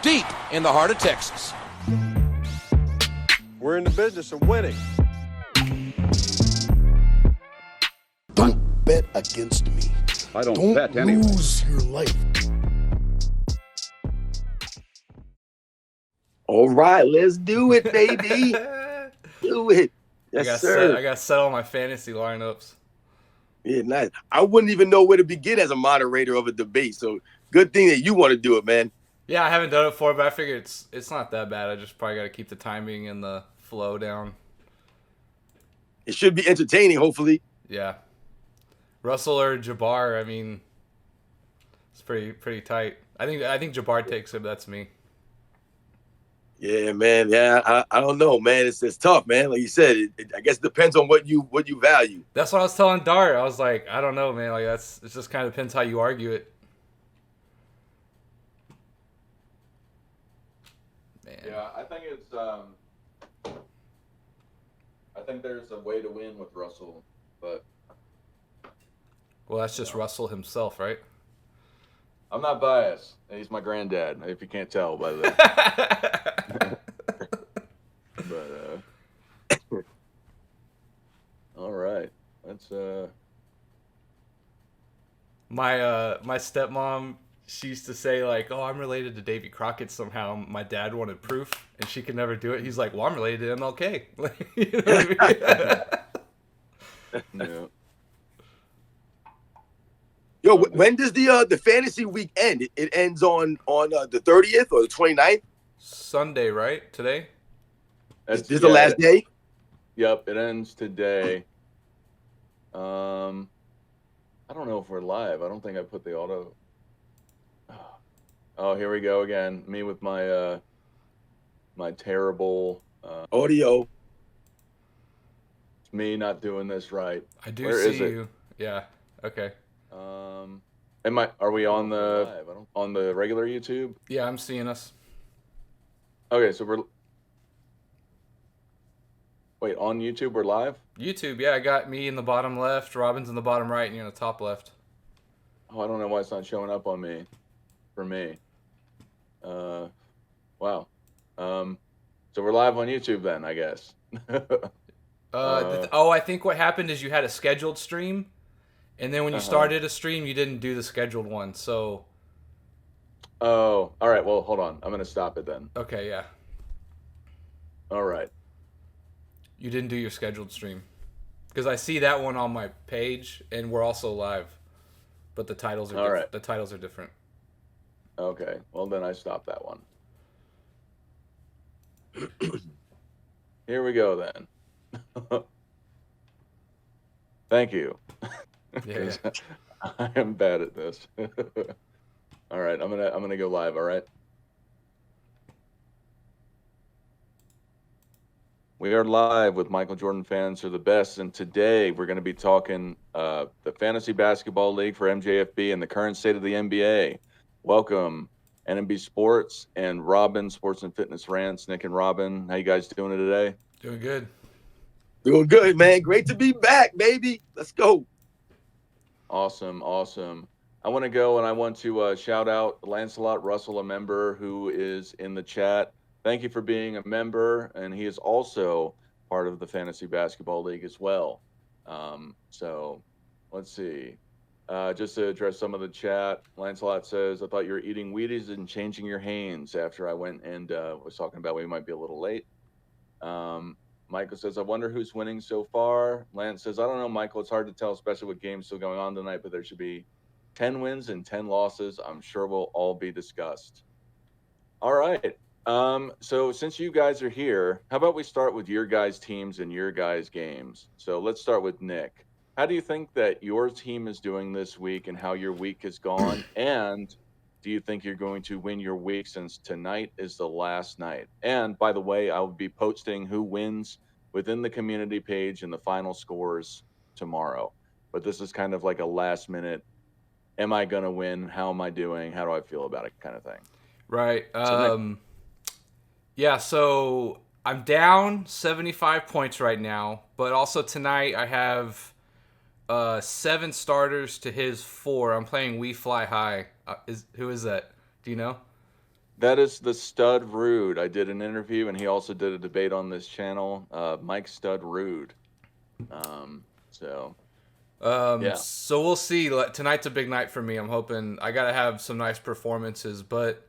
deep in the heart of Texas. We're in the business of winning. Don't bet against me. I don't bet anyway. Lose your life. All right, let's do it, baby. Do it. Yes, sir. I got set all my fantasy lineups. Yeah, nice. I wouldn't even know where to begin as a moderator of a debate. So good thing that you want to do it, man. Yeah, I haven't done it before, but I figure it's not that bad. I just probably got to keep the timing and the flow down. It should be entertaining, hopefully. Yeah. Russell or Jabbar, I mean, it's pretty tight. I think Jabbar takes it, but that's me. Yeah, man. Yeah, I don't know, man. It's tough, man. Like you said, I guess it depends on what you value. That's what I was telling Dart. I was like, I don't know, man. Like it just kind of depends how you argue it. Man. Yeah, I think it's I think there's a way to win with Russell, but Well, that's just Russell himself, right? I'm not biased. He's my granddad, if you can't tell by the. But all right, that's My stepmom, she used to say like, "Oh, I'm related to Davy Crockett somehow." My dad wanted proof, and she could never do it. He's like, "Well, I'm related to MLK." You know what I mean? yeah. Yo, when does the fantasy week end? It ends on the 30th or the 29th? Sunday, right? Today? Is this the last day? Yep, it ends today. I don't know if we're live. I don't think I put the auto. Oh, here we go again. Me with my my terrible Audio. It's me not doing this right. I do Where see is it? you. Yeah. Okay. Are we on the regular YouTube? Yeah, I'm seeing us. Okay, so wait, on YouTube we're live? YouTube, yeah, I got me in the bottom left, Robin's in the bottom right, and you're in the top left. Oh, I don't know why it's not showing up on me. For me. Wow. So we're live on YouTube then, I guess. I think what happened is you had a scheduled stream, and then when you started a stream, you didn't do the scheduled one. So. Oh, all right. Well, hold on. I'm gonna stop it then. Okay, yeah. All right. You didn't do your scheduled stream, because I see that one on my page, and we're also live, but the titles are right. The titles are different. Okay. Well, then I stopped that one. Here we go then. Thank you. Yeah. I am bad at this. All right, I'm gonna go live. All right. We are live with Michael Jordan Fans Are the Best, and today we're going to be talking the Fantasy Basketball League for MJFB and the current state of the NBA. Welcome, NMB Sports and Robin, Sports and Fitness Rants. Nick and Robin, how you guys doing today? Doing good. Doing good, man. Great to be back, baby. Let's go. Awesome. I want to go and I want to shout out Lancelot Russell, a member who is in the chat. Thank you for being a member, and he is also part of the Fantasy Basketball League as well. So let's see. Just to address some of the chat, Lancelot says, I thought you were eating Wheaties and changing your Hanes after I went and was talking about we might be a little late. Michael says, I wonder who's winning so far. Lance says, I don't know, Michael. It's hard to tell, especially with games still going on tonight, but there should be 10 wins and 10 losses. I'm sure we'll all be discussed. All right. So since you guys are here, how about we start with your guys' teams and your guys' games? So let's start with Nick. How do you think that your team is doing this week and how your week has gone? And do you think you're going to win your week since tonight is the last night? And by the way, I will be posting who wins within the community page and the final scores tomorrow. But this is kind of like a last minute, am I going to win? How am I doing? How do I feel about it kind of thing? Right. Yeah, so I'm down 75 points right now, but also tonight I have 7 starters to his 4. I'm playing We Fly High. Who is that? Do you know? That is the Stud Rude. I did an interview, and he also did a debate on this channel. Mike Stud Rude. So yeah. So we'll see. Tonight's a big night for me. I'm hoping I gotta have some nice performances, but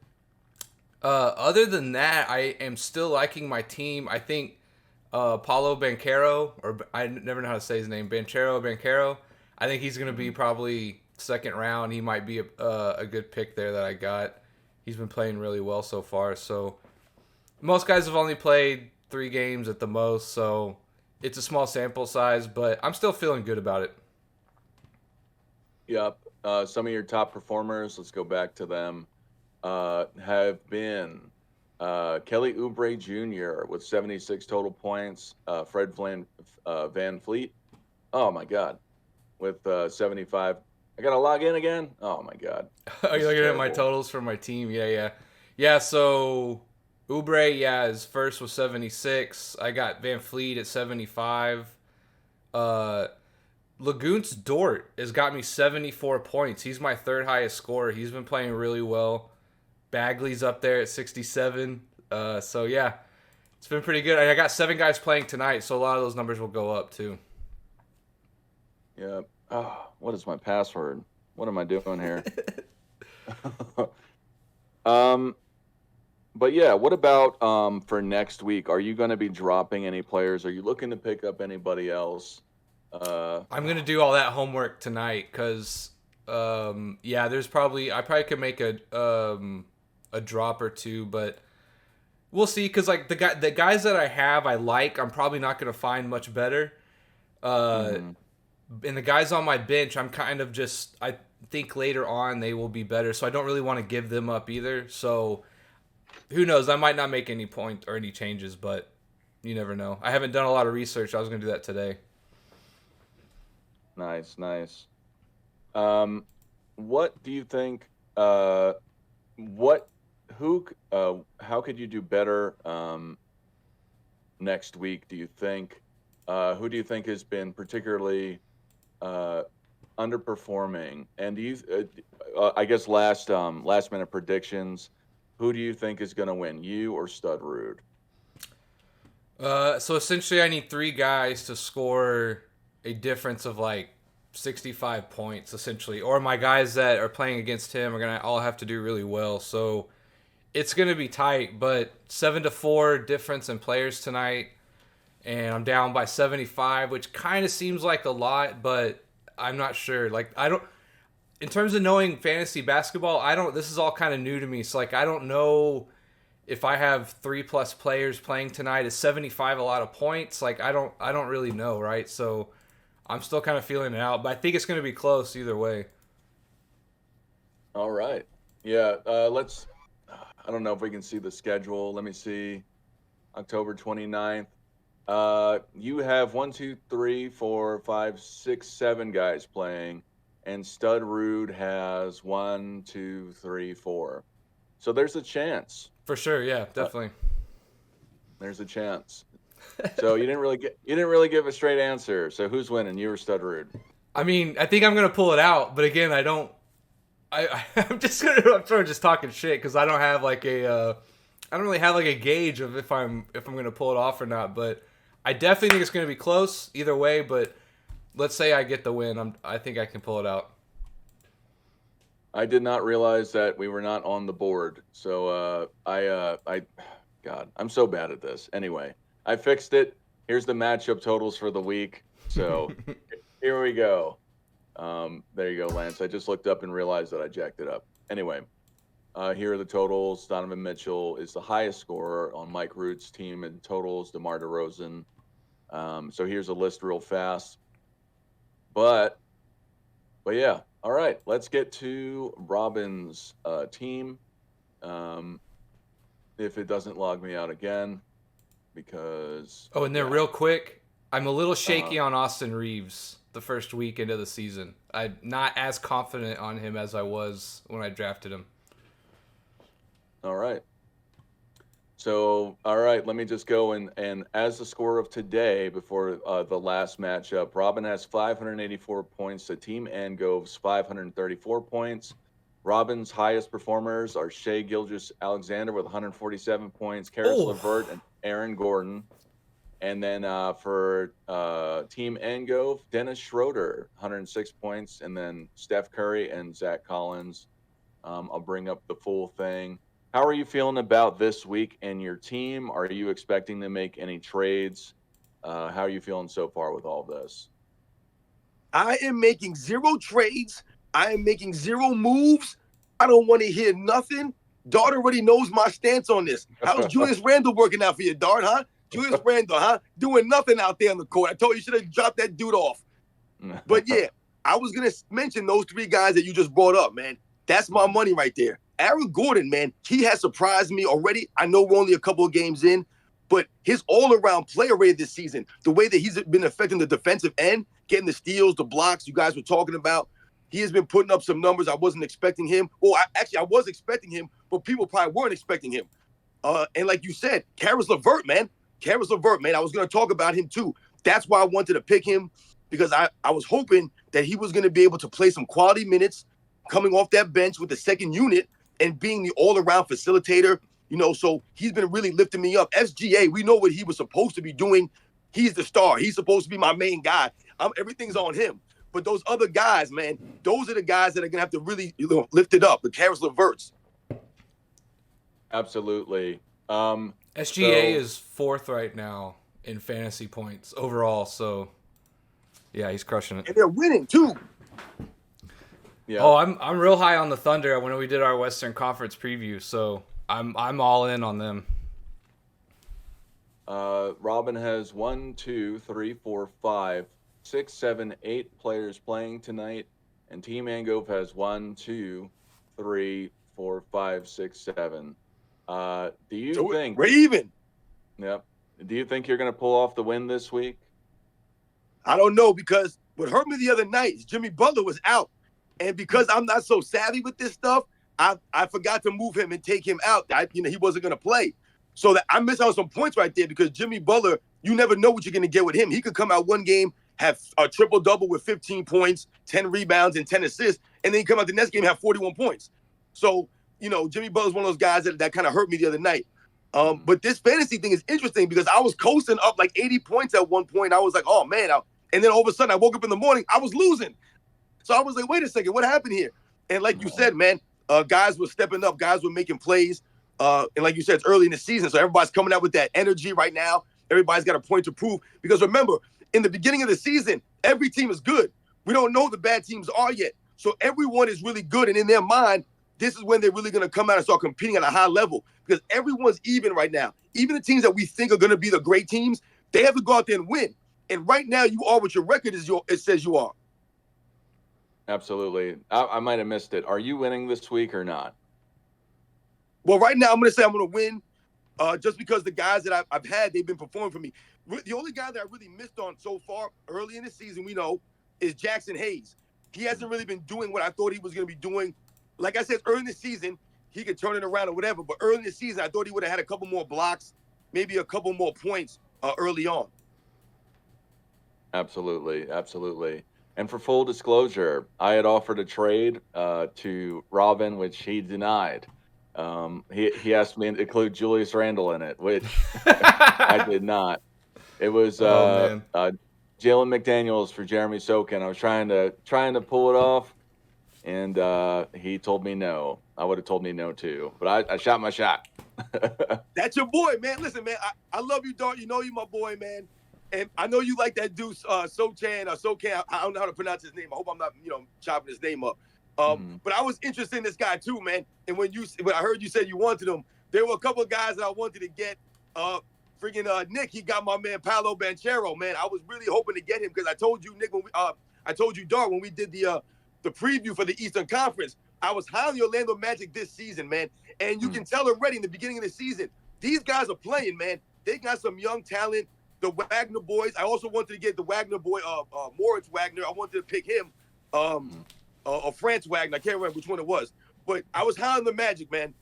other than that, I am still liking my team. I think Paulo Banchero, or I never know how to say his name, Banchero. I think he's going to be probably second round. He might be a good pick there that I got. He's been playing really well so far. So most guys have only played 3 games at the most, so it's a small sample size, but I'm still feeling good about it. Yep. Some of your top performers, let's go back to them, have been Kelly Oubre Jr. with 76 total points, Fred Van Fleet, oh my God, with 75. I got to log in again? Oh my God. Are you looking terrible. at my totals for my team? Yeah, so Oubre, his first was 76. I got Van Fleet at 75. Lagoon's Dort has got me 74 points. He's my 3rd highest scorer. He's been playing really well. Bagley's up there at 67. So yeah, it's been pretty good. And I got 7 guys playing tonight, so a lot of those numbers will go up too. Yeah. Oh, what is my password? What am I doing here? But yeah, what about for next week? Are you going to be dropping any players? Are you looking to pick up anybody else? I'm gonna do all that homework tonight because, I probably could make a drop or 2, but we'll see. Because like the guys that I have, I like. I'm probably not gonna find much better. And the guys on my bench, I'm kind of just, I think later on they will be better. So I don't really want to give them up either. So who knows? I might not make any point or any changes, but you never know. I haven't done a lot of research. I was gonna do that today. Nice. What do you think? How could you do better next week? Do you think? Who do you think has been particularly underperforming? And do you? I guess last minute predictions. Who do you think is going to win, you or Stud Rude? So essentially, I need 3 guys to score a difference of like 65 points, essentially. Or my guys that are playing against him are going to all have to do really well. So it's going to be tight, but 7-4 difference in players tonight. And I'm down by 75, which kind of seems like a lot, but I'm not sure. Like, in terms of knowing fantasy basketball, this is all kind of new to me. So, like, I don't know if I have 3+ players playing tonight. Is 75 a lot of points? Like, I don't really know, right? So I'm still kind of feeling it out, but I think it's going to be close either way. All right. Yeah. I don't know if we can see the schedule. Let me see. October 29th. You have 1, 2, 3, 4, 5, 6, 7 guys playing, and Stud Rude has 1, 2, 3, 4. So there's a chance. For sure, yeah, definitely. There's a chance. So you didn't really give a straight answer. So who's winning, you or Stud Rude? I mean, I think I'm gonna pull it out, but again, I'm sort of just talking shit because I don't have like I don't really have like a gauge of if I'm gonna pull it off or not. But I definitely think it's gonna be close either way. But let's say I get the win, I think I can pull it out. I did not realize that we were not on the board. So God, I'm so bad at this. Anyway, I fixed it. Here's the matchup totals for the week. So here we go. There you go, Lance. I just looked up and realized that I jacked it up. Anyway, here are the totals. Donovan Mitchell is the highest scorer on Mike Root's team in totals. DeMar DeRozan. So here's a list real fast. But yeah. All right. Let's get to Robin's team. If it doesn't log me out again, because and then real quick, I'm a little shaky on Austin Reeves the first week into the season. I'm not as confident on him as I was when I drafted him. All right. So, all right, let me just go and as the score of today, before the last matchup, Robin has 584 points to Team Angove's 534 points. Robin's highest performers are Shea Gilgeous-Alexander with 147 points, Karis Oh. LeVert, and Aaron Gordon. And then for Team Engove, Dennis Schroeder, 106 points, and then Steph Curry and Zach Collins. I'll bring up the full thing. How are you feeling about this week and your team? Are you expecting to make any trades? How are you feeling so far with all this? I am making 0 trades. I am making 0 moves. I don't want to hear nothing. Dart already knows my stance on this. How's Julius Randle working out for you, Dart, huh? Julius Randle, huh? Doing nothing out there on the court. I told you should have dropped that dude off. But yeah, I was going to mention those 3 guys that you just brought up, man. That's my money right there. Aaron Gordon, man, he has surprised me already. I know we're only a couple of games in, but his all-around player rate this season, the way that he's been affecting the defensive end, getting the steals, the blocks you guys were talking about, he has been putting up some numbers I wasn't expecting him. Well, I was expecting him, but people probably weren't expecting him. And like you said, Karis LeVert, man. Karis LeVert, man, I was going to talk about him too. That's why I wanted to pick him, because I was hoping that he was going to be able to play some quality minutes coming off that bench with the second unit and being the all-around facilitator. You know, so he's been really lifting me up. SGA, we know what he was supposed to be doing. He's the star. He's supposed to be my main guy. Everything's on him. But those other guys, man, those are the guys that are going to have to really lift it up, the Karis LeVerts. Absolutely. SGA is 4th right now in fantasy points overall, so yeah, he's crushing it. And they're winning, too. Yeah. Oh, I'm real high on the Thunder when we did our Western Conference preview, so I'm all in on them. Robin has 1, 2, 3, 4, 5, 6, 7, 8 players playing tonight, and Team Angove has 1, 2, 3, 4, 5, 6, 7. Do you think we're even? Yep. Do you think you're going to pull off the win this week? I don't know, because what hurt me the other night is Jimmy Butler was out, and because I'm not so savvy with this stuff, I forgot to move him and take him out. He wasn't going to play. So that I missed out some points right there, because Jimmy Butler, you never know what you're going to get with him. He could come out one game, have a triple-double with 15 points, 10 rebounds, and 10 assists, and then he come out the next game and have 41 points. So, Jimmy Butler's one of those guys that kind of hurt me the other night. But this fantasy thing is interesting, because I was coasting up like 80 points at one point. I was like, oh, man. And then all of a sudden, I woke up in the morning, I was losing. So I was like, wait a second, what happened here? And like you said, man, guys were stepping up. Guys were making plays. And like you said, it's early in the season, so everybody's coming out with that energy right now. Everybody's got a point to prove. Because remember, in the beginning of the season, every team is good. We don't know the bad teams are yet. So everyone is really good. And in their mind, this is when they're really going to come out and start competing at a high level, because everyone's even right now. Even the teams that we think are going to be the great teams, they have to go out there and win. And right now, you are what your record is. It says you are. Absolutely. I might have missed it. Are you winning this week or not? Well, right now, I'm going to say I'm going to win just because the guys that I've had, they've been performing for me. The only guy that I really missed on so far early in the season, we know, is Jackson Hayes. He hasn't really been doing what I thought he was going to be doing. Like I said, early in the season, he could turn it around or whatever. But early in the season, I thought he would have had a couple more blocks, maybe a couple more points early on. Absolutely. Absolutely. And for full disclosure, I had offered a trade to Robin, which he denied. He asked me to include Julius Randle in it, which I did not. It was Jalen McDaniels for Jeremy Sokin. I was trying to pull it off, and he told me no. I would have told me no too, but I shot my shot. That's your boy, man. Listen, man, I love you, Dart. You know you my boy, man. And I know you like that dude, Sochan or Sokan. I don't know how to pronounce his name. I hope I'm not, chopping his name up. But I was interested in this guy too, man. And when I heard you said you wanted him, there were a couple of guys that I wanted to get. Nick, he got my man Paolo Banchero, man. I was really hoping to get him, because I told you, Nick, I told you, Dart, when we did the preview for the Eastern Conference, I was high on the Orlando Magic this season, man. And you can tell already in the beginning of the season, these guys are playing, man. They got some young talent. The Wagner boys. I also wanted to get the Wagner boy, Moritz Wagner. I wanted to pick him, or France Wagner. I can't remember which one it was. But I was high on the Magic, man.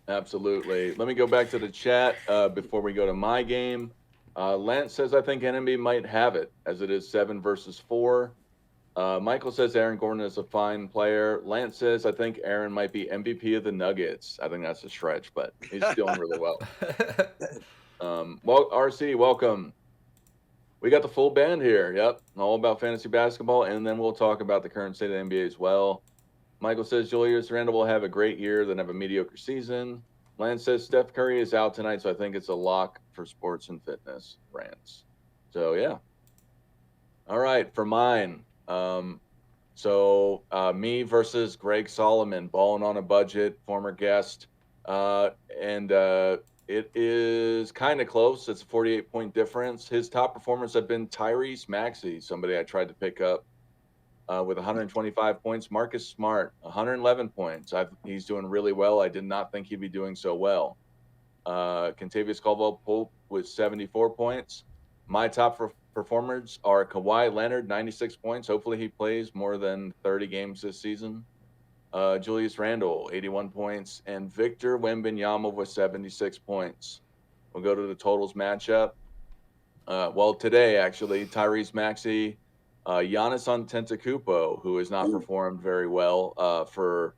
Absolutely. Let me go back to the chat before we go to my game. Lance says, I think enemy might have it, as it is 7 versus 4. Michael says Aaron Gordon is a fine player. Lance says, I think Aaron might be MVP of the Nuggets. I think that's a stretch, but he's doing really well. Well, RC, welcome. We got the full band here. Yep. All about fantasy basketball. And then we'll talk about the current state of the NBA as well. Michael says Julius Randle will have a great year, then have a mediocre season. Lance says Steph Curry is out tonight, so I think it's a lock for sports and fitness rants. So, yeah. All right, for mine. Me versus Greg Solomon, balling on a budget, former guest. It is kind of close. It's a 48-point difference. His top performers have been Tyrese Maxey, somebody I tried to pick up with 125 points. Marcus Smart, 111 points. He's doing really well. I did not think he'd be doing so well. Kentavious Caldwell-Pope with 74 points. My top performers are Kawhi Leonard, 96 points. Hopefully he plays more than 30 games this season. Julius Randle, 81 points, and Victor Wembanyama with 76 points. We'll go to the totals matchup. Today, actually, Tyrese Maxey, Giannis Antetokounmpo, who has not performed very well for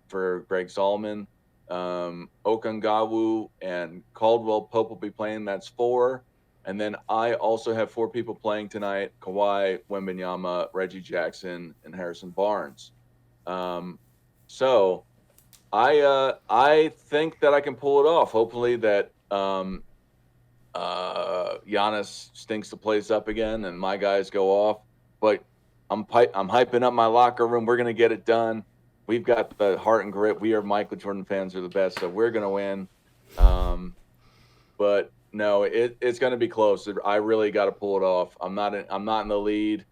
Greg Solomon. Okongwu and Caldwell Pope will be playing. That's 4. And then I also have 4 people playing tonight: Kawhi, Wembanyama, Reggie Jackson, and Harrison Barnes. So I think that I can pull it off. Hopefully that Giannis stinks the place up again and my guys go off. But I'm hyping up my locker room. We're gonna get it done. We've got the heart and grit. We are Michael Jordan fans, are the best, so we're gonna win. But no, it's gonna be close. I really got to pull it off. I'm not in the lead.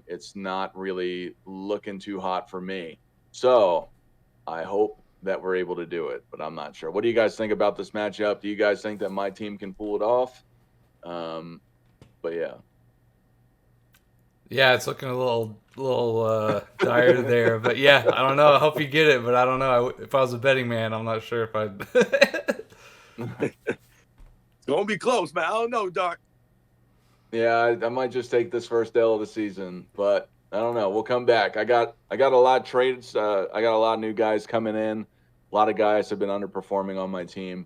It's not really looking too hot for me. So I hope that we're able to do it, but I'm not sure. What do you guys think about this matchup? Do you guys think that my team can pull it off? But yeah. Yeah, it's looking a little dire there, but yeah, I don't know. I hope you get it, but I don't know. If I was a betting man, I'm not sure if I'd. It's gonna be close, man. I don't know, Doc. Yeah, I might just take this first L of the season, but I don't know. We'll come back. I got a lot of trades. I got a lot of new guys coming in. A lot of guys have been underperforming on my team.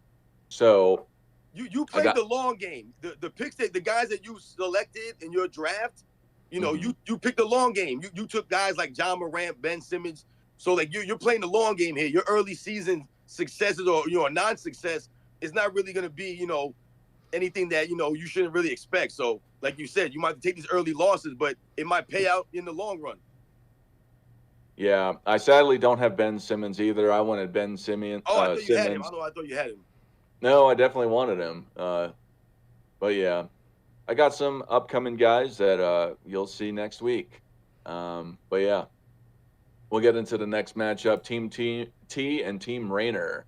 So you played the long game. The picks that the guys that you selected in your draft, you picked the long game. You took guys like John Morant, Ben Simmons. So like you're playing the long game here. Your early season successes or non-success is not really gonna be anything that you shouldn't really expect. So like you said, you might take these early losses, but it might pay out in the long run. Yeah, I sadly don't have Ben Simmons either. I wanted Ben Simmons. Oh, I thought you had him. I thought you had him. No, I definitely wanted him. But yeah, I got some upcoming guys that you'll see next week. But yeah, we'll get into the next matchup: Team T and Team Rayner.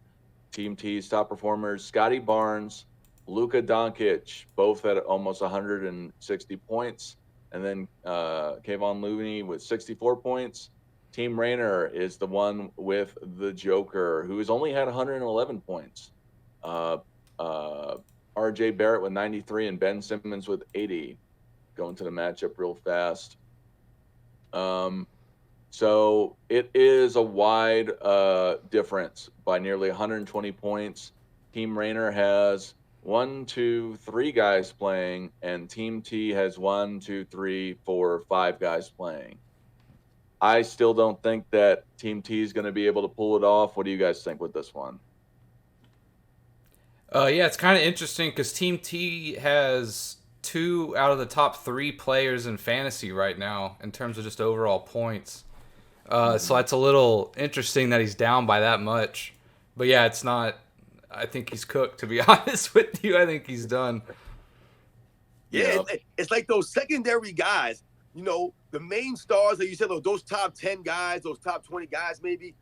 Team T's top performers: Scotty Barnes, Luka Doncic, both at almost 160 points, and then Kayvon Looney with 64 points. Team Rayner is the one with the Joker, who has only had 111 points. R.J. Barrett with 93 and Ben Simmons with 80. Going to the matchup real fast. So it is a wide difference by nearly 120 points. Team Rayner has 1, 2, 3 guys playing, and Team T has 1, 2, 3, 4, 5 guys playing. I still don't think that Team T is going to be able to pull it off. What do you guys think with this one? Yeah, it's kind of interesting because Team T has 2 out of the top 3 players in fantasy right now in terms of just overall points. So it's a little interesting that he's down by that much. But yeah, it's not. I think he's cooked, to be honest with you. I think he's done. Yeah, it's like those secondary guys, the main stars that you said, those top 10 guys, those top 20 guys maybe,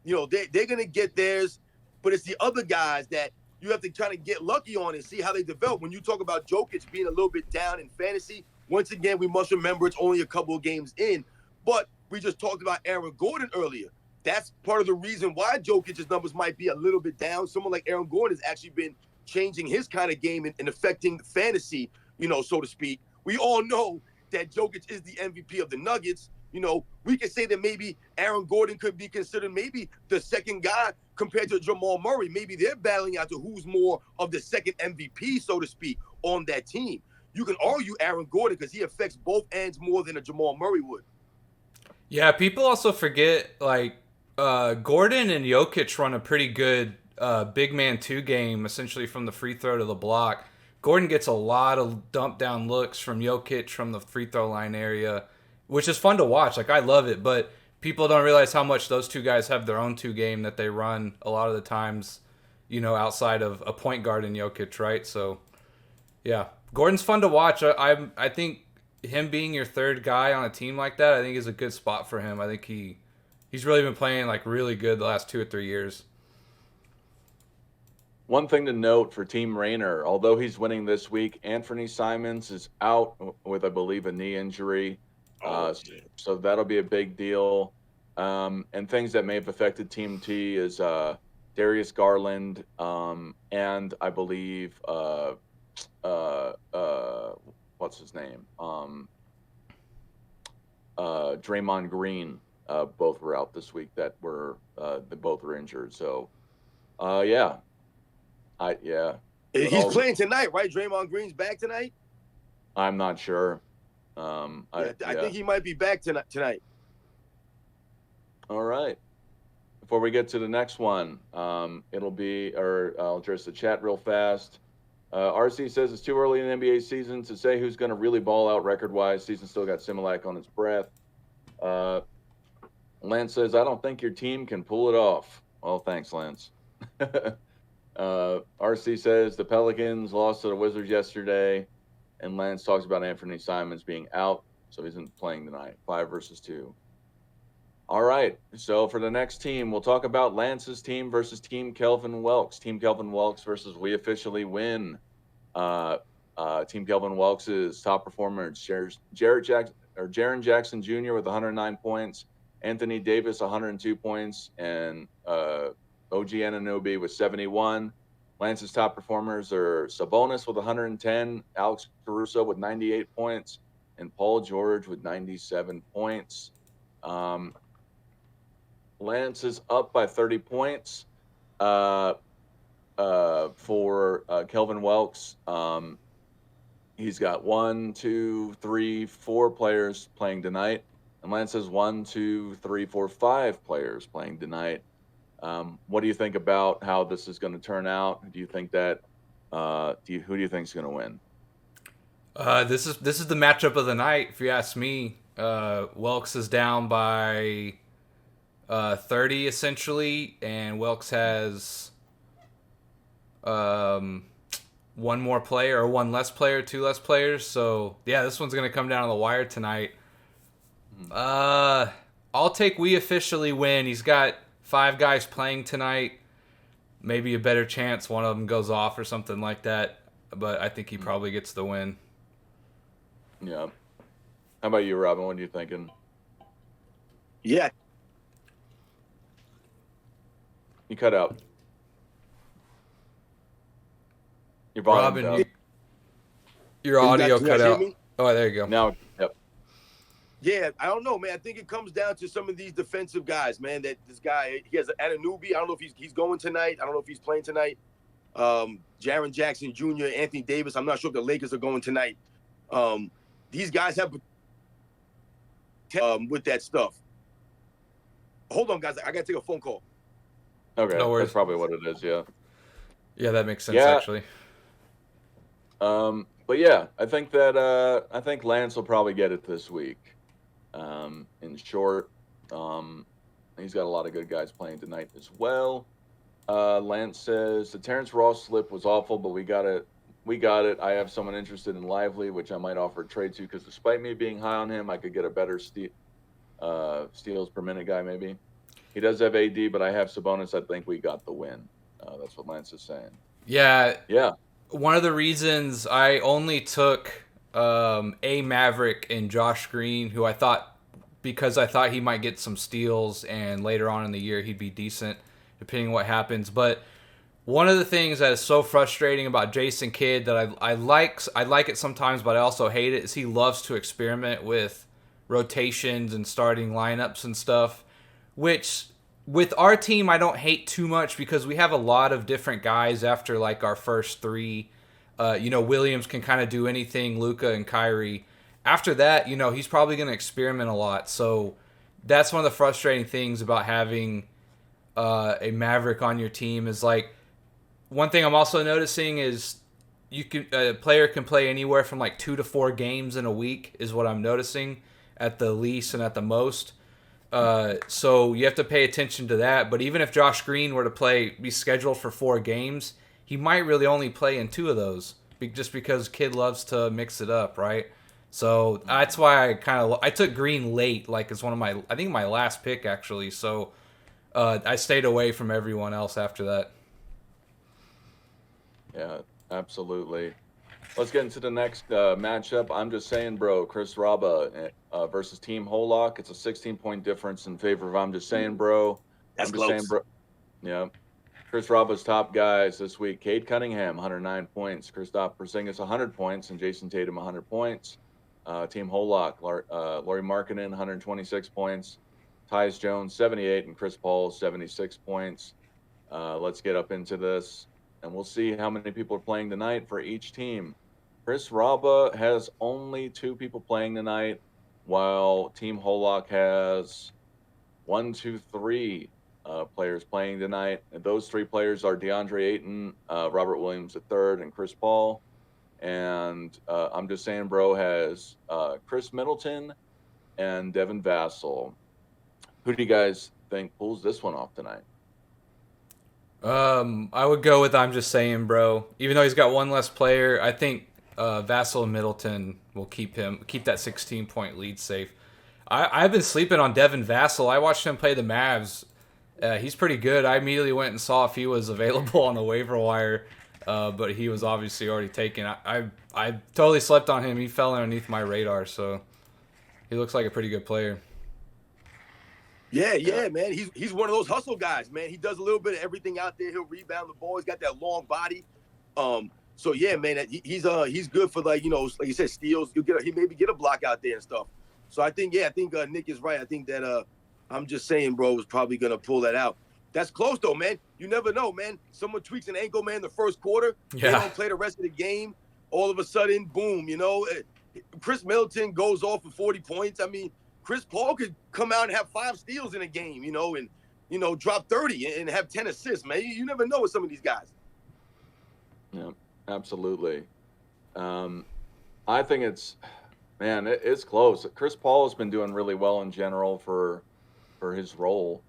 they're going to get theirs. But it's the other guys that you have to kind of get lucky on and see how they develop. When you talk about Jokic being a little bit down in fantasy, once again, we must remember it's only a couple of games in. But we just talked about Aaron Gordon earlier. That's part of the reason why Jokic's numbers might be a little bit down. Someone like Aaron Gordon has actually been changing his kind of game and affecting fantasy, so to speak. We all know that Jokic is the MVP of the Nuggets. we could say that maybe Aaron Gordon could be considered maybe the second guy compared to Jamal Murray. Maybe they're battling out to who's more of the second MVP, so to speak, on that team. You can argue Aaron Gordon because he affects both ends more than a Jamal Murray would. Yeah, people also forget, like, Gordon and Jokic run a pretty good big man 2 game, essentially from the free throw to the block. Gordon gets a lot of dump down looks from Jokic from the free throw line area, which is fun to watch. Like, I love it, but people don't realize how much those two guys have their own 2 game that they run a lot of the times, outside of a point guard in Jokic, right? So, yeah, Gordon's fun to watch. I think him being your third guy on a team like that, I think is a good spot for him. I think he's really been playing like really good the last 2 or 3 years. One thing to note for Team Rayner, although he's winning this week, Anthony Simons is out with, I believe, a knee injury. So that'll be a big deal. And things that may have affected Team T is Darius Garland and I believe what's his name? Draymond Green. Both were out this week. They both were injured. So, yeah. He's playing tonight, right? Draymond Green's back tonight? I'm not sure. I think he might be back tonight. All right. Before we get to the next one, I'll address the chat real fast. RC says it's too early in the NBA season to say who's going to really ball out record-wise. Season still got Similac on its breath. Lance says, I don't think your team can pull it off. Well, thanks, Lance. RC says the Pelicans lost to the Wizards yesterday, and Lance talks about Anthony Simons being out, so he isn't playing tonight. 5 versus 2. All right, so for the next team, we'll talk about Lance's team versus Team Kelvin Welks. Team Kelvin Welks versus We Officially Win. Team Kelvin Welks' top performer is Jaren Jackson Jr. with 109 points, Anthony Davis 102 points, and OG Anunoby with 71. Lance's top performers are Sabonis with 110, Alex Caruso with 98 points, and Paul George with 97 points. Lance is up by 30 points for Kelvin Welks. He's got 1, 2, 3, 4 players playing tonight. And Lance has 1, 2, 3, 4, 5 players playing tonight. What do you think about how this is going to turn out? Do you think that who do you think is going to win? This is the matchup of the night, if you ask me. Welks is down by 30 essentially, and Welks has one more player or one less player, 2 less players. So yeah, this one's gonna come down to the wire tonight. I'll take We Officially Win. He's got 5 guys playing tonight. Maybe a better chance one of them goes off or something like that, but I think he probably gets the win. Yeah. How about you, Robin? What are you thinking? Yeah. You cut out. Your volume's Robin, out. your audio cut out. Me? Oh, there you go. Now, yep. Yeah, I don't know, man. I think it comes down to some of these defensive guys, man. That this guy, he has an Anunoby. I don't know if he's going tonight. I don't know if he's playing tonight. Jaren Jackson Jr., Anthony Davis. I'm not sure if the Lakers are going tonight. These guys have with that stuff. Hold on, guys. I got to take a phone call. Okay, No worries. that's probably what it is, yeah. Yeah, that makes sense, Yeah. actually. But yeah, I think Lance will probably get it this week. In short, he's got a lot of good guys playing tonight as well. Lance says the Terrence Ross slip was awful, but we got it. I have someone interested in Lively, which I might offer a trade to, because despite me being high on him, I could get a better steals per minute guy maybe. He does have AD, but I have Sabonis. I think we got the win. That's what Lance is saying. Yeah. Yeah. One of the reasons I only took a Maverick and Josh Green, who I thought he might get some steals and later on in the year he'd be decent, depending on what happens. But one of the things that is so frustrating about Jason Kidd that I like it sometimes, but I also hate it, is he loves to experiment with rotations and starting lineups and stuff, which with our team I don't hate too much because we have a lot of different guys after like our first three. Williams can kind of do anything, Luka and Kyrie. After that, he's probably going to experiment a lot. So that's one of the frustrating things about having a Maverick on your team is like, one thing I'm also noticing is a player can play anywhere from like 2 to 4 games in a week is what I'm noticing at the least and at the most. So you have to pay attention to that. But even if Josh Green were to be scheduled for 4 games, he might really only play in 2 of those just because kid loves to mix it up, right? So that's why I took Green late, like as one of my last pick actually. So I stayed away from everyone else after that. Yeah, absolutely. Let's get into the next matchup. I'm just saying, bro, Chris Raba versus Team Holock. It's a 16-point difference in favor of I'm just saying, bro. That's I'm just close. saying, bro. Yeah. Chris Raba's top guys this week: Cade Cunningham, 109 points; Kristaps Porzingis, 100 points; and Jason Tatum, 100 points. Team Holock, Lauri Markkanen, 126 points; Tyus Jones, 78; and Chris Paul, 76 points. Let's get up into this, and we'll see how many people are playing tonight for each team. Chris Raba has only 2 people playing tonight, while Team Holock has 3 players playing tonight. And those 3 players are DeAndre Ayton, Robert Williams III, and Chris Paul. And I'm just saying, bro, has Chris Middleton and Devin Vassell. Who do you guys think pulls this one off tonight? I would go with I'm just saying, bro. Even though he's got one less player, I think Vassell and Middleton will keep that 16-point lead safe. I've been sleeping on Devin Vassell. I watched him play the Mavs. He's pretty good. I immediately went and saw if he was available on the waiver wire, but he was obviously already taken. I totally slept on him. He fell underneath my radar, so he looks like a pretty good player. Yeah, man. He's one of those hustle guys, man. He does a little bit of everything out there. He'll rebound the ball. He's got that long body. So yeah, man, he's good for like you said, steals. He maybe get a block out there and stuff. So I think Nick is right. I think that I'm just saying, bro, was probably gonna pull that out. That's close though, man. You never know, man. Someone tweaks an ankle, man, the first quarter. Yeah. They don't play the rest of the game. All of a sudden, boom, Chris Middleton goes off for 40 points. I mean, Chris Paul could come out and have 5 steals in a game, and drop 30 and have 10 assists, man. You never know with some of these guys. Yeah, absolutely. I think it's close. Chris Paul has been doing really well in general for his role.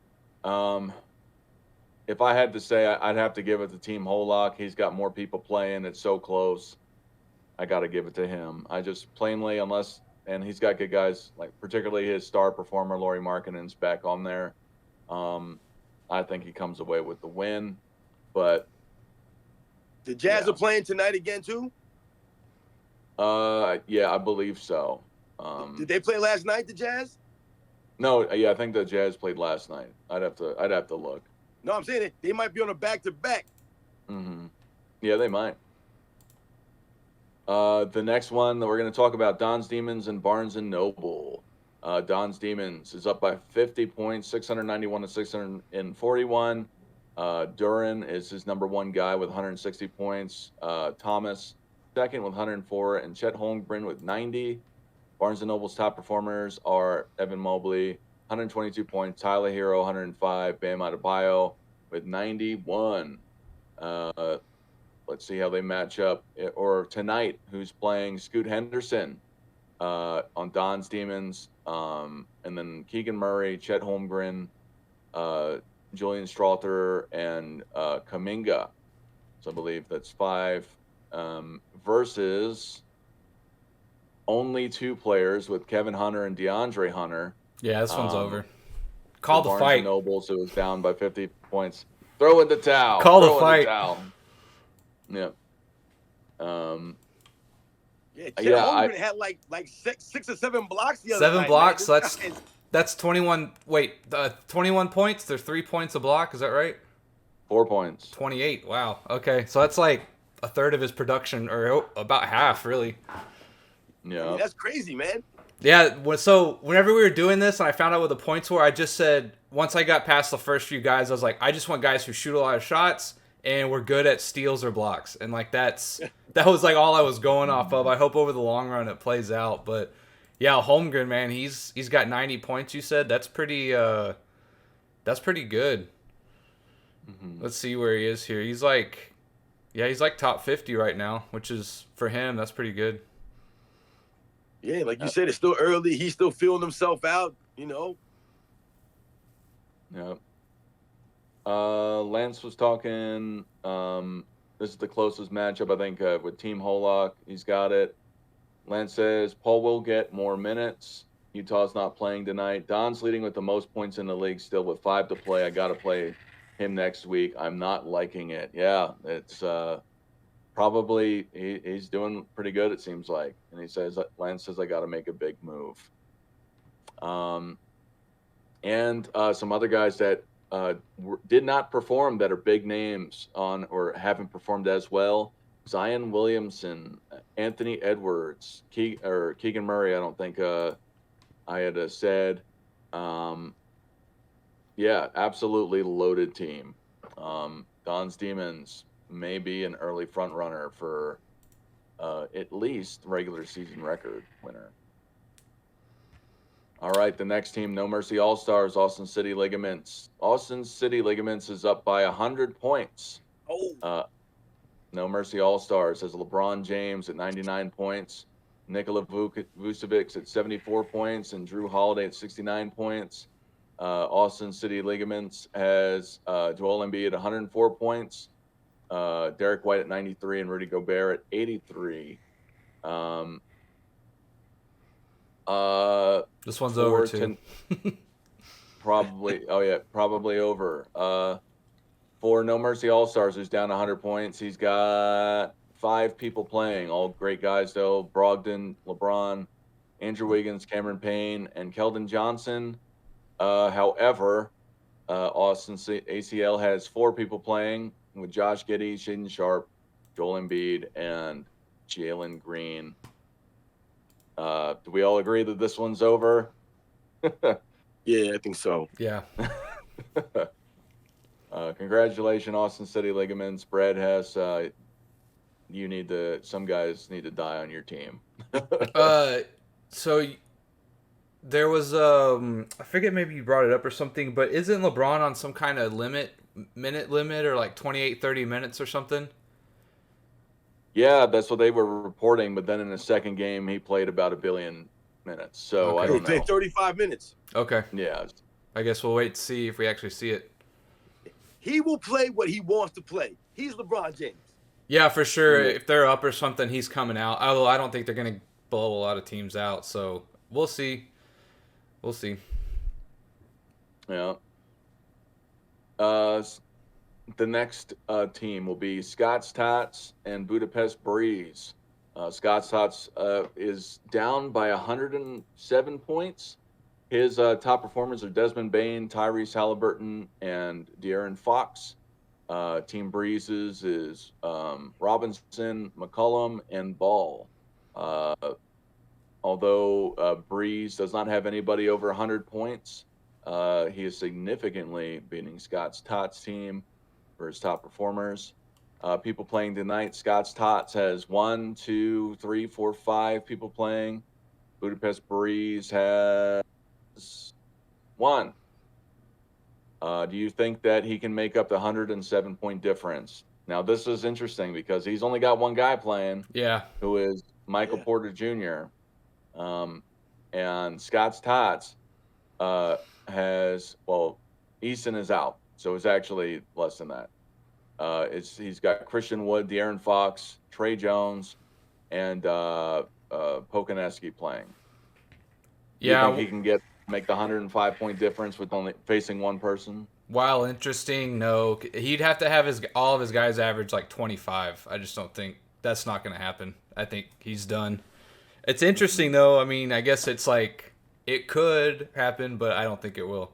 If I had to say, I'd have to give it to Team Holock. He's got more people playing. It's so close. I got to give it to him. I just plainly, and he's got good guys, like particularly his star performer, Lauri Markkanen's back on there. I think he comes away with the win. But the Jazz are playing tonight again too? Yeah, I believe so. Did they play last night, the Jazz? No, yeah, I think the Jazz played last night. I'd have to look. No, I'm saying they might be on a back-to-back. Mm-hmm. Yeah, they might. The next one that we're going to talk about, Don's Demons and Barnes & Noble. Don's Demons is up by 50 points, 691 to 641. Duran is his number 1 guy with 160 points. Thomas second with 104, and Chet Holmgren with 90. Barnes & Noble's top performers are Evan Mobley, 122 points, Tyler Hero, 105, Bam Adebayo with 91. Let's see how they match up. Or tonight, who's playing Scoot Henderson on Don's Demons, and then Keegan Murray, Chet Holmgren, Julian Strawther, and Kuminga. So I believe that's 5 versus only 2 players with Kevin Hunter and DeAndre Hunter. Yeah, this one's over. Call the Barnes fight. Nobles, who was down by 50 points. Throw in the towel. Call the Throw in fight. towel. Yeah. Chet Holmgren had like 6 or 7 blocks the other night. 7 blocks. Man. So that's 21. Wait, 21 points. There's 3 points a block. Is that right? 4 points. 28. Wow. Okay, so that's like a third of his production, or about half, really. Yeah. I mean, that's crazy, man. Yeah, so whenever we were doing this and I found out what the points were, I just said, once I got past the first few guys, I was like, I just want guys who shoot a lot of shots and we're good at steals or blocks. And like that was like all I was going off of. I hope over the long run it plays out. But yeah, Holmgren, man, he's got 90 points, you said. That's pretty good. Mm-hmm. Let's see where he is here. He's like top 50 right now, which is, for him, that's pretty good. Yeah, like you said, it's still early. He's still feeling himself out, you know. Yeah. Lance was talking. This is the closest matchup, I think, with Team Holock. He's got it. Lance says Paul will get more minutes. Utah's not playing tonight. Don's leading with the most points in the league still with 5 to play. I got to play him next week. I'm not liking it. Yeah, it's probably he's doing pretty good, it seems like. And Lance says I got to make a big move. And some other guys that did not perform that are big names on or haven't performed as well. Zion Williamson, Anthony Edwards, Keegan Murray. I don't think I had said. Yeah, absolutely loaded team. Don's Demons may be an early front runner for at least regular season record winner. All right, the next team, No Mercy All-Stars, Austin City Ligaments. Austin City Ligaments is up by 100 points. Oh. No Mercy All-Stars has LeBron James at 99 points, Nikola Vucevic at 74 points, and Drew Holiday at 69 points. Austin City Ligaments has Joel Embiid at 104 points, Derek White at 93, and Rudy Gobert at 83. This one's over too. Probably over. For No Mercy All-Stars, who's down 100 points, he's got 5 people playing, all great guys though: Brogdon, LeBron, Andrew Wiggins, Cameron Payne, and Keldon Johnson. However, Austin ACL has 4 people playing with Josh Giddey, Shaedon Sharpe, Joel Embiid, and Jalen Green. Do we all agree that this one's over? Yeah, I think so. Yeah. Congratulations, Austin City Ligaments. Brad has some guys need to die on your team. So there was I forget, maybe you brought it up or something, but isn't LeBron on some kind of minute limit or like 28, 30 minutes or something? Yeah, that's what they were reporting, but then in the second game he played about 1 billion minutes. So Okay. I don't know. He played 35 minutes. Okay. Yeah. I guess we'll wait to see if we actually see it. He will play what he wants to play. He's LeBron James. Yeah, for sure. If they're up or something, he's coming out. Although I don't think they're going to blow a lot of teams out. So we'll see. We'll see. Yeah. The next team will be Scott's Tots and Budapest Breeze. Scott's Tots is down by 107 points. His top performers are Desmond Bain, Tyrese Halliburton, and De'Aaron Fox. Team Breeze's is Robinson, McCollum, and Ball. Although Breeze does not have anybody over 100 points, he is significantly beating Scott's Tots team for his top performers. People playing tonight, Scott's Tots has 1, 2, 3, 4, 5 people playing. Budapest Breeze has 1. Do you think that he can make up the 107-point difference? Now, this is interesting because he's only got one guy playing. Yeah. Who is Michael Porter Jr. And Scott's Tots has, Easton is out, so it's actually less than that. He's got Christian Wood, De'Aaron Fox, Trey Jones, and Pokaneski playing. Yeah, you think he can make the 105-point difference with only facing one person? While interesting, no. He'd have to have all of his guys average like 25. I just don't think that's not going to happen. I think he's done. It's interesting though. I mean, I guess it's like it could happen, but I don't think it will.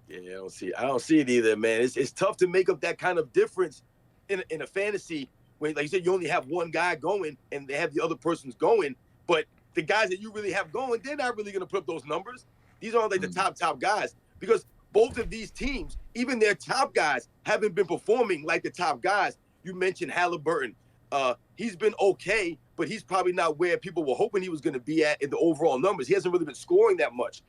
Yeah, I don't see it either, man. It's tough to make up that kind of difference in a fantasy when, like you said, you only have one guy going and they have the other person's going. But the guys that you really have going, they're not really going to put up those numbers. These aren't like the top guys, because both of these teams, even their top guys, haven't been performing like the top guys. You mentioned Halliburton. He's been okay, but he's probably not where people were hoping he was going to be at in the overall numbers. He hasn't really been scoring that much.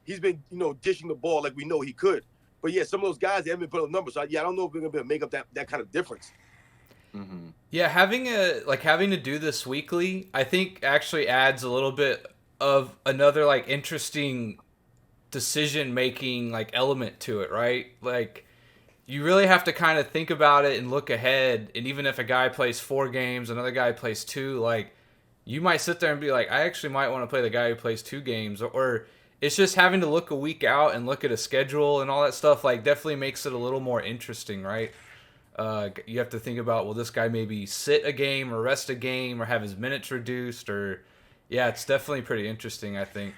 He's been, dishing the ball like we know he could. But yeah, some of those guys, they haven't been putting up numbers. So yeah, I don't know if we're going to be able to make up that kind of difference. Mm-hmm. Yeah, having to do this weekly, I think actually adds a little bit of another like interesting decision making like element to it, right? Like you really have to kind of think about it and look ahead. And even if a guy plays 4 games, another guy plays 2, like you might sit there and be like, I actually might want to play the guy who plays 2 games, or it's just having to look a week out and look at a schedule and all that stuff. Like definitely makes it a little more interesting, right? You have to think about, will this guy maybe sit a game or rest a game or have his minutes reduced, or yeah, it's definitely pretty interesting, I think.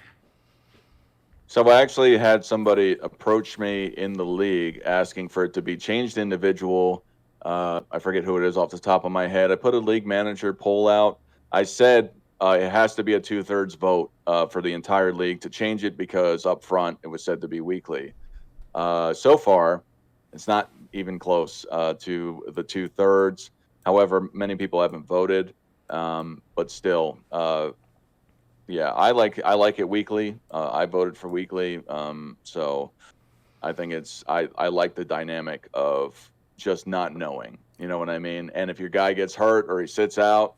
So I actually had somebody approach me in the league asking for it to be changed individual. I forget who it is off the top of my head. I put a league manager poll out. I said it has to be a 2/3 vote for the entire league to change it, because up front it was said to be weekly. So far, it's not even close to the 2/3. However, many people haven't voted, but still, yeah, I like it weekly. I voted for weekly, so I think I like the dynamic of just not knowing. You know what I mean? And if your guy gets hurt or he sits out,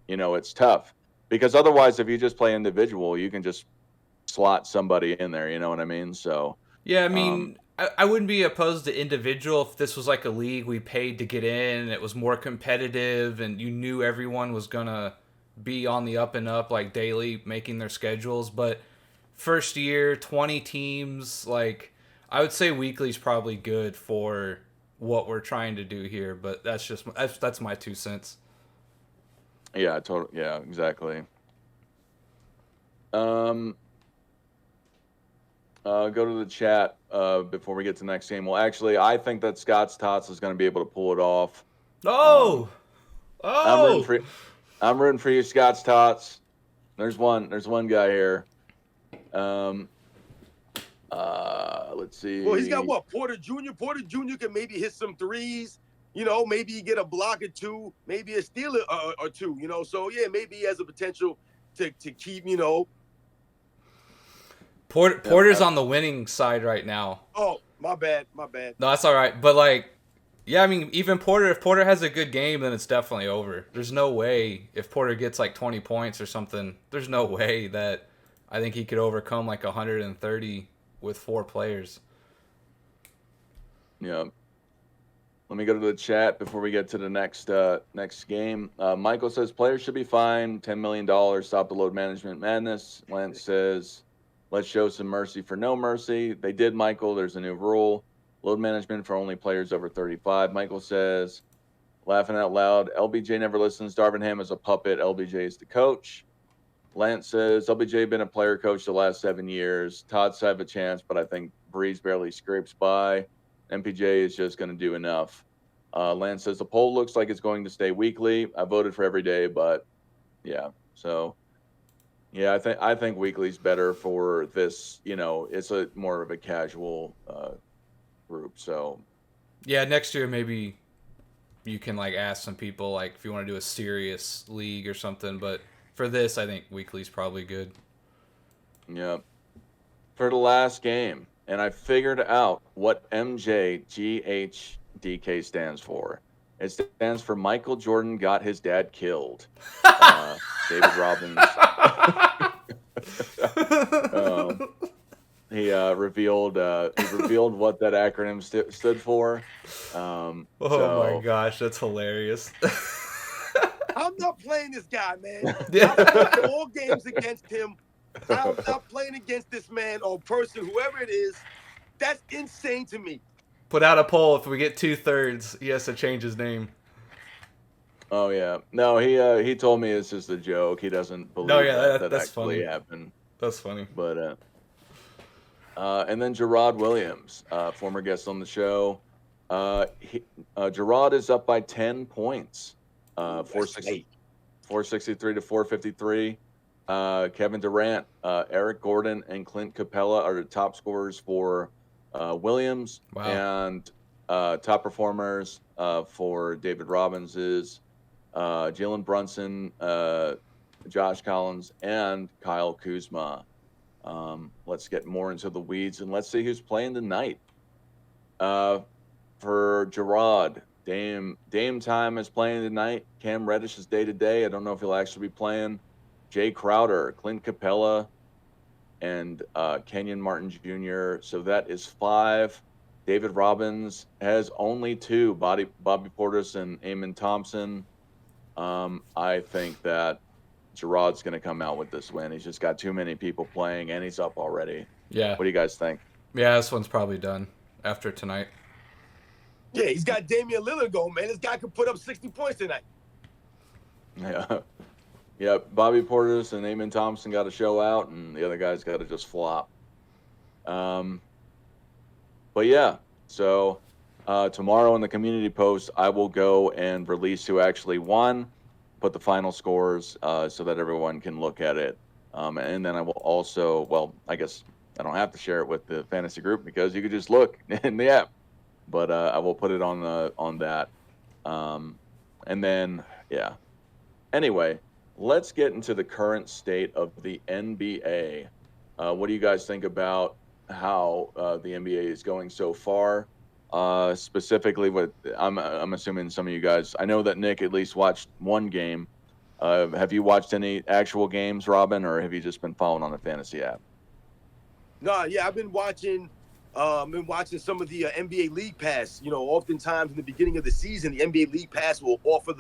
it's tough, because otherwise, if you just play individual, you can just slot somebody in there. You know what I mean? So Yeah, I mean, I wouldn't be opposed to individual if this was like a league we paid to get in, and it was more competitive, and you knew everyone was gonna be on the up and up, like daily making their schedules. But first year, 20 teams, like I would say weekly's probably good for what we're trying to do here. But that's my 2 cents. yeah, yeah, exactly. Go to the chat before we get to the next game. Well, actually, I think that Scott's Tots is going to be able to pull it off. I'm rooting for you, Scott's Tots. There's one guy here. Let's see. Well, he's got what? Porter Jr. Porter Jr. can maybe hit some threes. Maybe he get a block or 2, maybe a steal or 2. So yeah, maybe he has a potential to keep. Porter's on the winning side right now. Oh, my bad. No, that's all right. But like, yeah, I mean, even Porter, if Porter has a good game, then it's definitely over. There's no way if Porter gets like 20 points or something, there's no way that I think he could overcome like 130 with 4 players. Yeah. Let me go to the chat before we get to the next game. Michael says players should be fined $10 million. Stop the load management madness. Lance says, let's show some mercy for no mercy. They did, Michael. There's a new rule. Load management for only players over 35. Michael says, laughing out loud, LBJ never listens. Darvin Ham is a puppet. LBJ is the coach. Lance says, LBJ been a player coach the last 7 years. Todd's have a chance, but I think Breeze barely scrapes by. MPJ is just going to do enough. Lance says, the poll looks like it's going to stay weekly. I voted for every day, but yeah. So, yeah, I think weekly's better for this. It's a more of a casual group. So, yeah, next year maybe you can like ask some people like if you want to do a serious league or something. But for this, I think weekly's probably good. Yeah. For the last game, and I figured out what MJGHDK stands for. It stands for Michael Jordan got his dad killed. David Robbins. He revealed what that acronym stood for. My gosh, that's hilarious. I'm not playing this guy, man. I've played all games against him. I'm not playing against this man or person, whoever it is. That's insane to me. Put out a poll. If we get 2/3, he has to change his name. Oh yeah, no, he told me it's just a joke. He doesn't believe that that's actually funny. happened. That's funny. But and then Gerard Williams, former guest on the show. Gerard is up by 10 points. 463 to 453. Kevin Durant, Eric Gordon, and Clint Capella are the top scorers for Williams. Wow. And top performers for David Robbins is Jalen Brunson, Josh Collins, and Kyle Kuzma. Let's get more into the weeds and let's see who's playing tonight. For Gerard, Dame Time is playing tonight. Cam Reddish is day to day. I don't know if he'll actually be playing. Jay Crowder, Clint Capella, and Kenyon Martin Jr. So that is 5. David Robbins has only 2, Bobby Portis and Eamon Thompson. I think that Gerard's going to come out with this win. He's just got too many people playing, and he's up already. Yeah. What do you guys think? Yeah, this one's probably done after tonight. Yeah, he's got Damian Lillard going, man. This guy could put up 60 points tonight. Yeah. Yeah, Bobby Portis and Eamon Thompson got to show out, and the other guys got to just flop. But yeah, so tomorrow in the community post, I will go and release who actually won, put the final scores so that everyone can look at it. And then I will also, well, I guess I don't have to share it with the fantasy group because you could just look in the app. But I will put it on that. And then, yeah. Anyway, let's get into the current state of the NBA. What do you guys think about how the NBA is going so far? Specifically, what I'm assuming some of you guys. I know that Nick at least watched one game. Have you watched any actual games, Robin, or have you just been following on the fantasy app? No, yeah, I've been watching some of the NBA League Pass. You know, oftentimes in the beginning of the season, the NBA League Pass will offer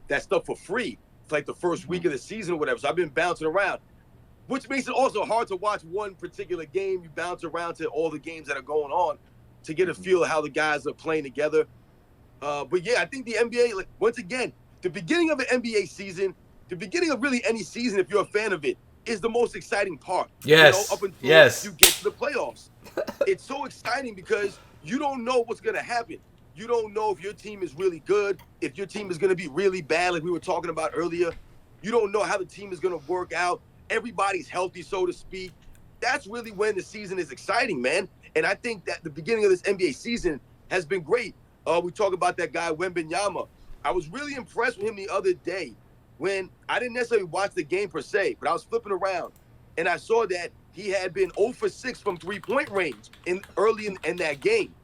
that stuff for free. It's like the first week of the season or whatever. So I've been bouncing around, which makes it also hard to watch one particular game. You bounce around to all the games that are going on to get a feel of how the guys are playing together. But yeah, I think the NBA, like, once again, the beginning of an NBA season, the beginning of really any season, if you're a fan of it, is the most exciting part. Yes. Up until Yes. you get to the playoffs. It's so exciting because you don't know what's going to happen. You don't know if your team is really good, if your team is going to be really bad, like we were talking about earlier. You don't know how the team is going to work out. Everybody's healthy, so to speak. That's really when the season is exciting, man. And I think that the beginning of this NBA season has been great. We talk about that guy, Wembanyama. I was really impressed with him the other day when I didn't necessarily watch the game per se, but I was flipping around and I saw that he had been 0 for 6 from three-point range early in that game.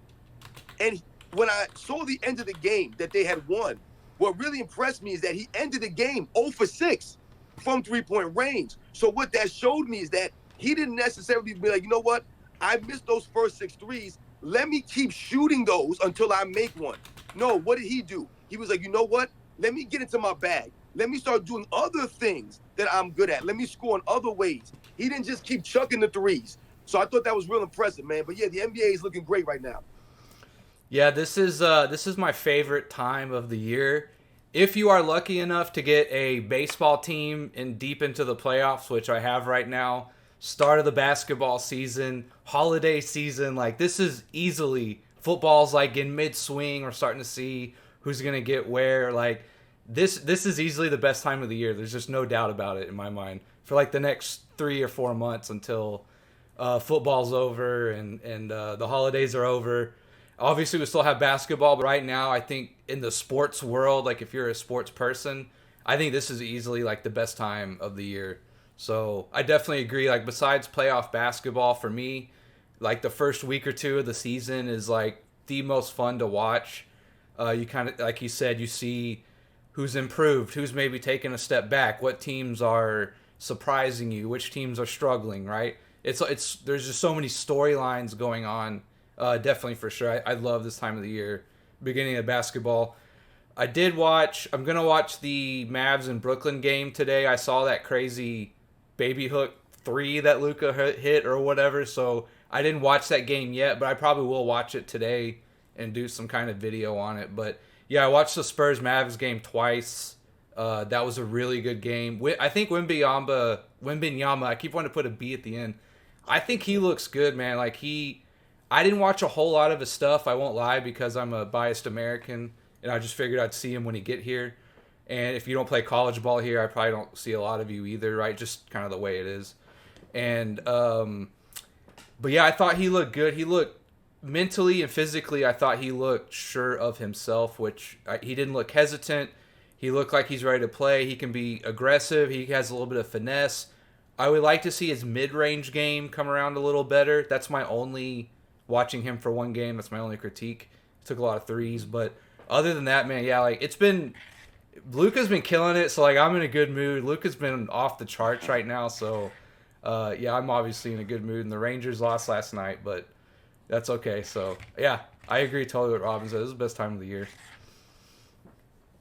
And when I saw the end of the game that they had won, what really impressed me is that he ended the game 0 for 6 from three-point range. So what that showed me is that he didn't necessarily be like, you know what? I missed those first 6 threes. Let me keep shooting those until I make one. No, what did he do? He was like, you know what? Let me get into my bag. Let me start doing other things that I'm good at. Let me score in other ways. He didn't just keep chucking the threes. So I thought that was real impressive, man. But yeah, the NBA is looking great right now. Yeah, this is my favorite time of the year. If you are lucky enough to get a baseball team in deep into the playoffs, which I have right now, start of the basketball season, holiday season, like this is easily football's like in mid swing. We're starting to see who's gonna get where. Like this is easily the best time of the year. There's just no doubt about it in my mind for like the next 3 or 4 months until football's over and the holidays are over. Obviously, we still have basketball, but right now, I think in the sports world, like if you're a sports person, I think this is easily like the best time of the year. So I definitely agree. Like besides playoff basketball, for me, like the first week or two of the season is like the most fun to watch. You kind of, like you said, you see who's improved, who's maybe taken a step back, what teams are surprising you, which teams are struggling, right? It's there's just so many storylines going on. Definitely for sure. I love this time of the year, beginning of basketball. I'm going to watch the Mavs and Brooklyn game today. I saw that crazy baby hook 3 that Luka hit or whatever. So I didn't watch that game yet, but I probably will watch it today and do some kind of video on it. But yeah, I watched the Spurs Mavs game twice. That was a really good game. I think Wembanyama, I keep wanting to put a B at the end. I think he looks good, man. Like I didn't watch a whole lot of his stuff, I won't lie, because I'm a biased American, and I just figured I'd see him when he get here. And if you don't play college ball here, I probably don't see a lot of you either, right? Just kind of the way it is. And but yeah, I thought he looked good. He looked mentally and physically. I thought he looked sure of himself, which he didn't look hesitant. He looked like he's ready to play. He can be aggressive. He has a little bit of finesse. I would like to see his mid-range game come around a little better. That's my only, watching him for one game, that's my only critique. He took a lot of threes, but other than that, man, yeah, like Luka's been killing it, so like I'm in a good mood. Luka's been off the charts right now, so yeah, I'm obviously in a good mood. And the Rangers lost last night, but that's okay. So yeah, I agree totally with Robin said. This is the best time of the year.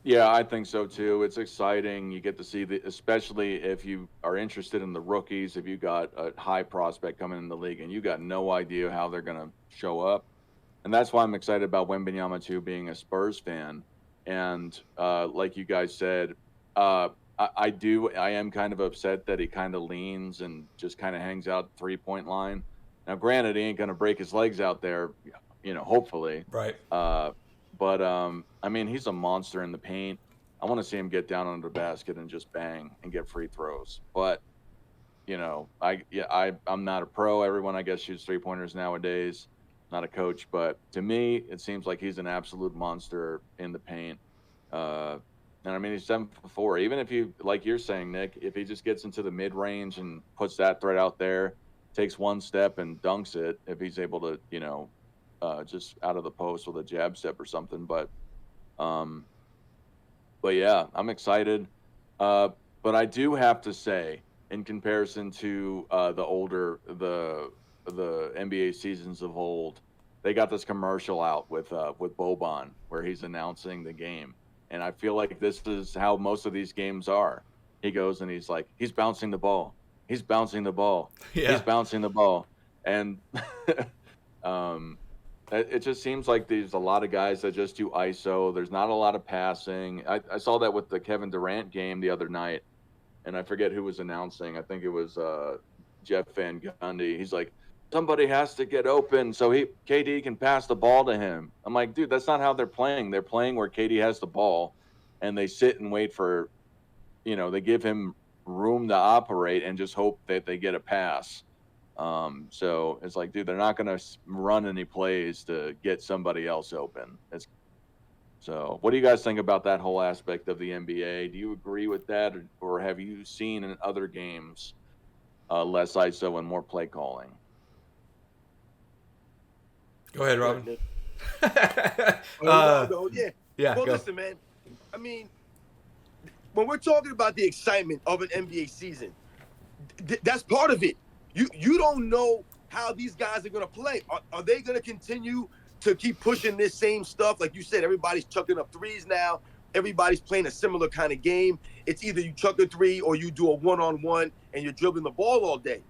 Yeah, I think so too. It's exciting. You get to see especially if you are interested in the rookies, if you got a high prospect coming in the league and you got no idea how they're going to show up. And that's why I'm excited about Wembanyama too, being a Spurs fan. And like you guys said, I am kind of upset that he kind of leans and just kind of hangs out 3-point line. Now, granted, he ain't going to break his legs out there, hopefully. Right. But I mean, he's a monster in the paint. I want to see him get down under the basket and just bang and get free throws. But I'm not a pro. Everyone, I guess, shoots 3-pointers nowadays. Not a coach, but to me, it seems like he's an absolute monster in the paint. And I mean, he's 7'4". Even if you, like you're saying, Nick, if he just gets into the mid range and puts that threat out there, takes one step and dunks it, if he's able to, just out of the post with a jab step or something. But yeah, I'm excited. But I do have to say, in comparison to the NBA seasons of old, they got this commercial out with Boban where he's announcing the game, and I feel like this is how most of these games are. He goes and he's like, he's bouncing the ball, he's bouncing the ball, he's bouncing the ball, and it just seems like there's a lot of guys that just do ISO. There's not a lot of passing. I saw that with the Kevin Durant game the other night, and I forget who was announcing. I think it was Jeff Van Gundy. He's like, somebody has to get open so KD can pass the ball to him. I'm like, dude, that's not how they're playing. They're playing where KD has the ball, and they sit and wait for, they give him room to operate and just hope that they get a pass. So it's like, dude, they're not going to run any plays to get somebody else open. So what do you guys think about that whole aspect of the NBA? Do you agree with that, or have you seen in other games less ISO and more play calling? Go ahead, Robin. Yeah. Well, listen, man. I mean, when we're talking about the excitement of an NBA season, that's part of it. You don't know how these guys are going to play. Are they going to continue to keep pushing this same stuff? Like you said, everybody's chucking up threes now. Everybody's playing a similar kind of game. It's either you chuck a three or you do a one-on-one and you're dribbling the ball all day.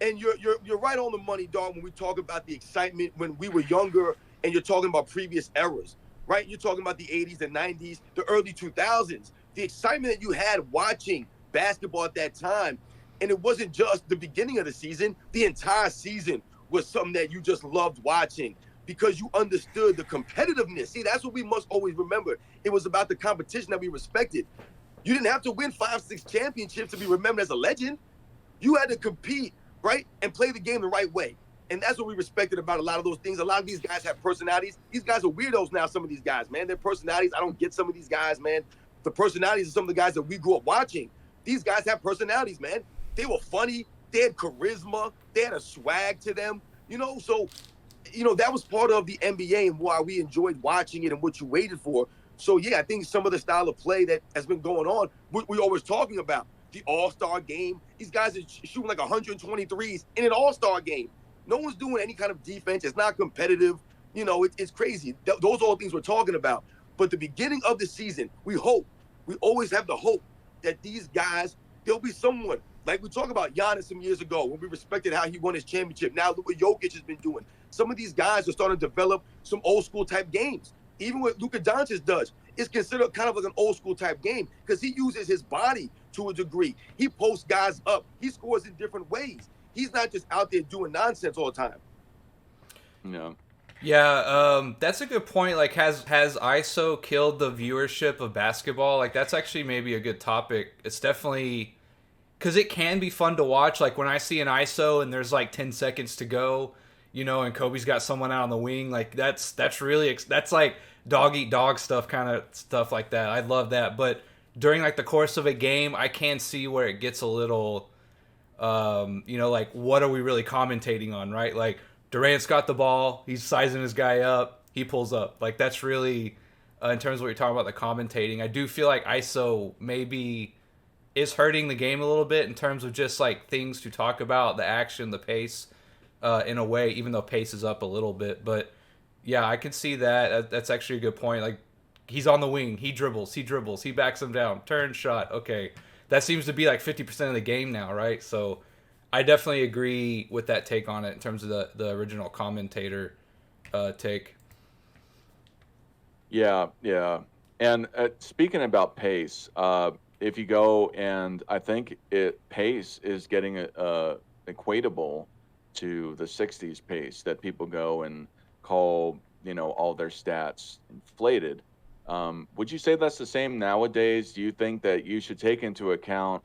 And you're right on the money, dog, when we talk about the excitement when we were younger and you're talking about previous eras, right? You're talking about the 80s, the 90s, the early 2000s. The excitement that you had watching basketball at that time, and it wasn't just the beginning of the season. The entire season was something that you just loved watching because you understood the competitiveness. See, that's what we must always remember. It was about the competition that we respected. You didn't have to win 5-6 championships to be remembered as a legend. You had to compete, right, and play the game the right way. And that's what we respected about a lot of those things. A lot of these guys have personalities. These guys are weirdos now, some of these guys, man. Their personalities, I don't get some of these guys, man. The personalities of some of the guys that we grew up watching. These guys have personalities, man. They were funny. They had charisma. They had a swag to them, So, that was part of the NBA and why we enjoyed watching it and what you waited for. So, yeah, I think some of the style of play that has been going on, we're always talking about. The All-Star game. These guys are shooting like 123s in an All-Star game. No one's doing any kind of defense. It's not competitive. It's crazy. Those are all things we're talking about. But the beginning of the season, we always have the hope that these guys, there'll be someone. Like we talked about Giannis some years ago when we respected how he won his championship. Now look what Jokic has been doing. Some of these guys are starting to develop some old school type games. Even what Luka Doncic does, it's considered kind of like an old school type game because he uses his body to a degree. He posts guys up. He scores in different ways. He's not just out there doing nonsense all the time. No. Yeah, that's a good point. Like, has ISO killed the viewership of basketball? Like, that's actually maybe a good topic. It's definitely because it can be fun to watch. Like when I see an ISO and there's like 10 seconds to go, and Kobe's got someone out on the wing. Like that's really that's like dog eat dog stuff, kind of stuff like that. I love that. But during like the course of a game, I can see where it gets a little like what are we really commentating on, right? Like Durant's got the ball, he's sizing his guy up, he pulls up. Like that's really in terms of what you're talking about the commentating. I do feel like ISO maybe is hurting the game a little bit in terms of just like things to talk about, the action, the pace, in a way. Even though pace is up a little bit, but yeah, I can see that. That's actually a good point. Like he's on the wing, he dribbles, he backs him down, turn shot. Okay, that seems to be like 50% of the game now, right? So I definitely agree with that take on it in terms of the original commentator take. Yeah, yeah. And speaking about pace, if you go and I think pace is getting equatable to the '60s pace that people go and call all their stats inflated. Would you say that's the same nowadays? Do you think that you should take into account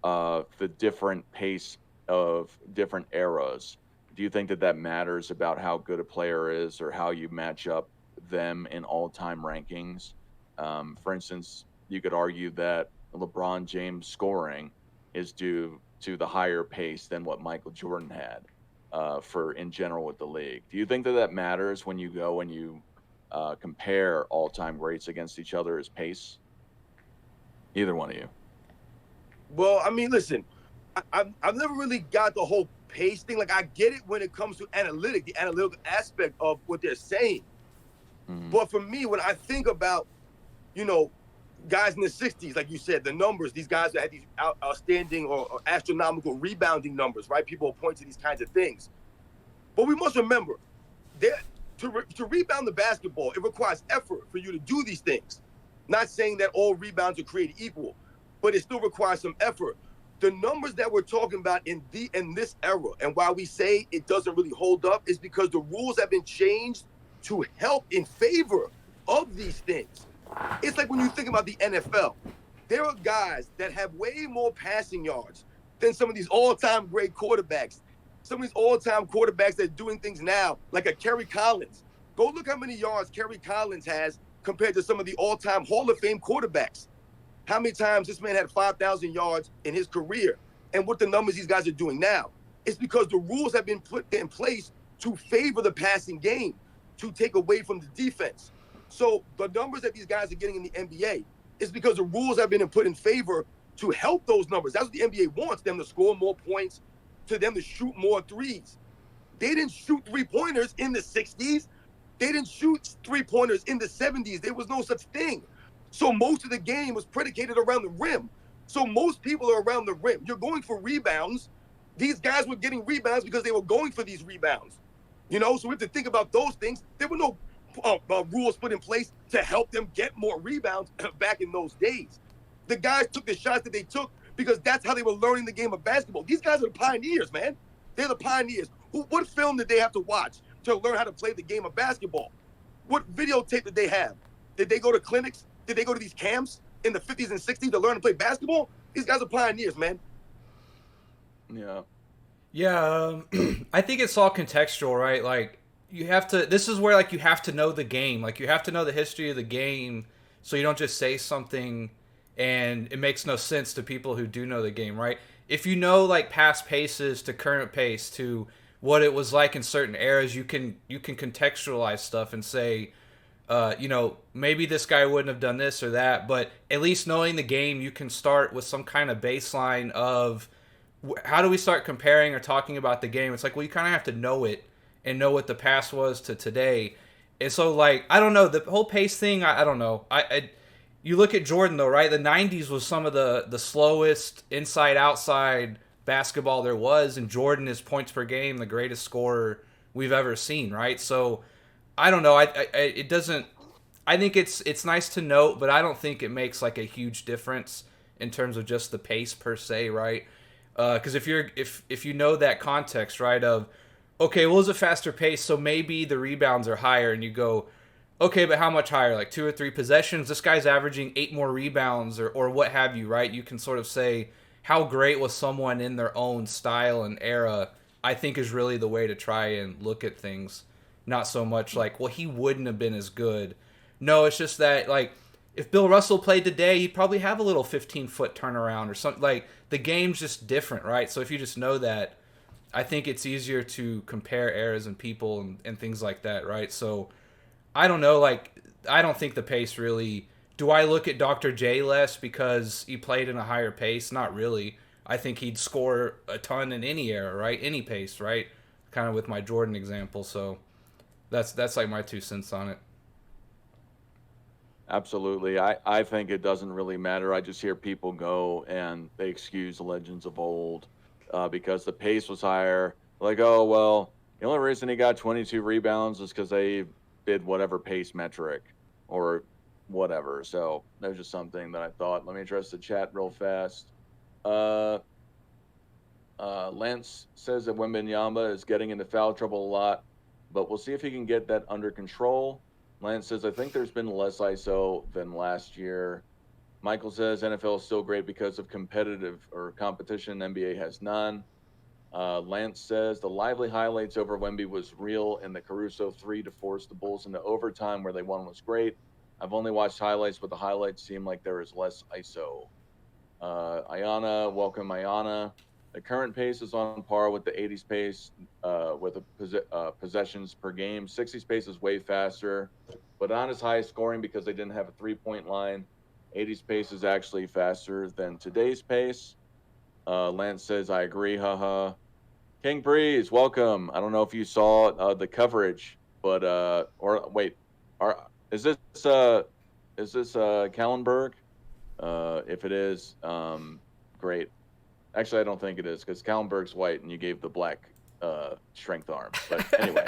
the different pace of different eras? Do you think that that matters about how good a player is or how you match up them in all-time rankings? For instance, you could argue that LeBron James scoring is due to the higher pace than what Michael Jordan had for in general with the league. Do you think that that matters when you go and you compare all-time greats against each other as pace? Either one of you. Well, I mean, listen, I've never really got the whole pace thing. Like, I get it when it comes to the analytical aspect of what they're saying. Mm-hmm. But for me, when I think about, guys in the 60s, like you said, the numbers, these guys that had these outstanding or astronomical rebounding numbers, right? People point to these kinds of things. But we must remember, to rebound the basketball, it requires effort for you to do these things. Not saying that all rebounds are created equal, but it still requires some effort. The numbers that we're talking about in this era, and why we say it doesn't really hold up, is because the rules have been changed to help in favor of these things. It's like when you think about the NFL, there are guys that have way more passing yards than some of these all-time great quarterbacks. Some of these all-time quarterbacks that are doing things now, like a Kerry Collins. Go look how many yards Kerry Collins has compared to some of the all-time Hall of Fame quarterbacks. How many times this man had 5,000 yards in his career, and what the numbers these guys are doing now. It's because the rules have been put in place to favor the passing game, to take away from the defense. So the numbers that these guys are getting in the NBA is because the rules have been put in favor to help those numbers. That's what the NBA wants, them to score more points, to them to shoot more threes. They didn't shoot three-pointers in the 60s. They didn't shoot three-pointers in the 70s. There was no such thing. So most of the game was predicated around the rim. So most people are around the rim. You're going for rebounds. These guys were getting rebounds because they were going for these rebounds. So we have to think about those things. There were no rules put in place to help them get more rebounds back in those days. The guys took the shots that they took because that's how they were learning the game of basketball. These guys are the pioneers, man. They're the pioneers. What film did they have to watch to learn how to play the game of basketball? What videotape did they have? Did they go to clinics? Did they go to these camps in the 50s and 60s to learn to play basketball? These guys are pioneers, man. Yeah. Yeah, I think it's all contextual, right? Like you have to. This is where like you have to know the game. Like you have to know the history of the game, so you don't just say something and it makes no sense to people who do know the game, right? If you know like past paces to current pace to what it was like in certain eras, you can contextualize stuff and say, maybe this guy wouldn't have done this or that, but at least knowing the game, you can start with some kind of baseline of how do we start comparing or talking about the game? It's like, well, you kind of have to know it and know what the past was to today. And so, like, I don't know, the whole pace thing, I don't know. You look at Jordan, though, right? The 90s was some of the slowest inside-outside basketball there was, and Jordan is points per game, the greatest scorer we've ever seen, right? So, I don't know. It doesn't. I think it's nice to note, but I don't think it makes like a huge difference in terms of just the pace per se, right? Because if you know that context, right, of okay, well, it's a faster pace, so maybe the rebounds are higher, and you go, okay, but how much higher? Like 2 or 3 possessions? This guy's averaging 8 more rebounds, or what have you, right? You can sort of say, how great was someone in their own style and era, I think is really the way to try and look at things. Not so much like, well, he wouldn't have been as good. No, it's just that, like, if Bill Russell played today, he'd probably have a little 15-foot turnaround or something. Like, the game's just different, right? So if you just know that, I think it's easier to compare eras and people and things like that, right? So I don't know, like, I don't think the pace really. Do I look at Dr. J less because he played in a higher pace? Not really. I think he'd score a ton in any era, right? Any pace, right? Kind of with my Jordan example. So that's like my 2 cents on it. Absolutely. I think it doesn't really matter. I just hear people go and they excuse legends of old because the pace was higher. Like, oh, well, the only reason he got 22 rebounds is because they did whatever pace metric or whatever. So that was just something that I thought. Let me address the chat real fast. Uh, Lance says that Wembanyama is getting into foul trouble a lot, but we'll see if he can get that under control. Lance says, I think there's been less ISO than last year. Michael says NFL is still great because of competitive or competition. NBA has none. Lance says the lively highlights over Wemby was real, and the Caruso 3 to force the Bulls into overtime where they won was great. I've only watched highlights, but the highlights seem like there is less ISO. Ayana, welcome Ayana. The current pace is on par with the 80s pace with possessions per game. 60s pace is way faster, but not as high scoring because they didn't have a three-point line. 80s pace is actually faster than today's pace. Lance says, I agree, haha. King Breeze, welcome. I don't know if you saw the coverage, but or wait, is this Kallenberg? If it is, great. Actually, I don't think it is because Kallenberg's white and you gave the black strength arm. But anyway,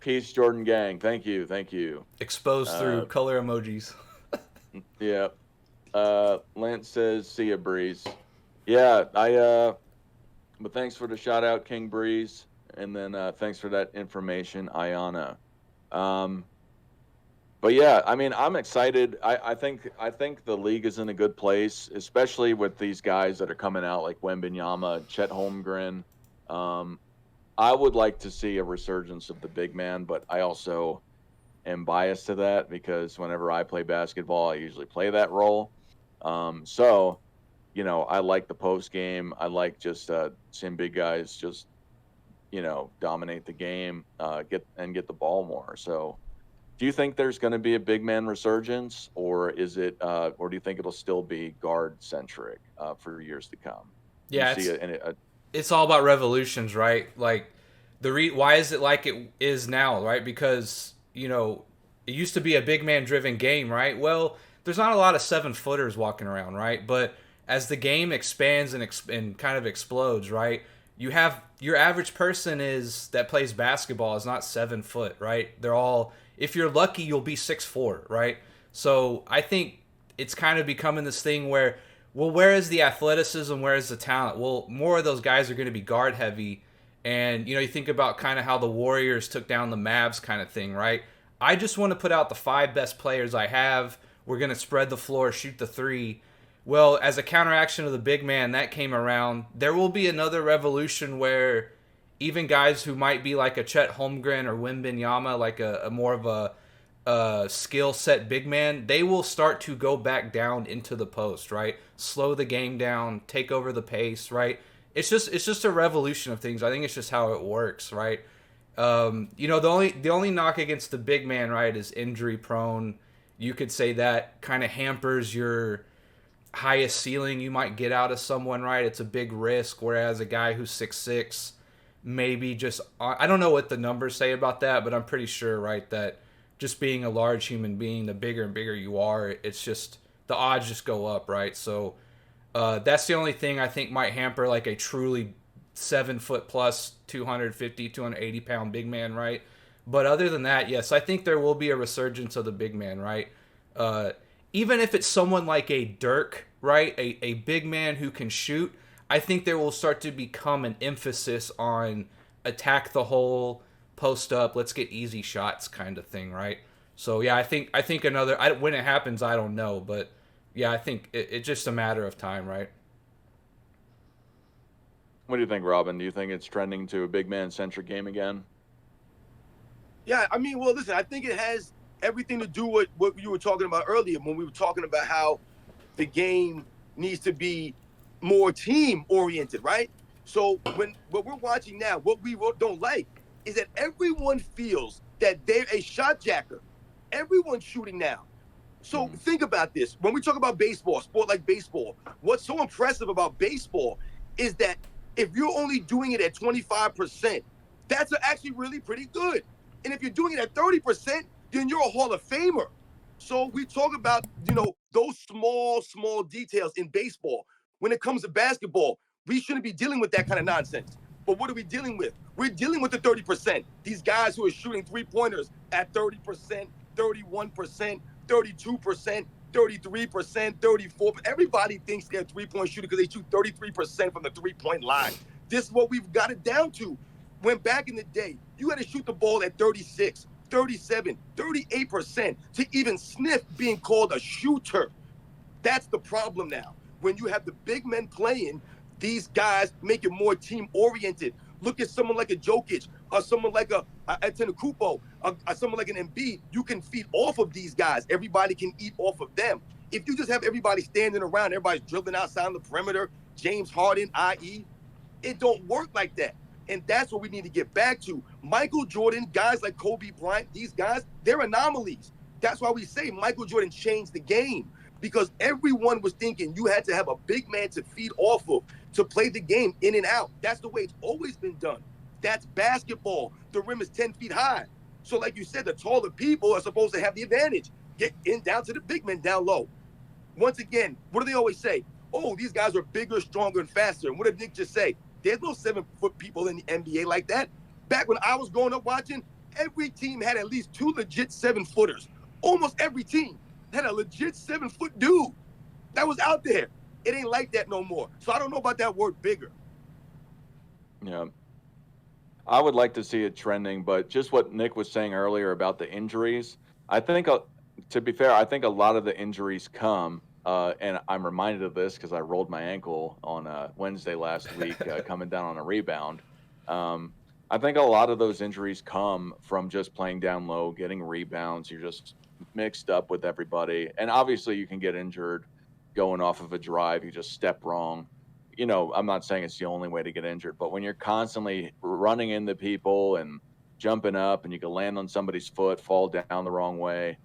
peace, Jordan Gang. Thank you. Exposed through color emojis. Yeah. Lance says, see ya, Breeze. Yeah, but thanks for the shout out, King Breeze. And then thanks for that information, Ayana. But yeah, I mean, I'm excited. I think the league is in a good place, especially with these guys that are coming out like Wembanyama, Chet Holmgren. I would like to see a resurgence of the big man, but I also am biased to that because whenever I play basketball, I usually play that role. So, you know, I like the post game. I like just seeing big guys just, you know, dominate the game, get the ball more. So. Do you think there's going to be a big man resurgence, or is it, or do you think it'll still be guard centric for years to come? Yeah, it's all about revolutions, right? Like why is it like it is now, right? Because you know it used to be a big man driven game, right? Well, there's not a lot of 7-footers walking around, right? But as the game expands and kind of explodes, right? You have your average person that plays basketball is not 7 foot, right? They're all, if you're lucky, you'll be 6'4", right? So I think it's kind of becoming this thing where, well, where is the athleticism? Where is the talent? Well, more of those guys are going to be guard heavy. And, you know, you think about kind of how the Warriors took down the Mavs kind of thing, right? I just want to put out the 5 best players I have. We're going to spread the floor, shoot the 3. Well, as a counteraction of the big man that came around, there will be another revolution where even guys who might be like a Chet Holmgren or Wembanyama, like a more of a skill set big man, they will start to go back down into the post, right? Slow the game down, take over the pace, right? It's just a revolution of things. I think it's just how it works, right? You know, the only knock against the big man, right, is injury prone. You could say that kind of hampers your highest ceiling you might get out of someone, right? It's a big risk, whereas a guy who's 6'6", maybe just, I don't know what the numbers say about that, but I'm pretty sure, right, that just being a large human being, the bigger and bigger you are, it's just, the odds just go up, right? So that's the only thing I think might hamper like a truly 7 foot plus 250, 280 pound big man, right? But other than that, yes, I think there will be a resurgence of the big man, right? Even if it's someone like a Dirk, right, a big man who can shoot, I think there will start to become an emphasis on attack the hole, post up, let's get easy shots kind of thing, right? So yeah, I think when it happens, I don't know, but yeah, I think it's just a matter of time, right? What do you think, Robin? Do you think it's trending to a big man centric game again? Yeah, I mean, well, listen, I think it has everything to do with what you were talking about earlier when we were talking about how the game needs to be more team oriented, right? So when what we're watching now, what we don't like is that everyone feels that they're a shot jacker. Everyone's shooting now. So think about this. When we talk about baseball, sport like baseball, what's so impressive about baseball is that if you're only doing it at 25%, that's actually really pretty good. And if you're doing it at 30%, then you're a Hall of Famer. So we talk about, those small details in baseball. When it comes to basketball, we shouldn't be dealing with that kind of nonsense. But what are we dealing with? We're dealing with the 30%. These guys who are shooting three-pointers at 30%, 31%, 32%, 33%, 34%. Everybody thinks they're a three-point shooter because they shoot 33% from the three-point line. This is what we've got it down to. When back in the day, you had to shoot the ball at 36, 37, 38% to even sniff being called a shooter. That's the problem now. When you have the big men playing, these guys make it more team-oriented. Look at someone like a Jokic or someone like a Antetokounmpo or someone like an Embiid. You can feed off of these guys. Everybody can eat off of them. If you just have everybody standing around, everybody's dribbling outside on the perimeter, James Harden, i.e., it don't work like that. And that's what we need to get back to. Michael Jordan, guys like Kobe Bryant, these guys, they're anomalies. That's why we say Michael Jordan changed the game, because everyone was thinking you had to have a big man to feed off of to play the game in and out. That's the way it's always been done. That's basketball. The rim is 10 feet high. So like you said, the taller people are supposed to have the advantage. Get in down to the big men down low. Once again, what do they always say? Oh, these guys are bigger, stronger, and faster. And what did Nick just say? There's no 7-foot people in the NBA like that. Back when I was growing up watching, every team had at least 2 legit 7-footers. Almost every team had a legit 7-foot dude that was out there. It ain't like that no more. So I don't know about that word bigger. Yeah. I would like to see it trending, but just what Nick was saying earlier about the injuries, I think, to be fair, I think a lot of the injuries come, and I'm reminded of this because I rolled my ankle on Wednesday last week coming down on a rebound. I think a lot of those injuries come from just playing down low, getting rebounds. You're just mixed up with everybody. And obviously you can get injured going off of a drive. You just step wrong. I'm not saying it's the only way to get injured, but when you're constantly running into people and jumping up and you can land on somebody's foot, fall down the wrong way,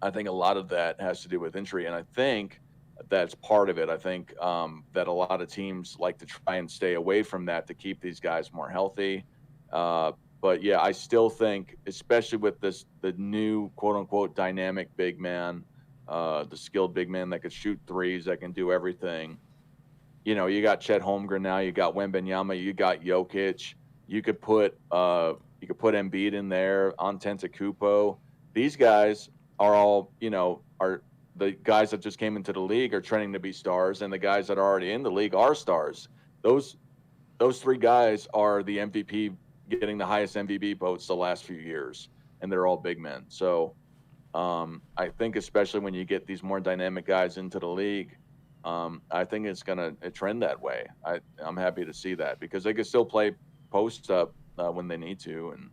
I think a lot of that has to do with injury. And I think that's part of it. I think that a lot of teams like to try and stay away from that to keep these guys more healthy. But yeah, I still think, especially with the new quote unquote dynamic big man, the skilled big man that could shoot threes, that can do everything. You got Chet Holmgren now, you got Wembanyama, you got Jokic. You could put Embiid in there, Antetokounmpo. These guys are all, are the guys that just came into the league are trending to be stars, and the guys that are already in the league are stars. Those 3 guys are the MVP, getting the highest MVP votes the last few years, and they're all big men. So I think especially when you get these more dynamic guys into the league, I think it's going to trend that way. I'm happy to see that because they can still play post up when they need to, and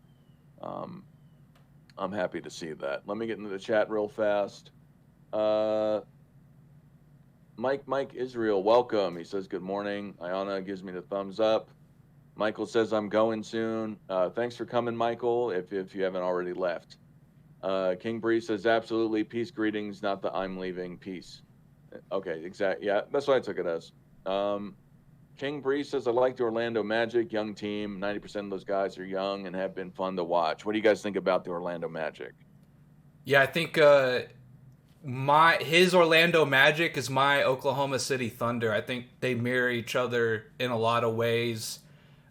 I'm happy to see that. Let me get into the chat real fast. Mike Israel, welcome. He says good morning. Ayana gives me the thumbs up. Michael says I'm going soon. Thanks for coming, Michael, if you haven't already left. King Bree says absolutely, peace greetings, not the I'm leaving, peace. Okay, exactly. Yeah, that's what I took it as. King Bree says I like the Orlando Magic, young team. 90% of those guys are young and have been fun to watch. What do you guys think about the Orlando Magic? Yeah, I think his Orlando Magic is my Oklahoma City Thunder. I think they mirror each other in a lot of ways.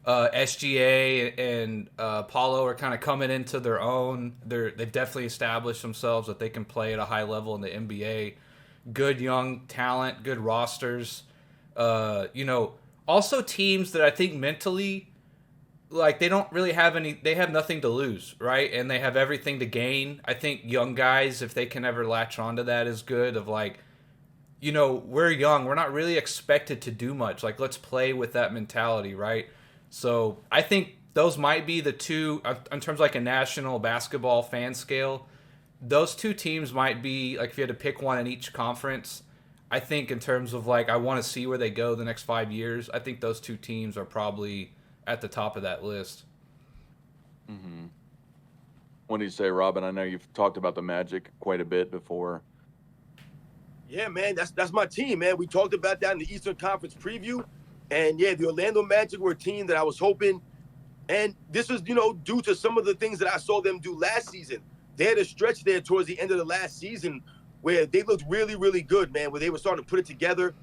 SGA and Paulo are kind of coming into their own. They've definitely established themselves that they can play at a high level in the NBA. Good young talent, good rosters. Also teams that I think mentally like they don't really have any. They have nothing to lose, right? And they have everything to gain. I think young guys, if they can ever latch onto that, is good. Of like, we're young. We're not really expected to do much. Like, let's play with that mentality, right? So I think those might be the two, in terms of like a national basketball fan scale, those two teams might be, like, if you had to pick one in each conference, I think in terms of like, I want to see where they go the next 5 years, I think those two teams are probably at the top of that list. Mm-hmm. What do you say, Robin? I know you've talked about the Magic quite a bit before. Yeah, man, that's my team, man. We talked about that in the Eastern Conference preview. And yeah, the Orlando Magic were a team that I was hoping. And this was, due to some of the things that I saw them do last season. They had a stretch there towards the end of the last season where they looked really, really good, man, where they were starting to put it together.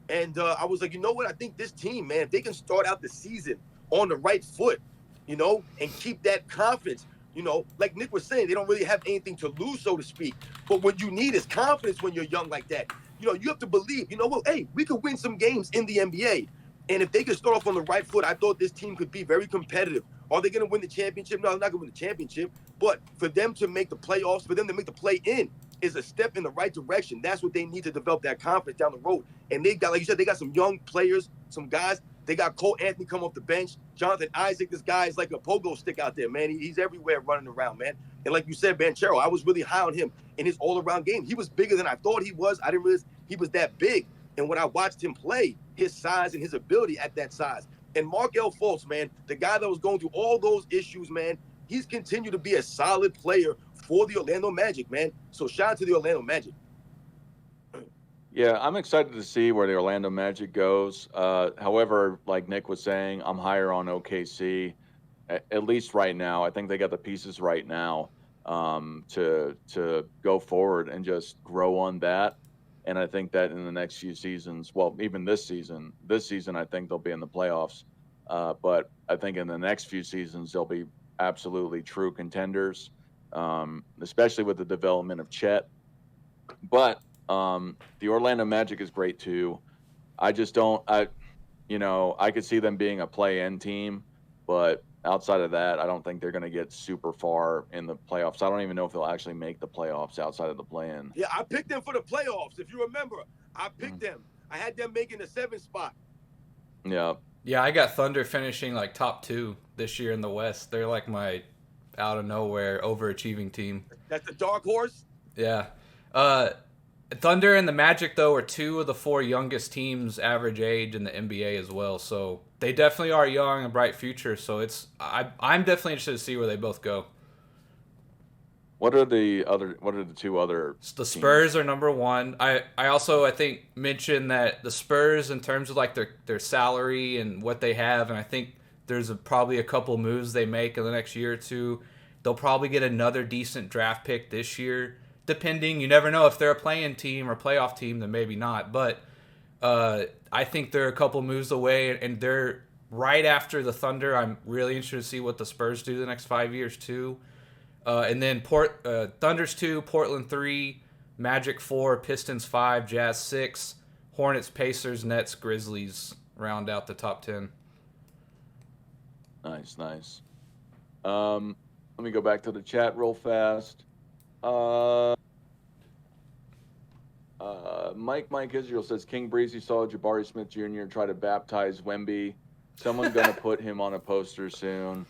And I was like, you know what? I think this team, man, if they can start out the season on the right foot, and keep that confidence, like Nick was saying, they don't really have anything to lose, so to speak. But what you need is confidence when you're young like that. You have to believe, hey, we could win some games in the NBA. And if they could start off on the right foot, I thought this team could be very competitive. Are they going to win the championship? No, they're not going to win the championship. But for them to make the playoffs, for them to make the play-in is a step in the right direction. That's what they need to develop that confidence down the road. And they got, like you said, they got some young players, some guys. They got Cole Anthony come off the bench. Jonathan Isaac, this guy is like a pogo stick out there, man. He's everywhere running around, man. And like you said, Banchero, I was really high on him in his all-around game. He was bigger than I thought he was. I didn't realize he was that big. And when I watched him play, his size and his ability at that size. And Markelle Fultz, man, the guy that was going through all those issues, man, he's continued to be a solid player for the Orlando Magic, man. So shout out to the Orlando Magic. Yeah, I'm excited to see where the Orlando Magic goes. However, like Nick was saying, I'm higher on OKC, at least right now. I think they got the pieces right now to go forward and just grow on that. And I think that in the next few seasons, well, even this season, I think they'll be in the playoffs. But I think in the next few seasons, they'll be absolutely true contenders, especially with the development of Chet. But the Orlando Magic is great too. I just don't, I could see them being a play-in team, but outside of that, I don't think they're going to get super far in the playoffs. I don't even know if they'll actually make the playoffs outside of the play-in. Yeah, I picked them for the playoffs. If you remember, I picked them. I had them making the 7th spot. Yeah. Yeah, I got Thunder finishing like top 2 this year in the West. They're like my out of nowhere overachieving team. That's the dark horse? Yeah. Thunder and the Magic, though, are 2 of the 4 youngest teams average age in the NBA as well. So they definitely are young and bright future. So I'm definitely interested to see where they both go. What are the 2 other The Spurs are number 1. I also, I think, mentioned that the Spurs, in terms of like their salary and what they have, and I think there's probably a couple moves they make in the next year or two. They'll probably get another decent draft pick this year. Depending, you never know if they're a play-in team or playoff team, then maybe not. But I think they're a couple moves away, and they're right after the Thunder. I'm really interested to see what the Spurs do the next 5 years too. And then Thunder's 2, Portland 3, Magic 4, Pistons 5, Jazz 6, Hornets, Pacers, Nets, Grizzlies round out the top 10. Nice. Let me go back to the chat real fast. Mike Israel says King Breezy saw Jabari Smith Jr. try to baptize Wemby. Someone's gonna put him on a poster soon.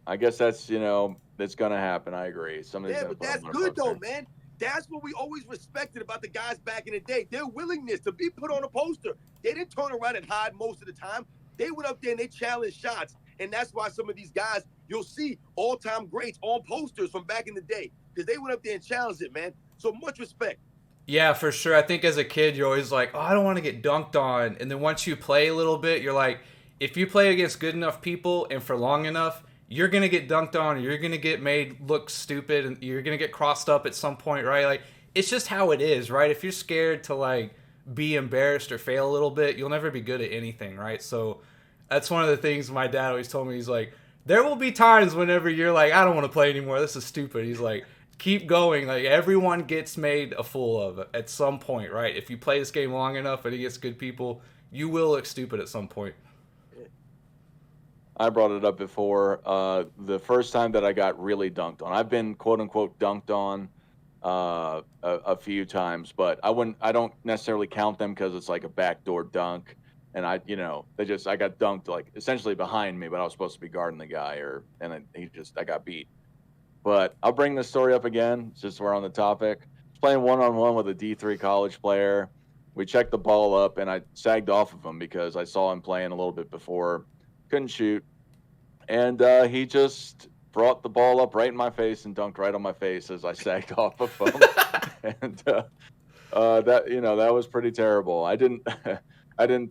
I guess that's gonna happen. I agree. But that's good though, man. That's what we always respected about the guys back in the day. Their willingness to be put on a poster. They didn't turn around and hide most of the time. They went up there and they challenged shots. And that's why some of these guys, you'll see all-time greats on posters from back in the day. Because they went up there and challenged it, man. So much respect. Yeah, for sure. I think as a kid, you're always like, oh, I don't want to get dunked on. And then once you play a little bit, you're like, if you play against good enough people and for long enough, you're going to get dunked on. You're going to get made look stupid. And you're going to get crossed up at some point, right? Like, it's just how it is, right? If you're scared to, like, be embarrassed or fail a little bit, you'll never be good at anything, right? So that's one of the things my dad always told me. He's like, there will be times whenever you're like, I don't want to play anymore. This is stupid. He's like, keep going. Like, everyone gets made a fool of at some point, right? If you play this game long enough and against good people, you will look stupid at some point. I brought it up before. The first time that I got really dunked on, I've been quote unquote dunked on a few times, but I don't necessarily count them because it's like a backdoor dunk. And I got dunked like essentially behind me, but I was supposed to be guarding the guy, I got beat. But I'll bring this story up again, since we're on the topic. I was playing one-on-one with a D3 college player. We checked the ball up, and I sagged off of him because I saw him playing a little bit before. Couldn't shoot. And he just brought the ball up right in my face and dunked right on my face as I sagged off of him. And that was pretty terrible. I didn't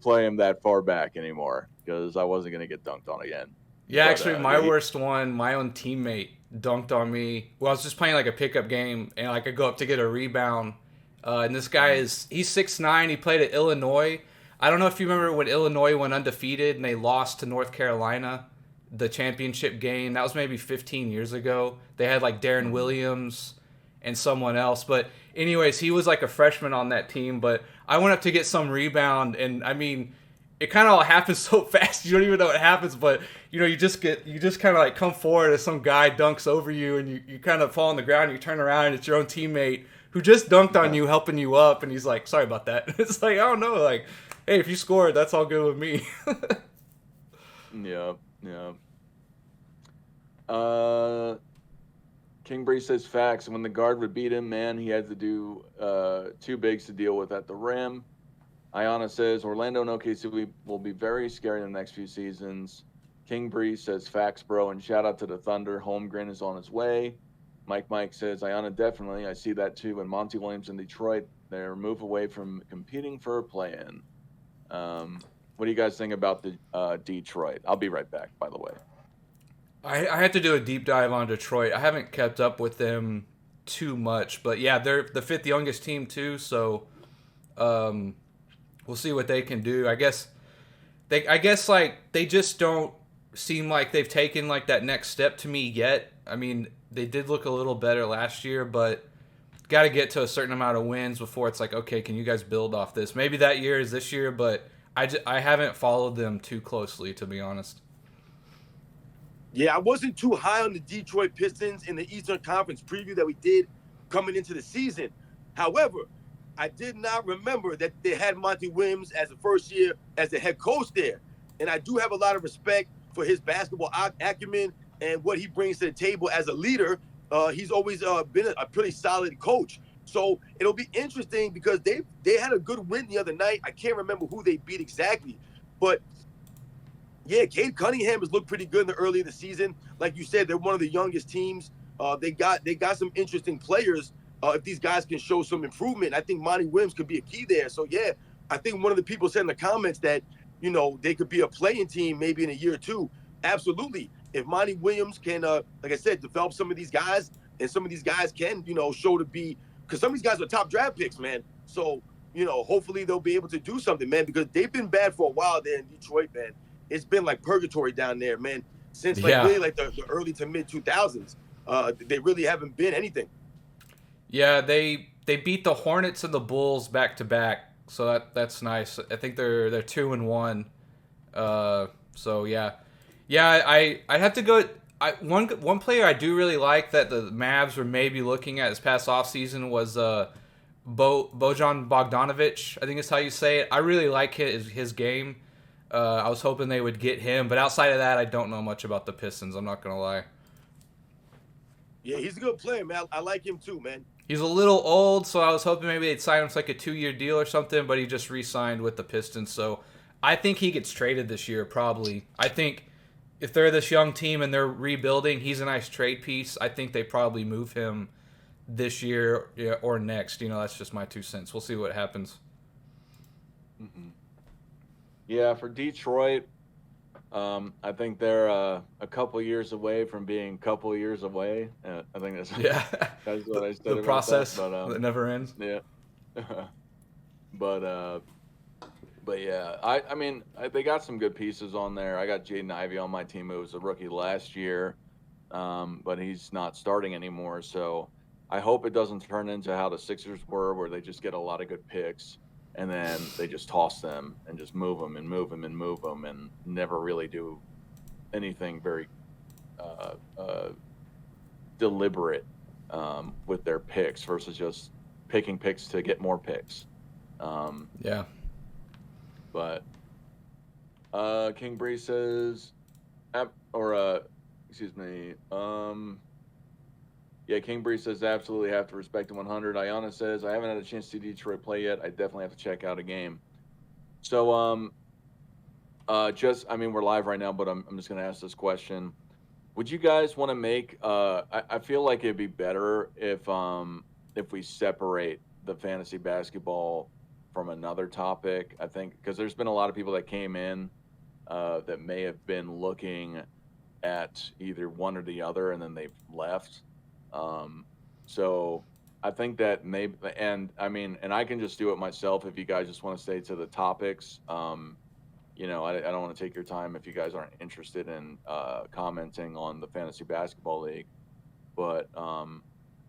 play him that far back anymore because I wasn't going to get dunked on again. Yeah, But, actually, my worst one, my own teammate dunked on me. Well, I was just playing like a pickup game, and like I go up to get a rebound, and this guy he's 6'9". He played at Illinois. I don't know if you remember when Illinois went undefeated and they lost to North Carolina, the championship game. That was maybe 15 years ago. They had like Darren Williams and someone else. But anyways, he was like a freshman on that team. But I went up to get some rebound, and I mean, it kind of all happens so fast you don't even know what happens. But you just kind of like come forward as some guy dunks over you, and you kind of fall on the ground. You turn around, and it's your own teammate who just dunked on you, helping you up, and he's like, "Sorry about that." It's like, I don't know, like, hey, if you scored, that's all good with me. Yeah. King Bree says facts. When the guard would beat him, man, he had to do two bigs to deal with at the rim. Ayana says Orlando and OKC will be very scary in the next few seasons. King Bree says facts, bro, and shout out to the Thunder. Holmgren is on his way. Mike says Ayana definitely. I see that too. And Monty Williams in Detroit, they're a move away from competing for a play-in. What do you guys think about the Detroit? I'll be right back, by the way. I had to do a deep dive on Detroit. I haven't kept up with them too much, but yeah, they're the fifth youngest team too, so we'll see what they can do. I guess like they just don't seem like they've taken like that next step to me yet. I mean, they did look a little better last year, but got to get to a certain amount of wins before it's like, okay, can you guys build off this? Maybe that year is this year, but I haven't followed them too closely, to be honest. Yeah, I wasn't too high on the Detroit Pistons in the Eastern Conference preview that we did coming into the season. However, I did not remember that they had Monty Williams as the first year as the head coach there. And I do have a lot of respect for his basketball acumen and what he brings to the table as a leader. He's always been a pretty solid coach. So it'll be interesting because they had a good win the other night. I can't remember who they beat exactly. But yeah, Cade Cunningham has looked pretty good in the early of the season. Like you said, they're one of the youngest teams. They got some interesting players. If these guys can show some improvement, I think Monty Williams could be a key there. So yeah, I think one of the people said in the comments that they could be a playing team maybe in a year or two. Absolutely. If Monty Williams can, like I said, develop some of these guys, and some of these guys can, show to be, because some of these guys are top draft picks, man. So hopefully they'll be able to do something, man, because they've been bad for a while there in Detroit, man. It's been like purgatory down there, man, since really like the early to mid 2000s. They really haven't been anything. Yeah, they beat the Hornets and the Bulls back to back, so that's nice. I think they're 2-1. So yeah, I have to go. One player I do really like that the Mavs were maybe looking at this past offseason was Bojan Bogdanovic. I think is how you say it. I really like his game. I was hoping they would get him, but outside of that, I don't know much about the Pistons. I'm not gonna lie. Yeah, he's a good player, man. I like him too, man. He's a little old, so I was hoping maybe they'd sign him to like a 2-year deal or something, but he just re-signed with the Pistons. So I think he gets traded this year, probably. I think if they're this young team and they're rebuilding, he's a nice trade piece. I think they probably move him this year or next. That's just my 2 cents. We'll see what happens. Mm-hmm. Yeah, for Detroit, I think they're a couple years away from being a couple years away. I think that's what I said. The process that never ends. Yeah, but yeah, I mean they got some good pieces on there. I got Jaden Ivey on my team, who was a rookie last year, but he's not starting anymore. So I hope it doesn't turn into how the Sixers were, where they just get a lot of good picks and then they just toss them and just move them and never really do anything very deliberate with their picks versus just picking picks to get more picks. Yeah. But King Bree says, excuse me. Yeah, King Bree says absolutely have to respect the 100. Ayana says I haven't had a chance to see Detroit play yet. I definitely have to check out a game. So I mean we're live right now, but I'm just gonna ask this question. Would you guys want to make? I feel like it'd be better if we separate the fantasy basketball from another topic. I think because there's been a lot of people that came in that may have been looking at either one or the other, and then they've left. So I think that maybe, and I mean, and I can just do it myself if you guys just want to stay to the topics. You know, I don't want to take your time if you guys aren't interested in commenting on the fantasy basketball league. But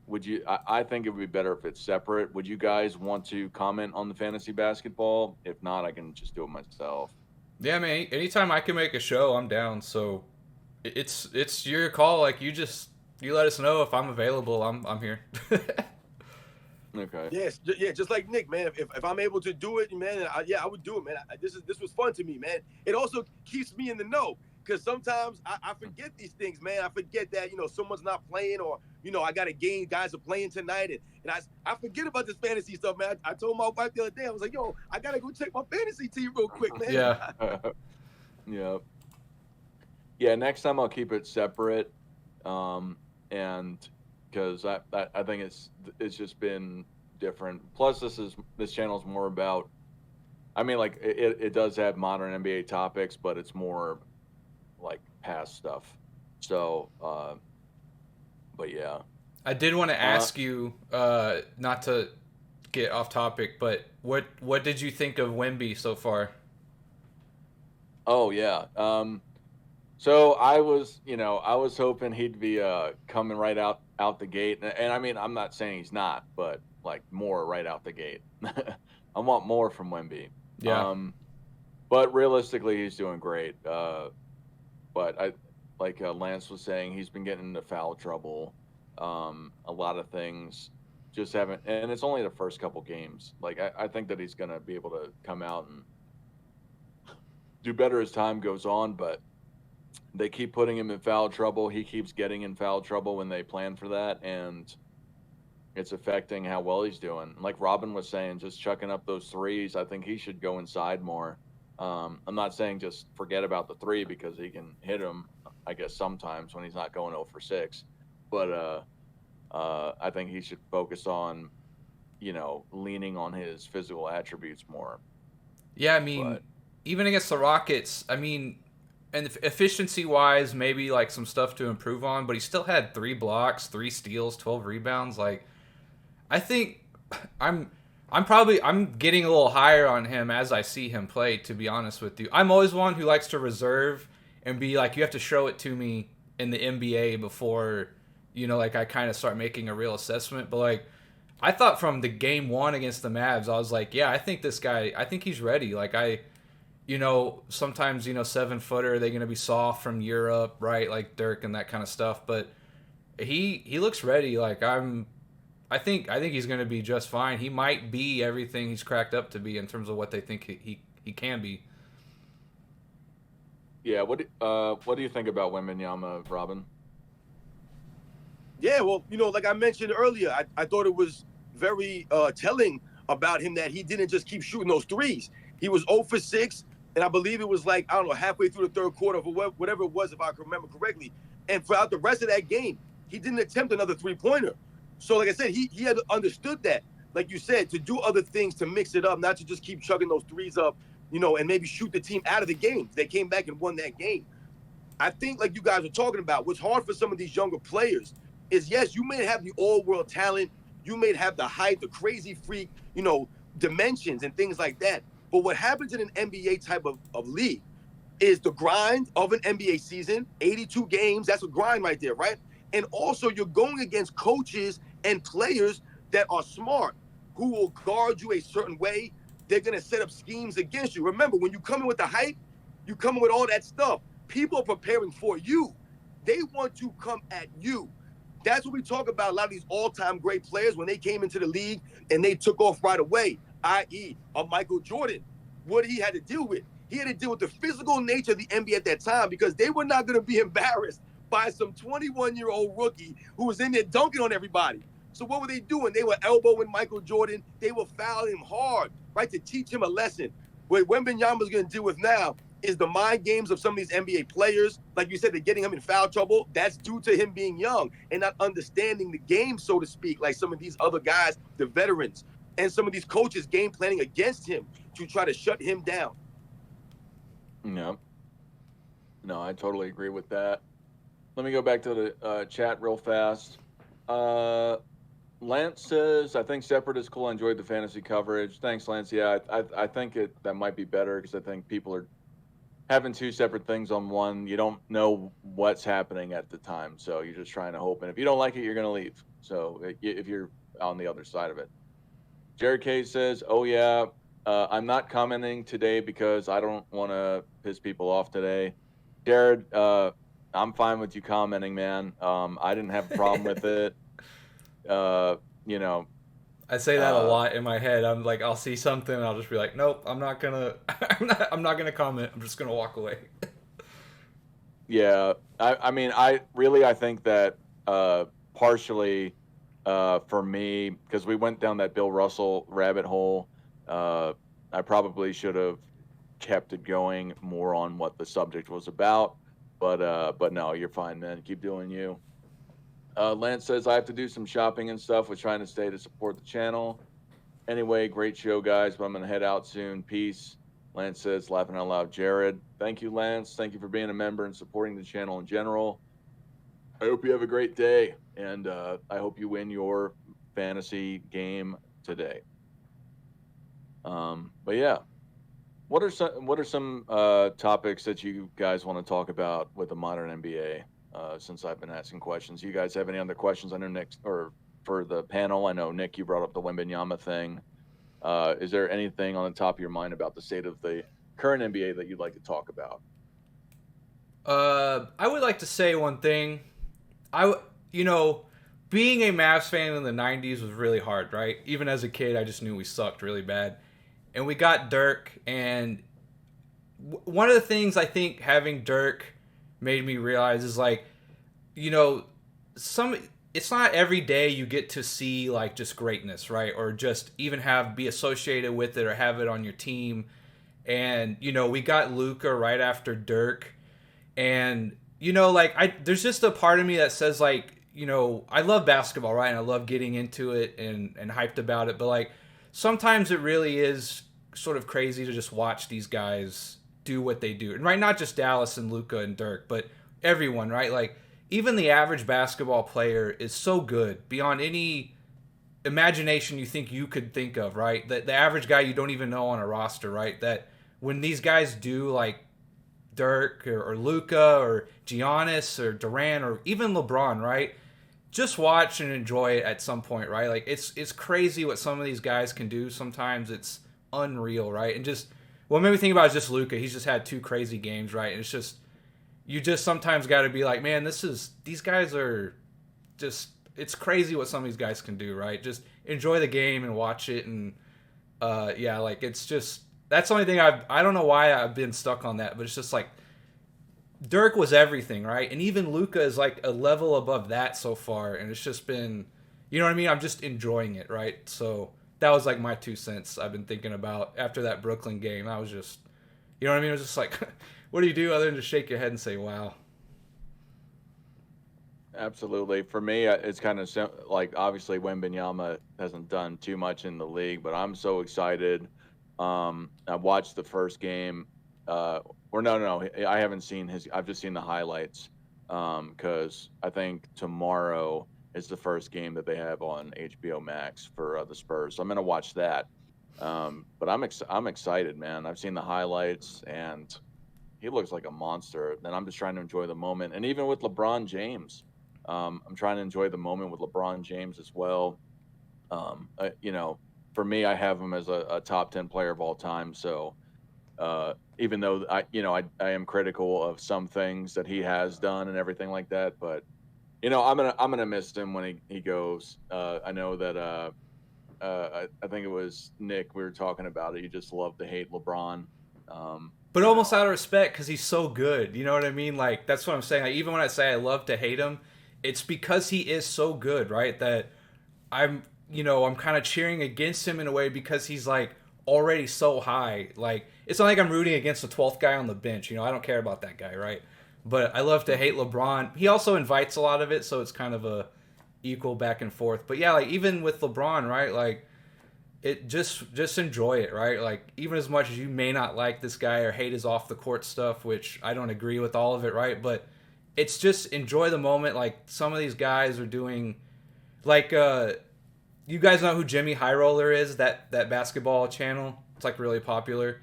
would you? I think it would be better if it's separate. Would you guys want to comment on the fantasy basketball? If not, I can just do it myself. Yeah, man. Anytime I can make a show, I'm down. So it's your call. Like you let us know if I'm available. I'm here. Okay. Yes, yeah, just like Nick, man. If I'm able to do it, man, I would do it, man. This was fun to me, man. It also keeps me in the know because sometimes I forget these things, man. I forget that someone's not playing, or I got a game, guys are playing tonight, and I forget about this fantasy stuff, man. I told my wife the other day, I was like, yo, I gotta go check my fantasy team real quick, man. Yeah. Yeah. Yeah. Next time I'll keep it separate, and because I think it's just been different. Plus, this channel is more about. I mean, like it does have modern NBA topics, but it's more like past stuff. So, but yeah. I did want to ask you, not to get off topic, but what did you think of Wemby so far? Oh yeah. So I was hoping he'd be coming right out the gate, and I mean I'm not saying he's not, but like more right out the gate. I want more from Wemby. Yeah. But realistically, he's doing great. But I like Lance was saying, he's been getting into foul trouble. A lot of things just haven't, and it's only the first couple games. Like I think that he's gonna be able to come out and do better as time goes on, but they keep putting him in foul trouble. He keeps getting in foul trouble when they plan for that, and it's affecting how well he's doing. Like Robin was saying, just chucking up those threes, I think he should go inside more. I'm not saying just forget about the three because he can hit them, I guess, sometimes when he's not going 0 for 6. But I think he should focus on, leaning on his physical attributes more. Yeah, I mean, even against the Rockets, I mean, and efficiency-wise, maybe like some stuff to improve on, but he still had 3 blocks, 3 steals, 12 rebounds. Like, I think I'm getting a little higher on him as I see him play, to be honest with you. I'm always one who likes to reserve and be like, you have to show it to me in the NBA before, like I kind of start making a real assessment. But like, I thought from the game 1 against the Mavs, I was like, yeah, I think he's ready. Like sometimes, 7-footer, they're going to be soft from Europe, right? Like Dirk and that kind of stuff. But he looks ready. Like I think he's going to be just fine. He might be everything he's cracked up to be in terms of what they think he can be. Yeah. What do you think about Wembanyama, Robin? Yeah, well, like I mentioned earlier, I thought it was very telling about him that he didn't just keep shooting those threes. He was 0 for 6, and I believe it was like, I don't know, halfway through the third quarter, or whatever it was, if I can remember correctly. And throughout the rest of that game, he didn't attempt another three-pointer. So, like I said, he had understood that, like you said, to do other things, to mix it up, not to just keep chugging those threes up, and maybe shoot the team out of the game. They came back and won that game. I think, like you guys were talking about, what's hard for some of these younger players is, yes, you may have the all-world talent, you may have the height, the crazy freak, dimensions and things like that. But what happens in an NBA type of league is the grind of an NBA season, 82 games, that's a grind right there, right? And also you're going against coaches and players that are smart, who will guard you a certain way. They're going to set up schemes against you. Remember, when you come in with the hype, you come in with all that stuff. people are preparing for you. They want to come at you. That's what we talk about. A lot of these all-time great players, when they came into the league and they took off right away, i.e. a Michael Jordan, what he had to deal with. He had to deal with the physical nature of the NBA at that time because they were not going to be embarrassed by some 21-year-old rookie who was in there dunking on everybody. So what were they doing? They were elbowing Michael Jordan. They were fouling him hard, right, to teach him a lesson. What Wembanyama's going to deal with now is the mind games of some of these NBA players. Like you said, they're getting him in foul trouble. That's due to him being young and not understanding the game, so to speak, like some of these other guys, the veterans, and some of these coaches game planning against him to try to shut him down. No, I totally agree with that. Let me go back to the chat real fast. Lance says, I think separate is cool. I enjoyed the fantasy coverage. Thanks, Lance. Yeah, I think that might be better because I think people are having two separate things on one. You don't know what's happening at the time, so you're just trying to hope. And if you don't like it, you're going to leave. So if you're on the other side of it. Jared K says, oh, yeah, I'm not commenting today because I don't want to piss people off today. Jared, I'm fine with you commenting, man. I didn't have a problem with it. You know, I say that a lot in my head. I'm like, I'll see something, and I'll just be like, nope, I'm not gonna gonna comment. I'm just gonna walk away. Yeah, I mean, I think that partially for me, because we went down that Bill Russell rabbit hole, I probably should have kept it going more on what the subject was about. But no, you're fine, man. Keep doing you. Lance says, I have to do some shopping and stuff. We're trying to stay to support the channel. Anyway, great show, guys, but I'm going to head out soon. Peace. Lance says, laughing out loud, Jared. Thank you, Lance. Thank you for being a member and supporting the channel in general. I hope you have a great day, and I hope you win your fantasy game today. But yeah, what are some topics that you guys want to talk about with the modern NBA? Since I've been asking questions, you guys have any other questions? I know Nick, or for the panel, I know Nick, you brought up the Wembanyama thing. Is there anything on the top of your mind about the state of the current NBA that you'd like to talk about? I would like to say one thing. Being a Mavs fan in the 90s was really hard, right? Even as a kid, I just knew we sucked really bad. And we got Dirk, and one of the things I think having Dirk made me realize is like, it's not every day you get to see like just greatness, right? Or just even be associated with it or have it on your team. And, we got Luka right after Dirk. And, there's just a part of me that says like, I love basketball, right? And I love getting into it and hyped about it. But like, sometimes it really is sort of crazy to just watch these guys do what they do. And right, not just Dallas and Luka and Dirk, but everyone, right? Like, even the average basketball player is so good beyond any imagination you think you could think of, right? That the average guy you don't even know on a roster, right? That when these guys do, like Dirk or Luka or Giannis or Durant or even LeBron, right? Just watch and enjoy it at some point, right? Like, it's crazy what some of these guys can do. Sometimes it's unreal, right? And just what made me think about is just Luka. He's just had 2 crazy games, right? And it's just, you just sometimes got to be like, man, these guys are just, it's crazy what some of these guys can do, right? Just enjoy the game and watch it. And like, it's just, that's the only thing I don't know why I've been stuck on that, but it's just like, Dirk was everything, right? And even Luka is like a level above that so far. And it's just been, you know what I mean? I'm just enjoying it, right? So that was like my 2 cents I've been thinking about after that Brooklyn game. I was just, you know what I mean? It was just like, what do you do other than just shake your head and say, wow? Absolutely. For me, it's kind of like, obviously Wembanyama hasn't done too much in the league, but I'm so excited. I watched the first game. No, I haven't seen I've just seen the highlights because I think tomorrow is the first game that they have on HBO Max for the Spurs. So I'm going to watch that. But I'm excited, man. I've seen the highlights, and he looks like a monster. And I'm just trying to enjoy the moment. And even with LeBron James, I'm trying to enjoy the moment with LeBron James as well. For me, I have him as a top 10 player of all time. So, even though I am critical of some things that he has done and everything like that. But I'm gonna miss him when he goes. I know that I think it was Nick, we were talking about it. You just love to hate LeBron. But almost out of respect because he's so good. You know what I mean? Like, that's what I'm saying. Like, even when I say I love to hate him, it's because he is so good, right? That I'm kind of cheering against him in a way because he's like already so high. Like, it's not like I'm rooting against the 12th guy on the bench. I don't care about that guy, right? But I love to hate LeBron. He also invites a lot of it, so it's kind of a equal back and forth. But yeah, like even with LeBron, right? Like, it just enjoy it, right? Like, even as much as you may not like this guy or hate his off the court stuff, which I don't agree with all of it, right? But it's just enjoy the moment. Like, some of these guys are doing, like, you guys know who Jimmy High Roller is? That basketball channel. It's like really popular.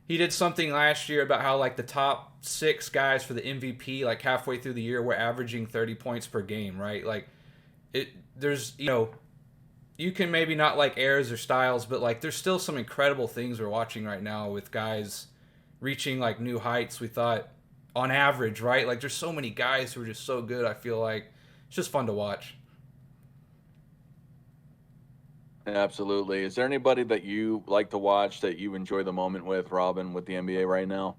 He did something last year about how like the top 6 guys for the MVP, like halfway through the year, were averaging 30 points per game, right? Like, there's you can maybe not like Ayers or Styles, but like there's still some incredible things we're watching right now with guys reaching like new heights. We thought on average, right? Like, there's so many guys who are just so good. I feel like it's just fun to watch. Absolutely. Is there anybody that you like to watch that you enjoy the moment with, Robin, with the NBA right now?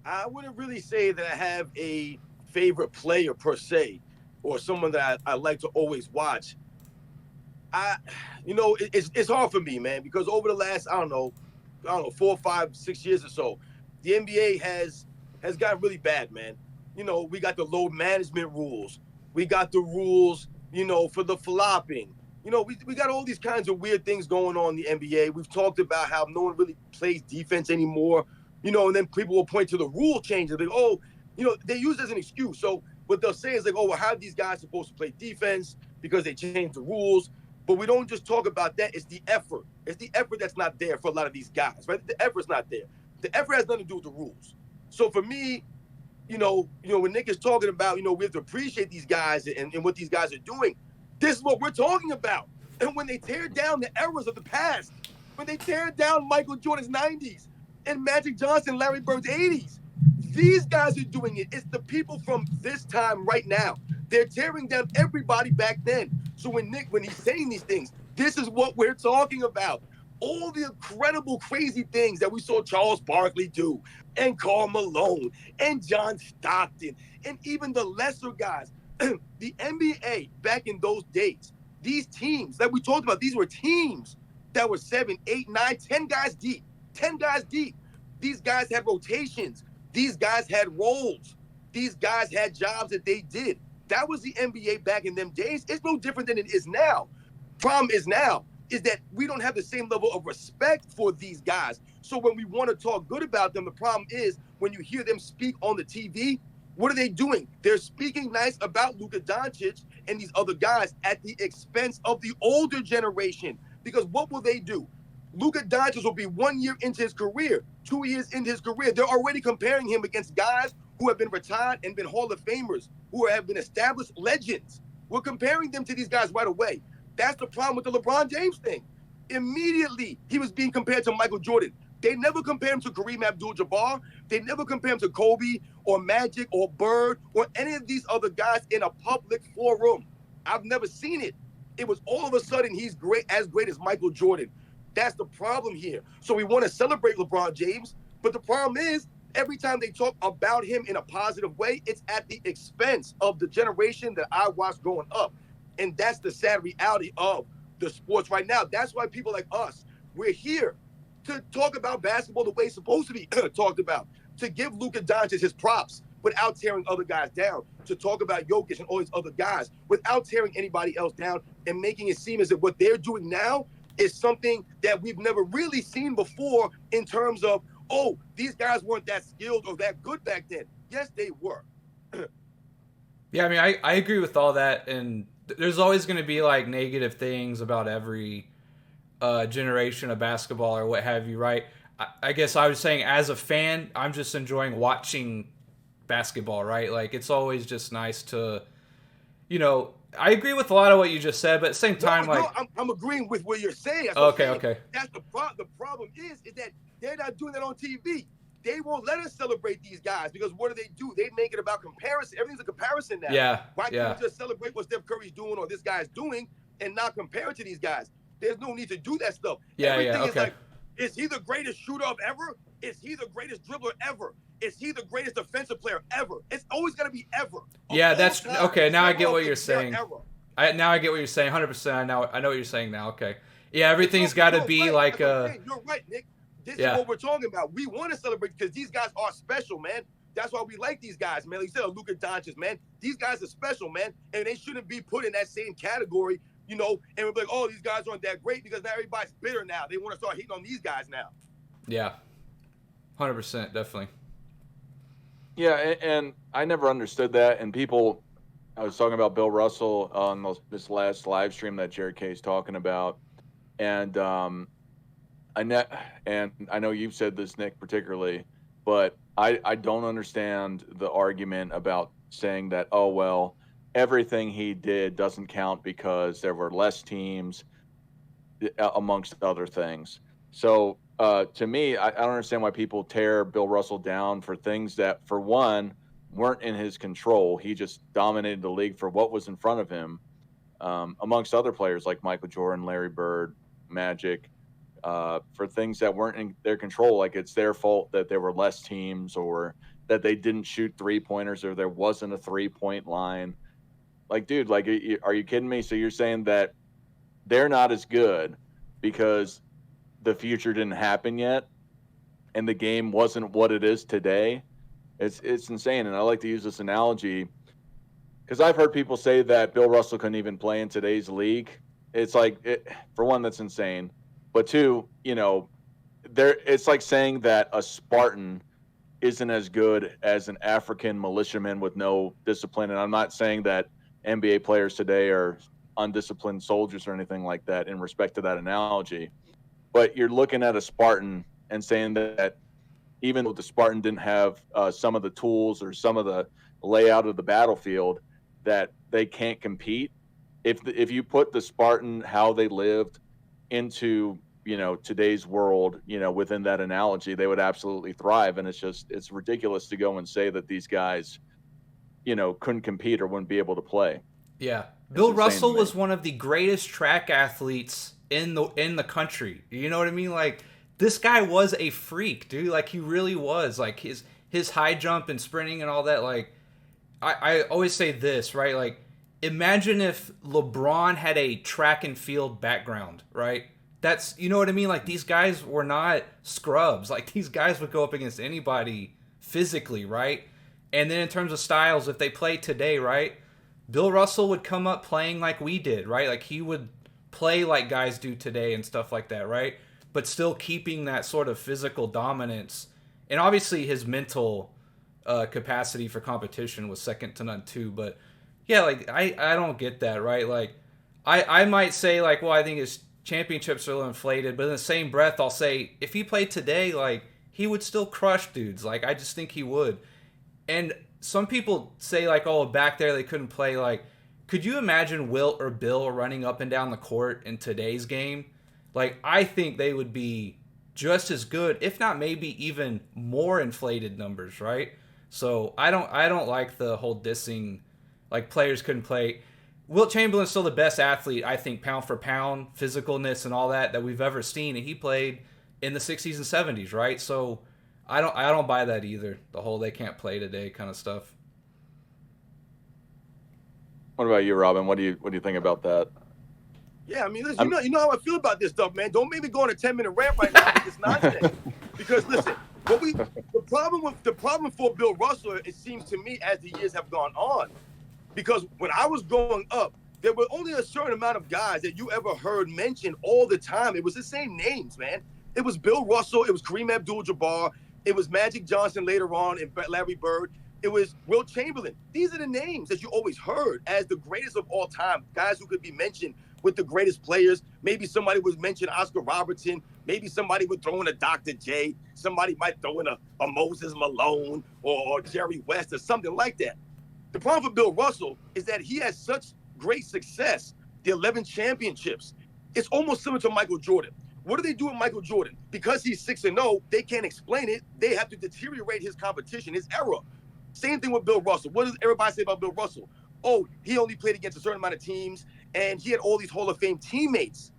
I wouldn't really say that I have a favorite player per se, or someone that I like to always watch. It's hard for me, man, because over the last I don't know, 4, 5, 6 years or so, the NBA has gotten really bad, man. We got the load management rules, we got the rules, for the flopping. We got all these kinds of weird things going on in the NBA. We've talked about how no one really plays defense anymore, and then people will point to the rule changes. Like, they use it as an excuse. So what they'll say is like, oh, well, how are these guys supposed to play defense because they changed the rules? But we don't just talk about that. It's the effort. It's the effort that's not there for a lot of these guys, right? The effort's not there. The effort has nothing to do with the rules. So for me, when Nick is talking about, we have to appreciate these guys and what these guys are doing. This is what we're talking about. And when they tear down the errors of the past, when they tear down Michael Jordan's 90s and Magic Johnson, Larry Bird's 80s, these guys are doing it. It's the people from this time right now. They're tearing down everybody back then. So when he's saying these things, this is what we're talking about. All the incredible, crazy things that we saw Charles Barkley do, and Karl Malone, and John Stockton, and even the lesser guys. The NBA back in those days, these teams that we talked about, these were teams that were 7, 8, 9, 10 guys deep. 10 guys deep. These guys had rotations. These guys had roles. These guys had jobs that they did. That was the NBA back in them days. It's no different than it is now. Problem is now is that we don't have the same level of respect for these guys. So when we want to talk good about them, the problem is when you hear them speak on the TV, what are they doing? They're speaking nice about Luka Doncic and these other guys at the expense of the older generation. Because what will they do? Luka Doncic will be 1 year into his career, 2 years into his career. They're already comparing him against guys who have been retired and been Hall of Famers, who have been established legends. We're comparing them to these guys right away. That's the problem with the LeBron James thing. Immediately, he was being compared to Michael Jordan. They never compare him to Kareem Abdul-Jabbar. They never compare him to Kobe or Magic or Bird or any of these other guys in a public forum. I've never seen it. It was all of a sudden he's as great as Michael Jordan. That's the problem here. So we want to celebrate LeBron James, but the problem is every time they talk about him in a positive way, it's at the expense of the generation that I watched growing up. And that's the sad reality of the sports right now. That's why people like us, we're here to talk about basketball the way it's supposed to be talked about, to give Luka Doncic his props without tearing other guys down, to talk about Jokic and all these other guys without tearing anybody else down and making it seem as if what they're doing now is something that we've never really seen before in terms of, oh, these guys weren't that skilled or that good back then. Yes, they were. Yeah, I mean, I agree with all that, and there's always going to be like negative things about every generation of basketball or what have you, right? I guess I was saying as a fan, I'm just enjoying watching basketball, right? Like, it's always just nice to, I agree with a lot of what you just said, but at the same time, No, like, I'm agreeing with what you're saying. That's what I'm saying. okay. That's the problem. The problem is that they're not doing that on TV. They won't let us celebrate these guys because what do? They make it about comparison. Everything's a comparison now. Yeah. Why can't we just celebrate what Steph Curry's doing or this guy's doing and not compare it to these guys? There's no need to do that stuff. Everything is like, is he the greatest shooter of ever? Is he the greatest dribbler ever? Is he the greatest defensive player ever? It's always going to be ever. Yeah, that's okay. Now I get what you're saying. Now I get what you're saying. 100%. I know what you're saying now. Okay. Yeah, everything's got to be like You're right, Nick. This is what we're talking about. We want to celebrate because these guys are special, man. That's why we like these guys, man. Like you said, Luka Doncic, man. These guys are special, man, and they shouldn't be put in that same category, you know. And we're like, oh, these guys aren't that great because now everybody's bitter now. They want to start hating on these guys now. Yeah, 100%, definitely. Yeah, and I never understood that. And people, I was talking about Bill Russell on this last live stream that Jared K is talking about, and I know you've said this, Nick, particularly, but I don't understand the argument about saying that, oh, well, everything he did doesn't count because there were less teams amongst other things. So to me, I don't understand why people tear Bill Russell down for things that, for one, weren't in his control. He just dominated the league for what was in front of him, amongst other players like Michael Jordan, Larry Bird, Magic, for things that weren't in their control. Like it's their fault that there were less teams or that they didn't shoot 3-pointers or there wasn't a 3-point line. Like, dude, like, are you kidding me? So you're saying that they're not as good because the future didn't happen yet and the game wasn't what it is today? It's insane. And I like to use this analogy because I've heard people say that Bill Russell couldn't even play in today's league. It's like, for one, that's insane. But two, you know, it's like saying that a Spartan isn't as good as an African militiaman with no discipline. And I'm not saying that NBA players today are undisciplined soldiers or anything like that in respect to that analogy. But you're looking at a Spartan and saying that even though the Spartan didn't have some of the tools or some of the layout of the battlefield, that they can't compete. If you put the Spartan, how they lived, into, you know, today's world, you know, within that analogy, they would absolutely thrive. And it's ridiculous to go and say that these guys, you know, couldn't compete or wouldn't be able to play. Yeah. Bill Russell was one of the greatest track athletes in the country. You know what I mean? Like, this guy was a freak, dude. Like, he really was. Like, his high jump and sprinting and all that. Like, I always say this, right? Like, imagine if LeBron had a track and field background, right? That's, you know what I mean? Like, these guys were not scrubs. Like, these guys would go up against anybody physically, right? And then in terms of styles, if they played today, right, Bill Russell would come up playing like we did, right? Like, he would play like guys do today and stuff like that, right? But still keeping that sort of physical dominance. And obviously his mental capacity for competition was second to none too. But yeah, like, I don't get that, right? Like, I might say, like, well, I think his championships are a little inflated, but in the same breath, I'll say, if he played today, like, he would still crush dudes. Like, I just think he would. And some people say, like, oh, back there they couldn't play. Like, could you imagine Wilt or Bill running up and down the court in today's game? Like, I think they would be just as good, if not maybe even more inflated numbers, right? So I don't like the whole dissing, like, players couldn't play. Wilt Chamberlain's still the best athlete, I think, pound for pound, physicalness and all that we've ever seen, and he played in the 60s and 70s, right? So I don't buy that either. The whole they can't play today kind of stuff. What about you, Robin? What do you think about that? Yeah, I mean, listen, you know how I feel about this stuff, man. Don't make me go on a 10-minute rant right now with this nonsense. Because listen, the problem for Bill Russell, it seems to me, as the years have gone on, because when I was growing up, there were only a certain amount of guys that you ever heard mentioned all the time. It was the same names, man. It was Bill Russell, it was Kareem Abdul-Jabbar, it was Magic Johnson later on, and Larry Bird. It was Wilt Chamberlain. These are the names that you always heard as the greatest of all time, guys who could be mentioned with the greatest players. Maybe somebody would mention Oscar Robertson. Maybe somebody would throw in a Dr. J. Somebody might throw in a Moses Malone or Jerry West or something like that. The problem for Bill Russell is that he has such great success, the 11 championships. It's almost similar to Michael Jordan. What do they do with Michael Jordan? Because he's 6-0, they can't explain it. They have to deteriorate his competition, his era. Same thing with Bill Russell. What does everybody say about Bill Russell? Oh, he only played against a certain amount of teams, and he had all these Hall of Fame teammates.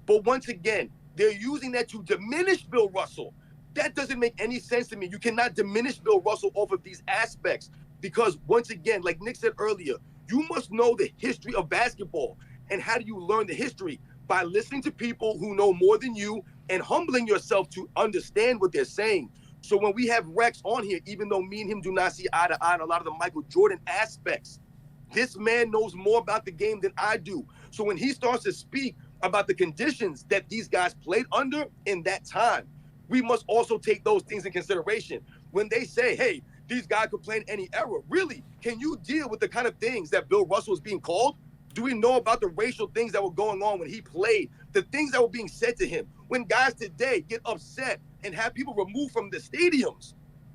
But once again, they're using that to diminish Bill Russell. That doesn't make any sense to me. You cannot diminish Bill Russell off of these aspects because, once again, like Nick said earlier, you must know the history of basketball. And how do you learn the history? By listening to people who know more than you and humbling yourself to understand what they're saying. So when we have Rex on here, even though me and him do not see eye to eye on a lot of the Michael Jordan aspects, this man knows more about the game than I do. So when he starts to speak about the conditions that these guys played under in that time, we must also take those things in consideration. When they say, hey, these guys could play in any era, really, can you deal with the kind of things that Bill Russell is being called? Do we know about the racial things that were going on when he played, the things that were being said to him? When guys today get upset and have people removed from the stadiums,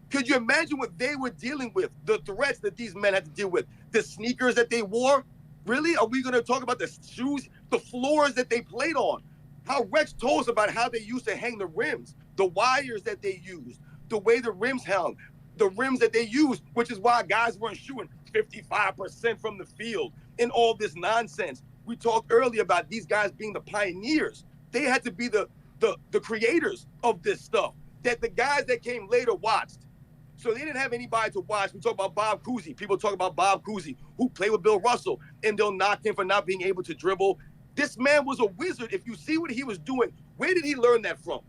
could you imagine what they were dealing with, the threats that these men had to deal with, the sneakers that they wore? Really? Are we going to talk about the shoes, the floors that they played on? How Rex told us about how they used to hang the rims, the wires that they used, the way the rims hung, the rims that they used, which is why guys weren't shooting 55% from the field and all this nonsense. We talked earlier about these guys being the pioneers. They had to be the creators of this stuff that the guys that came later watched. So they didn't have anybody to watch. We talk about Bob Cousy. People talk about Bob Cousy, who played with Bill Russell, and they'll knock him for not being able to dribble. This man was a wizard. If you see what he was doing, where did he learn that from?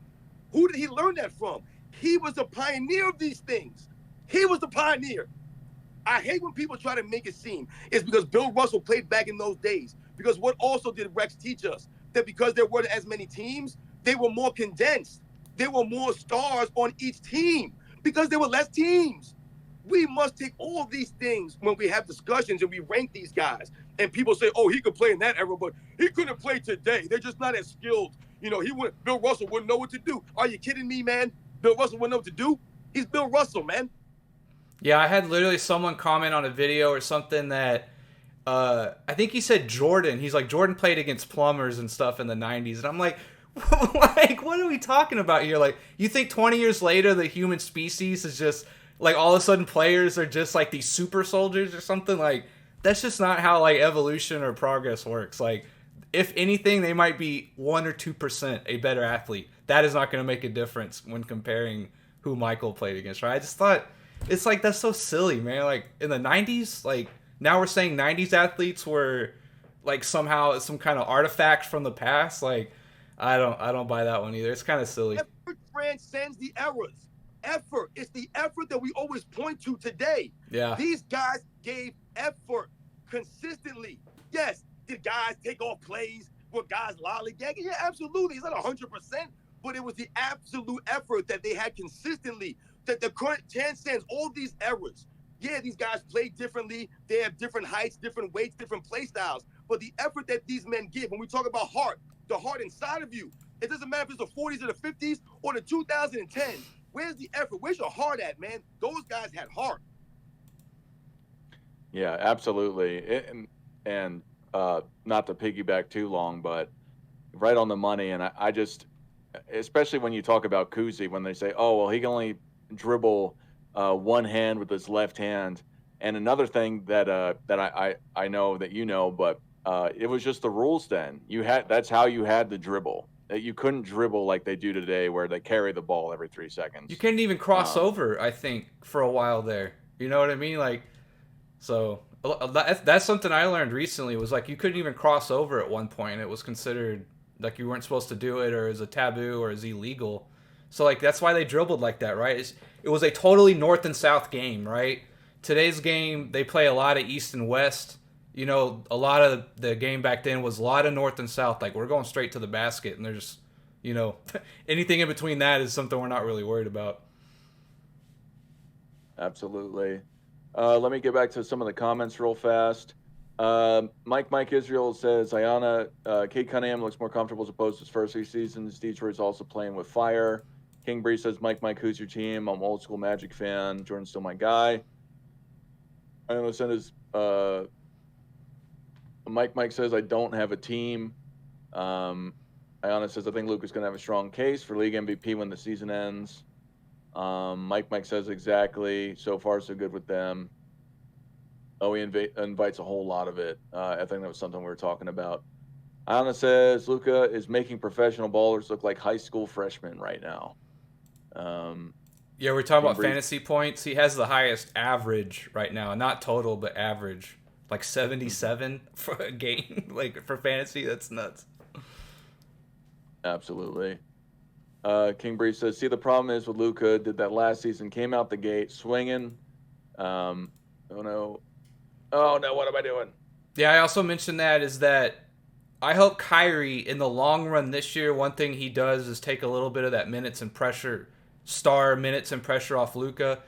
Who did he learn that from? He was a pioneer of these things. He was the pioneer. I hate when people try to make it seem it's because Bill Russell played back in those days. Because what also did Rex teach us? That because there weren't as many teams, they were more condensed. There were more stars on each team because there were less teams. We must take all these things when we have discussions and we rank these guys. And people say, oh, he could play in that era, but he couldn't play today. They're just not as skilled. You know, Bill Russell wouldn't know what to do. Are you kidding me, man? Bill Russell wouldn't know what to do? He's Bill Russell, man. Yeah, I had literally someone comment on a video or something that I think he said Jordan. He's like, Jordan played against plumbers and stuff in the 90s. And I'm like, what are we talking about here? Like, you think 20 years later the human species is just, like, all of a sudden players are just, like, these super soldiers or something? Like, that's just not how, like, evolution or progress works. Like, if anything, they might be 1 or 2% a better athlete. That is not going to make a difference when comparing who Michael played against, right? I just thought, it's like, that's so silly, man. Like, in the 90s, like, now we're saying 90s athletes were, like, somehow some kind of artifact from the past. Like, I don't buy that one either. It's kind of silly. Effort transcends the eras. Effort. It's the effort that we always point to today. Yeah. These guys gave effort consistently. Yes, did guys take off plays? Were guys lollygagging? Yeah, absolutely. It's not 100%, but it was the absolute effort that they had consistently that the current transcends all these eras. Yeah, these guys play differently. They have different heights, different weights, different play styles. But the effort that these men give, when we talk about heart, the heart inside of you, it doesn't matter if it's the 40s or the 50s or the 2010s. Where's the effort? Where's your heart at, man? Those guys had heart. Yeah, absolutely. And not to piggyback too long, but right on the money. And I just, especially when you talk about Cousy, when they say, oh, well, he can only dribble one hand with his left hand. And another thing that I know that you know, but it was just the rules then. That's how you had to dribble. You couldn't dribble like they do today, where they carry the ball every 3 seconds. You couldn't even cross over, I think, for a while there. You know what I mean? Like, so that's something I learned recently, was like you couldn't even cross over at one point. It was considered like you weren't supposed to do it, or as a taboo, or as illegal. So like that's why they dribbled like that, right? It was a totally north and south game, right? Today's game, they play a lot of east and west. You know, a lot of the game back then was a lot of north and south. Like, we're going straight to the basket, and there's, you know, anything in between that is something we're not really worried about. Absolutely. Let me get back to some of the comments real fast. Mike Israel says, Ayana, Kate Cunningham looks more comfortable as opposed to his first 3 seasons. Detroit's also playing with fire. King Bree says, Mike, who's your team? I'm an old school Magic fan. Jordan's still my guy. I know send his Mike says, I don't have a team. Ayana says, I think Luka's going to have a strong case for league MVP when the season ends. Mike says, exactly. So far, so good with them. Oh, he invites a whole lot of it. I think that was something we were talking about. Ayana says, Luka is making professional ballers look like high school freshmen right now. Yeah, we're talking about fantasy points. He has the highest average right now. Not total, but average. Like 77 for a game. Like, for fantasy, that's nuts. Absolutely. King Breeze says, see, the problem is with Luka, did that last season, came out the gate swinging. Oh, no, what am I doing? Yeah, I also mentioned that is that I hope Kyrie, in the long run this year, one thing he does is take a little bit of that minutes and pressure off Luka.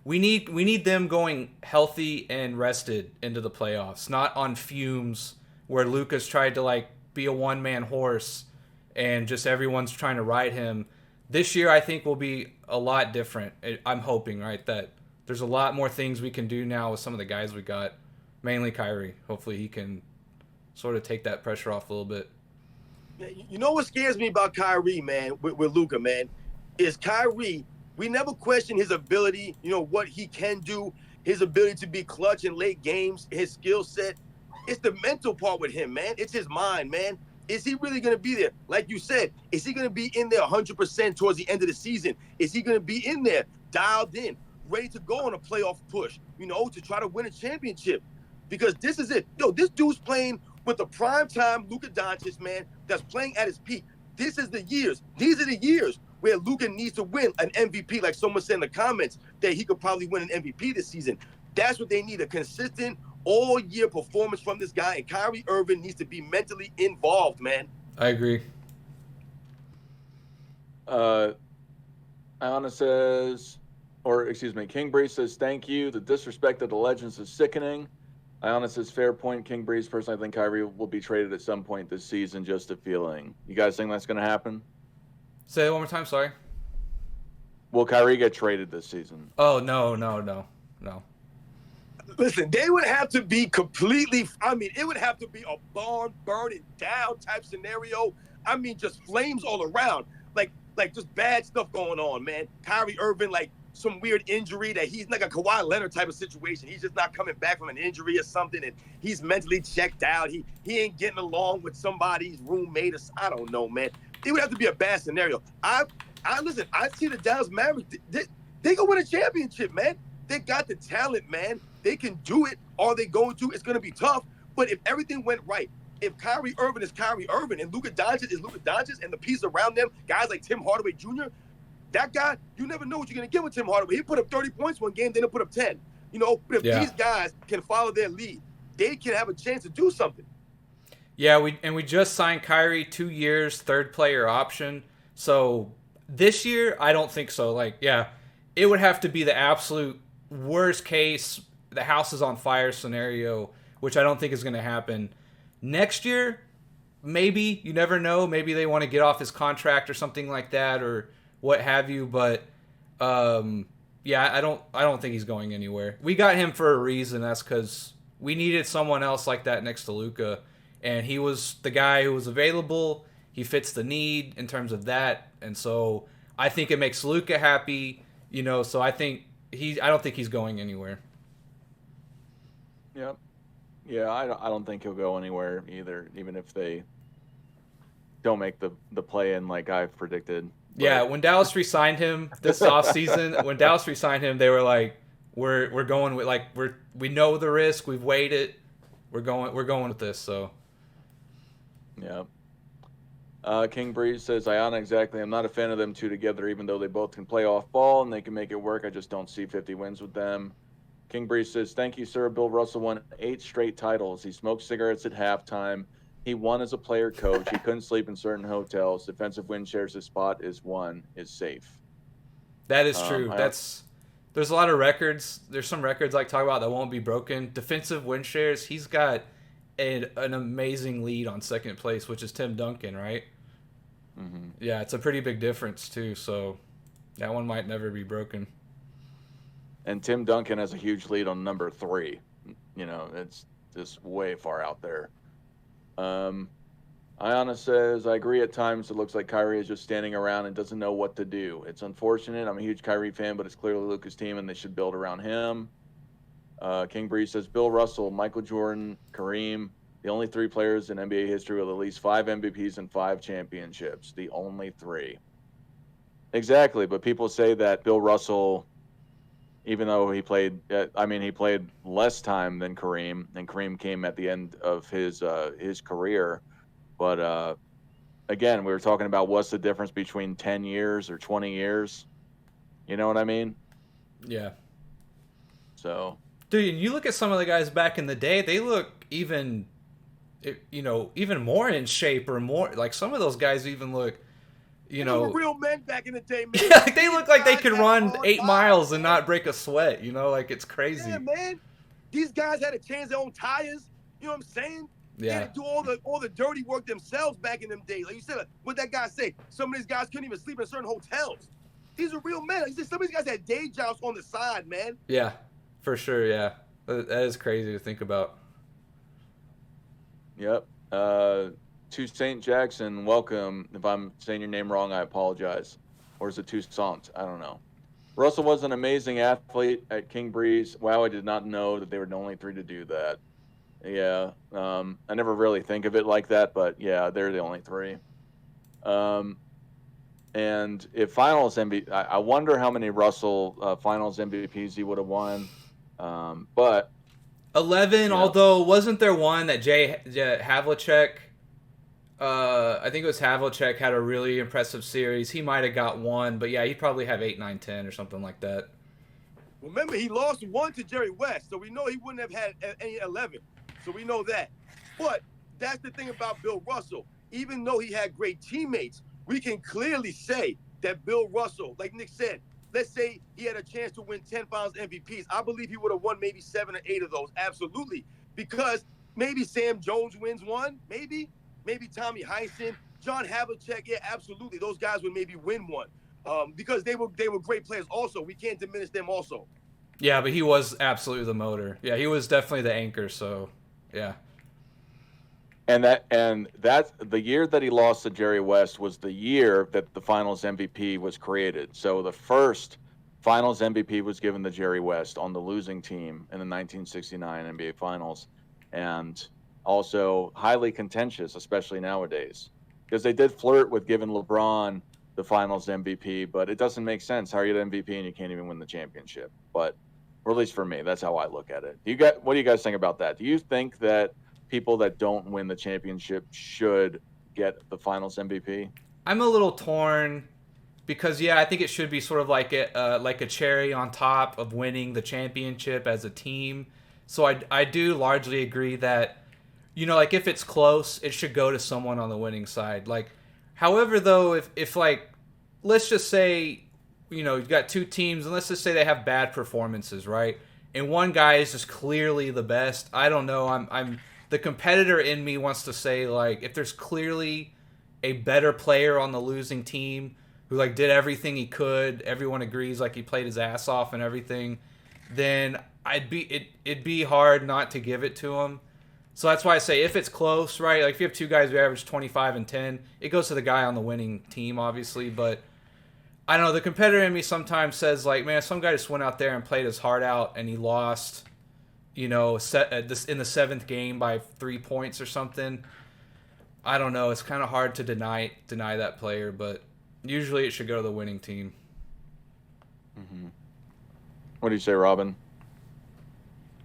We need them going healthy and rested into the playoffs, not on fumes where Luka's tried to like be a one-man horse and just everyone's trying to ride him. This year I think will be a lot different. I'm hoping, right, that there's a lot more things we can do now with some of the guys we got, mainly Kyrie. Hopefully he can sort of take that pressure off a little bit. You know what scares me about Kyrie, man, with Luka, man, is Kyrie, we never question his ability, what he can do, his ability to be clutch in late games, his skill set. It's the mental part with him, man. It's his mind, man. Is he really going to be there? Like you said, is he going to be in there 100% towards the end of the season? Is he going to be in there, dialed in, ready to go on a playoff push, to try to win a championship? Because this is it. This dude's playing with the primetime Luka Doncic, man, that's playing at his peak. This is the years. These are the years where Luka needs to win an MVP, like someone said in the comments, that he could probably win an MVP this season. That's what they need, a consistent all-year performance from this guy, and Kyrie Irving needs to be mentally involved, man. I agree. Ayana says, King Breeze says, thank you. The disrespect of the legends is sickening. Ayana says, fair point, King Breeze. Personally, I think Kyrie will be traded at some point this season, just a feeling. You guys think that's going to happen? Say it one more time, sorry. Will Kyrie get traded this season? Oh, no. Listen, they would have to be it would have to be a barn burning down type scenario. Just flames all around. Like just bad stuff going on, man. Kyrie Irving, like some weird injury that he's like a Kawhi Leonard type of situation. He's just not coming back from an injury or something, and he's mentally checked out. He ain't getting along with somebody's roommate. I don't know, man. It would have to be a bad scenario. Listen, I see the Dallas Mavericks. They can win a championship, man. They got the talent, man. They can do it. Are they going to? It's going to be tough. But if everything went right, if Kyrie Irving is Kyrie Irving and Luka Doncic is Luka Doncic and the pieces around them, guys like Tim Hardaway Jr., that guy, you never know what you're going to get with Tim Hardaway. He put up 30 points one game, then he'll put up 10. But if these guys can follow their lead, they can have a chance to do something. Yeah, we just signed Kyrie 2 years, third player option. So this year, I don't think so. It would have to be the absolute worst case, the house is on fire scenario, which I don't think is going to happen. Next year, maybe, you never know. Maybe they want to get off his contract or something like that, or what have you. But I don't think he's going anywhere. We got him for a reason. That's because we needed someone else like that next to Luka, and he was the guy who was available. He fits the need in terms of that, and so I think it makes Luka happy. So I don't think he's going anywhere. Yep. Yeah, I don't think he'll go anywhere either, even if they don't make the play-in like I've predicted. But... Yeah, when Dallas re-signed him this offseason, they were like, we're going with we know the risk, we've weighed it, we're going with this. So. Yeah. King Breeze says, Ayana, exactly. I'm not a fan of them two together, even though they both can play off ball and they can make it work. I just don't see 50 wins with them. King Breeze says, thank you, sir. Bill Russell won 8 straight titles. He smoked cigarettes at halftime. He won as a player coach. He couldn't sleep in certain hotels. Defensive win shares, his spot is safe. That is true. There's a lot of records. There's some records talk about that won't be broken. Defensive win shares, he's got an amazing lead on second place, which is Tim Duncan, right? Mm-hmm. Yeah, it's a pretty big difference too. So that one might never be broken. And Tim Duncan has a huge lead on number 3. It's just way far out there. Ayana says, I agree at times it looks like Kyrie is just standing around and doesn't know what to do. It's unfortunate. I'm a huge Kyrie fan, but it's clearly Luka's team and they should build around him. King Breeze says, Bill Russell, Michael Jordan, Kareem, the only 3 players in NBA history with at least 5 MVPs and 5 championships. The only 3. Exactly, but people say that Bill Russell, even though he played less time than Kareem, and Kareem came at the end of his career. But again, we were talking about what's the difference between 10 years or 20 years. You know what I mean? Yeah. So, dude, you look at some of the guys back in the day, they look even more in shape, or more like some of those guys even look, They were real men back in the day, man. like they look like they could run 8 miles and not break a sweat. Like it's crazy. Yeah, man. These guys had to change their own tires. You know what I'm saying? They Yeah. had to do all the dirty work themselves back in them days. Like you said, what that guy say? Some of these guys couldn't even sleep in certain hotels. These are real men. Like you said, some of these guys had day jobs on the side, man. Yeah, for sure. Yeah, that is crazy to think about. yep. To St. Jackson, welcome. If I'm saying your name wrong, I apologize. Or is it Toussaint? I don't know. Russell was an amazing athlete at King Breeze. Wow, I did not know that they were the only 3 to do that. Yeah, I never really think of it like that, but yeah, they're the only 3. And if Finals MVP, I wonder how many Russell Finals MVPs he would have won. But 11, yeah. Although wasn't there one that Jay Havlicek? I think it was Havlicek had a really impressive series. He might have got 1, but yeah, he'd probably have 8, 9, 10 or something like that. Remember, he lost 1 to Jerry West, so we know he wouldn't have had any 11. So we know that. But that's the thing about Bill Russell. Even though he had great teammates, we can clearly say that Bill Russell, like Nick said, let's say he had a chance to win 10 Finals MVPs. I believe he would have won maybe 7 or 8 of those. Absolutely. Because maybe Sam Jones wins 1, maybe Tommy Heinsohn, John Havlicek. Yeah, absolutely. Those guys would maybe win 1 because they were great players also. We can't diminish them also. Yeah, but he was absolutely the motor. Yeah, he was definitely the anchor. So, yeah. And that the year that he lost to Jerry West was the year that the Finals MVP was created. So the first Finals MVP was given to Jerry West on the losing team in the 1969 NBA Finals, and also highly contentious, especially nowadays, because they did flirt with giving LeBron the Finals MVP, but it doesn't make sense. How are you the MVP and you can't even win the championship? But, or at least for me, that's how I look at it. What do you guys think about that? Do you think that people that don't win the championship should get the Finals MVP? I'm a little torn because, yeah, I think it should be sort of like a cherry on top of winning the championship as a team. So I do largely agree that, like if it's close, it should go to someone on the winning side. Like, however, though, if like, let's just say, you've got 2 teams, and let's just say they have bad performances, right? And one guy is just clearly the best. I don't know. I'm the competitor in me wants to say, like, if there's clearly a better player on the losing team who like did everything he could, everyone agrees like he played his ass off and everything, then it'd be hard not to give it to him. So that's why I say if it's close, right? Like if you have 2 guys who average 25 and 10, it goes to the guy on the winning team, obviously. But I don't know. The competitor in me sometimes says, like, man, some guy just went out there and played his heart out and he lost, in the 7th game by 3 points or something. I don't know. It's kind of hard to deny that player, but usually it should go to the winning team. Mm-hmm. What do you say, Robin?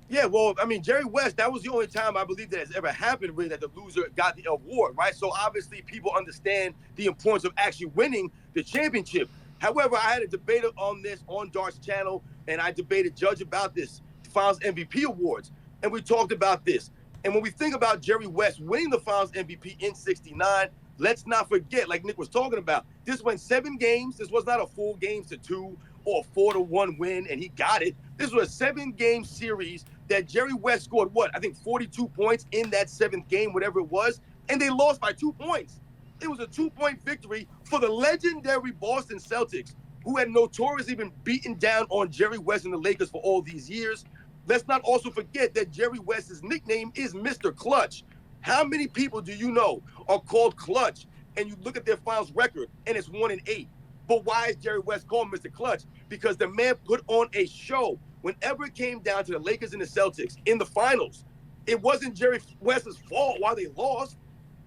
Yeah, well, I mean, Jerry West, that was the only time I believe that has ever happened really that the loser got the award, right? So obviously people understand the importance of actually winning the championship. However, I had a debate on this on Dart's channel, and I debated Judge about this Finals MVP awards, and we talked about this. And when we think about Jerry West winning the Finals MVP in '69, let's not forget, like Nick was talking about, this went 7 games. This was not a 4 games to 2 or a 4-1 win, and he got it. This was a 7-game series that Jerry West scored, I think 42 points in that 7th game, whatever it was, and they lost by 2 points. It was a 2-point victory for the legendary Boston Celtics, who had notoriously been beaten down on Jerry West and the Lakers for all these years. Let's not also forget that Jerry West's nickname is Mr. Clutch. How many people do you know are called clutch and you look at their finals record and it's 1-8? But why is Jerry West called Mr. Clutch? Because the man put on a show. Whenever it came down to the Lakers and the Celtics in the finals, it wasn't Jerry West's fault why they lost.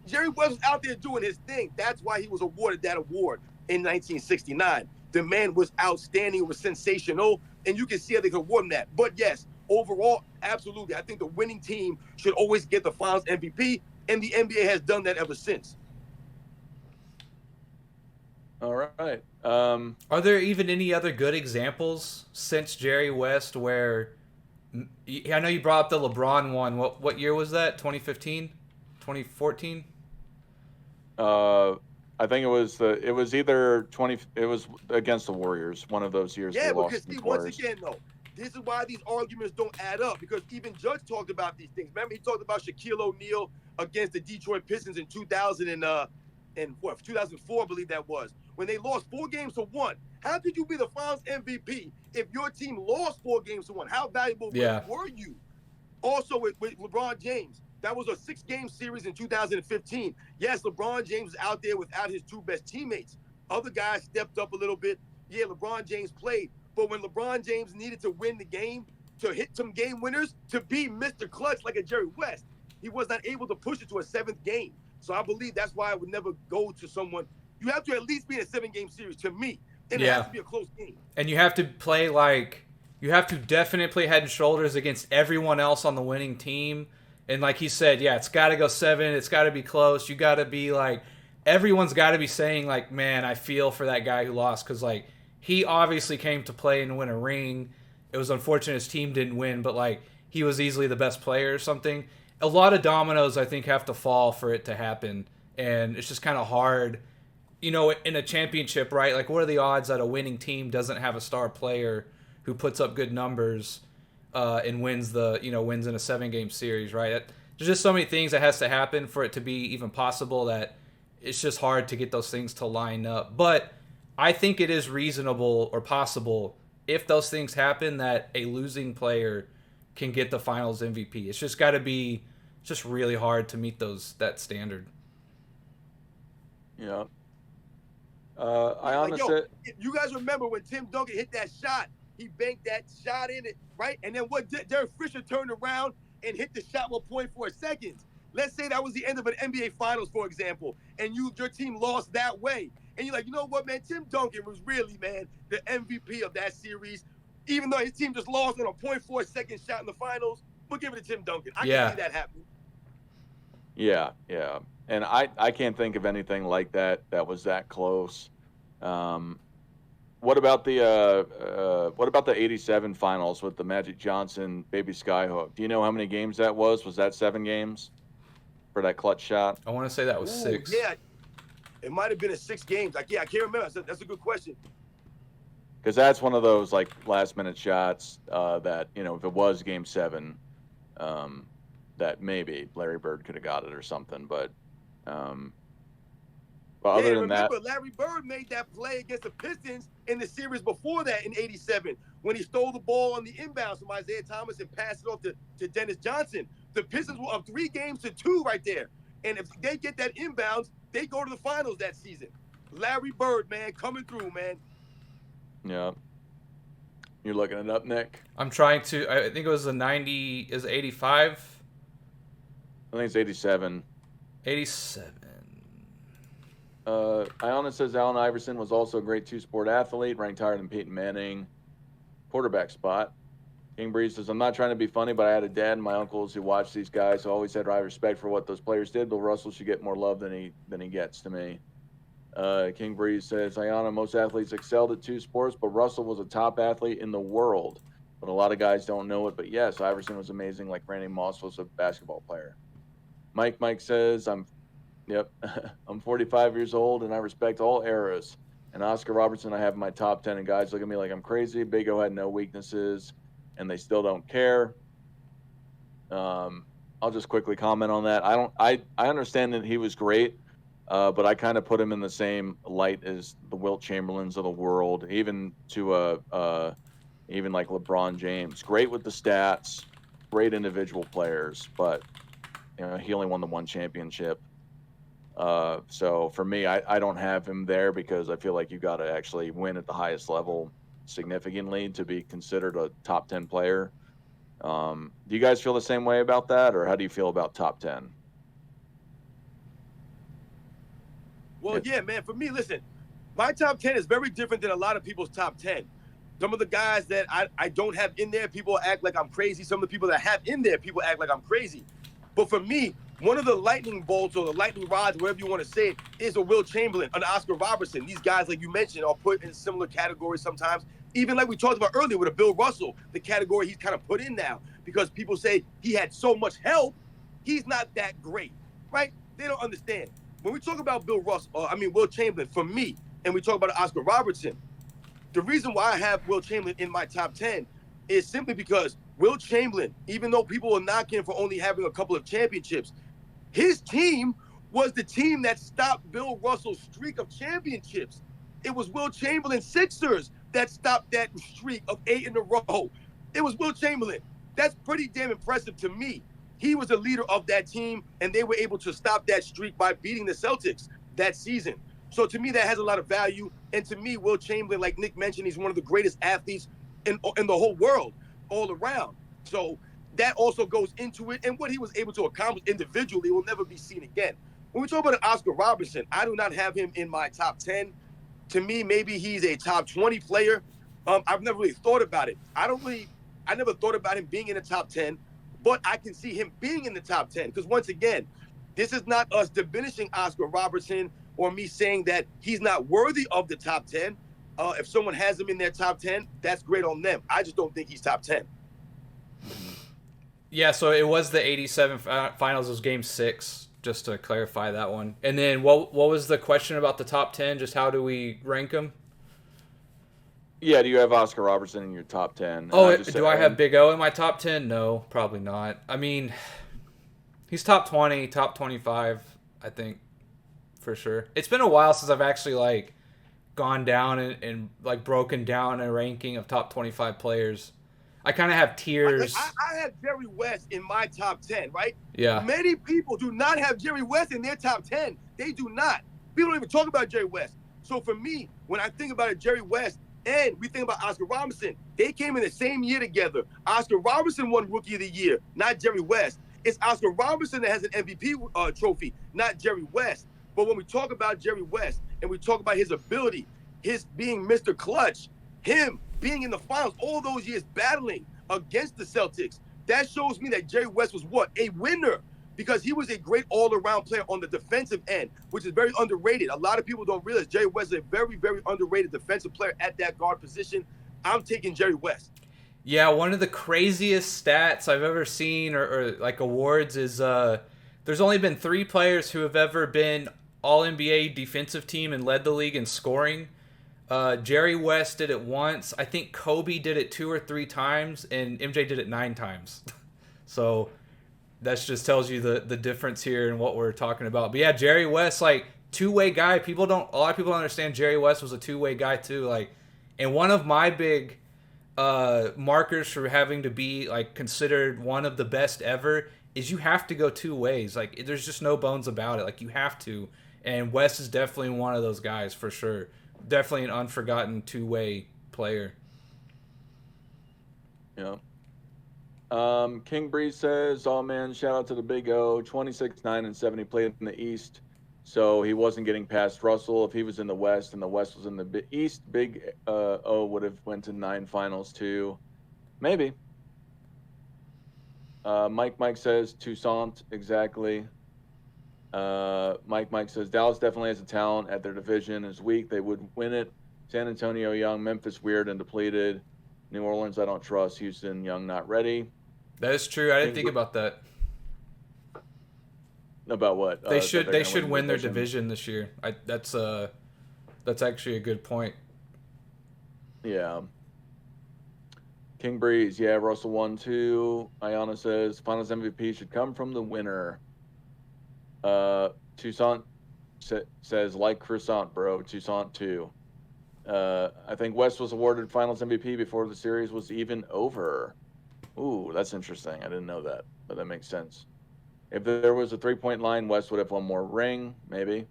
Jerry West was out there doing his thing. That's why he was awarded that award in 1969. The man was outstanding, was sensational, and you can see how they could award him that. But yes, overall, absolutely. I think the winning team should always get the finals MVP, and the NBA has done that ever since. All right. Are there even any other good examples since Jerry West where I know you brought up the LeBron one. What year was that? 2015? 2014? I think it was either 20. It was against the Warriors. One of those years. Yeah, they because lost once again, though, this is why these arguments don't add up. Because even Judge talked about these things. Remember, he talked about Shaquille O'Neal against the Detroit Pistons in 2004, I believe that was, when they lost 4-1. How could you be the Finals MVP if your team lost 4-1? How valuable were you? Also, with LeBron James, that was a 6-game series in 2015. Yes, LeBron James was out there without his two best teammates. Other guys stepped up a little bit. Yeah, LeBron James played. But when LeBron James needed to win the game, to hit some game winners, to be Mr. Clutch like a Jerry West, he was not able to push it to a 7th game. So I believe that's why I would never go to someone. You have to at least be in a 7-game series to me. And it has to be a close game. And you have to play you have to definitely play head and shoulders against everyone else on the winning team. And like he said, it's got to go 7. It's got to be close. You got to be everyone's got to be saying man, I feel for that guy who lost. Because he obviously came to play and win a ring. It was unfortunate his team didn't win, but he was easily the best player or something. A lot of dominoes, I think, have to fall for it to happen. And it's just kind of hard, in a championship, right? What are the odds that a winning team doesn't have a star player who puts up good numbers and wins in a 7-game series, right? There's just so many things that has to happen for it to be even possible that it's just hard to get those things to line up. But I think it is reasonable or possible if those things happen that a losing player can get the finals MVP. It's just got to be just really hard to meet that standard. Yeah. I honestly, you guys remember when Tim Duncan hit that shot? He banked that shot in it, right? And then what? Derek Fisher turned around and hit the shot with 0.4 seconds. Let's say that was the end of an NBA Finals, for example, and your team lost that way. And you're like, you know what, man? Tim Duncan was really, man, the MVP of that series. Even though his team just lost on a 0.4 second shot in the finals, we'll give it to Tim Duncan. I can see that happening. Yeah. And I can't think of anything like that was that close. What about the '87 finals with the Magic Johnson Baby Skyhook? Do you know how many games that was? Was that 7 games for that clutch shot? I want to say that was 6. Yeah, it might have been 6 games. I can't remember. That's a good question. Because that's one of those last minute shots that if it was Game 7, that maybe Larry Bird could have got it or something. But other than that, Larry Bird made that play against the Pistons in the series before that in '87 when he stole the ball on the inbounds from Isaiah Thomas and passed it off to Dennis Johnson. The Pistons were up 3-2 right there. And if they get that inbounds, they go to the finals that season. Larry Bird, man, coming through, man. Yeah. You're looking it up, Nick? I'm trying to. I think it was 85? I think it's 87. 87. Iona says Allen Iverson was also a great 2-sport athlete, ranked higher than Peyton Manning. Quarterback spot. King Breeze says, I'm not trying to be funny, but I had a dad and my uncles who watched these guys, who always had high respect for what those players did. Bill Russell should get more love than he gets to me. King Breeze says, Iona, most athletes excelled at 2 sports, but Russell was a top athlete in the world. But a lot of guys don't know it. But yes, Iverson was amazing, like Randy Moss was a basketball player. Mike says, I'm 45 years old, and I respect all eras. And Oscar Robertson, I have in my top 10, and guys look at me like I'm crazy. Big O had no weaknesses, and they still don't care. I'll just quickly comment on that. I understand that he was great, but I kind of put him in the same light as the Wilt Chamberlains of the world, even to even like LeBron James. Great with the stats, great individual players, but he only won the one championship. So for me, I don't have him there because I feel like you got to actually win at the highest level significantly to be considered a top 10 player. Do you guys feel the same way about that, or how do you feel about top 10? Well, yeah, man. For me, listen, my top 10 is very different than a lot of people's top 10. Some of the guys that I don't have in there, people act like I'm crazy. Some of the people that I have in there, people act like I'm crazy. But for me, one of the lightning bolts or the lightning rods, whatever you want to say, is a Will Chamberlain, an Oscar Robertson. These guys, like you mentioned, are put in similar categories sometimes. Even like we talked about earlier with a Bill Russell, the category he's kind of put in now because people say he had so much help, he's not that great, right? They don't understand. When we talk about Will Chamberlain, for me, and we talk about Oscar Robertson, the reason why I have Will Chamberlain in my top 10 is simply because Will Chamberlain, even though people are knocking him for only having a couple of championships, his team was the team that stopped Bill Russell's streak of championships. It was Will Chamberlain's Sixers that stopped that streak of 8 in a row. It was Will Chamberlain. That's pretty damn impressive to me. He was the leader of that team, and they were able to stop that streak by beating the Celtics that season. So to me, that has a lot of value. And to me, Will Chamberlain, like Nick mentioned, he's one of the greatest athletes in the whole world, all around. So that also goes into it. And what he was able to accomplish individually will never be seen again. When we talk about Oscar Robertson, I do not have him in my top 10. To me, maybe he's a top 20 player. I've never really thought about it. I never thought about him being in the top 10, but I can see him being in the top 10. Because once again, this is not us diminishing Oscar Robertson or me saying that he's not worthy of the top 10. If someone has him in their top 10, that's great on them. I just don't think he's top 10. Yeah, so it was the 87 finals. It was game 6, just to clarify that one. And then what was the question about the top 10? Just how do we rank them? Yeah, do you have Oscar Robertson in your top 10? Oh, do I have Big O in my top 10? No, probably not. I mean, he's top 20, top 25, I think, for sure. It's been a while since I've actually, like, gone down and like, broken down a ranking of top 25 players. I kind of have tiers. I have Jerry West in my top 10, right? Yeah. Many people do not have Jerry West in their top 10. They do not. People don't even talk about Jerry West. So for me, when I think about it, Jerry West, and we think about Oscar Robertson, they came in the same year together. Oscar Robertson won Rookie of the Year, not Jerry West. It's Oscar Robertson that has an MVP trophy, not Jerry West. But when we talk about Jerry West and we talk about his ability, his being Mr. Clutch, him being in the finals all those years battling against the Celtics, that shows me that Jerry West was what? A winner, because he was a great all-around player on the defensive end, which is very underrated. A lot of people don't realize Jerry West is a very, very underrated defensive player at that guard position. I'm taking Jerry West. Yeah, one of the craziest stats I've ever seen or like awards is there's only been 3 players who have ever been All-NBA defensive team and led the league in scoring. Jerry West did it once. I think Kobe did it 2 or 3 times, and MJ did it 9 times. So that just tells you the difference here in what we're talking about. But yeah, Jerry West, like, two-way guy. A lot of people don't understand Jerry West was a two-way guy too. Like, and one of my big markers for having to be like considered one of the best ever is you have to go 2 ways. Like, there's just no bones about it. Like, you have to. And West is definitely one of those guys for sure. Definitely an unforgotten 2-way player. Yeah. King Breeze says, "Oh man, shout out to the Big O, 26, 9, and 7. He played in the East, so he wasn't getting past Russell. If he was in the West and the West was in the East, Big O would have went to 9 finals too, maybe." Mike says Toussaint, exactly. Mike says Dallas definitely has a talent at their division. Is weak, they would win it. San Antonio young, Memphis weird and depleted. New Orleans I don't trust. Houston young, not ready. That is true. I didn't think about that. About what? They should win their division this year. That's actually a good point. Yeah. King Breeze, yeah, Russell 1-2. Ayana says Finals MVP should come from the winner. Toussaint says like croissant, bro. Toussaint 2. I think West was awarded Finals MVP before the series was even over. Ooh, that's interesting. I didn't know that, but that makes sense. If there was a 3-point line, West would have one more ring, maybe,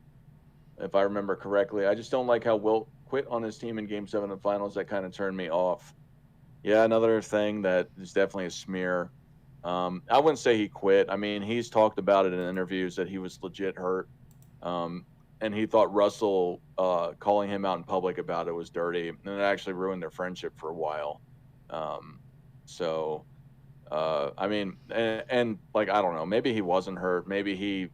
if I remember correctly. I just don't like how Wilt quit on his team in Game 7 of the finals. That kind of turned me off. Yeah, another thing that is definitely a smear. I wouldn't say he quit. I mean, he's talked about it in interviews that he was legit hurt. And he thought Russell calling him out in public about it was dirty. And it actually ruined their friendship for a while. I mean, and like, I don't know, maybe he wasn't hurt. Maybe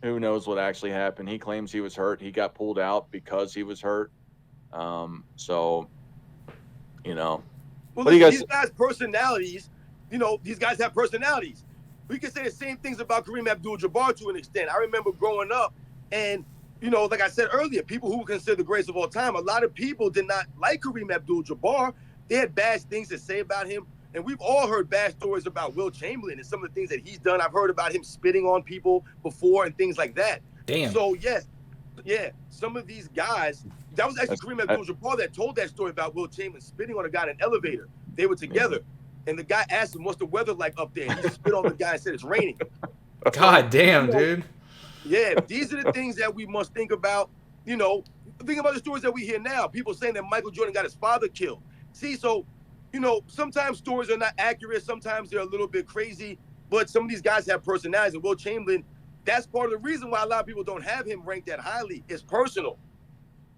who knows what actually happened. He claims he was hurt. He got pulled out because he was hurt. You know, Well, what do you guys? these guys' personalities, these guys have personalities. We can say the same things about Kareem Abdul-Jabbar to an extent. I remember growing up, and like I said earlier, people who were considered the greatest of all time, a lot of people did not like Kareem Abdul-Jabbar. They had bad things to say about him, and we've all heard bad stories about Wilt Chamberlain and some of the things that he's done. I've heard about him spitting on people before and things like that. Damn. So yes, yeah, some of these guys. That was actually Kareem Abdul-Jabbar that told that story about Wilt Chamberlain spitting on a guy in an elevator. They were together, and the guy asked him, "What's the weather like up there?" And he spit on the guy and said, "It's raining." God damn, dude. Yeah, these are the things that we must think about. Think about the stories that we hear now. People saying that Michael Jordan got his father killed. See, so, sometimes stories are not accurate. Sometimes they're a little bit crazy. But some of these guys have personalities. And Wilt Chamberlain, that's part of the reason why a lot of people don't have him ranked that highly. It's personal.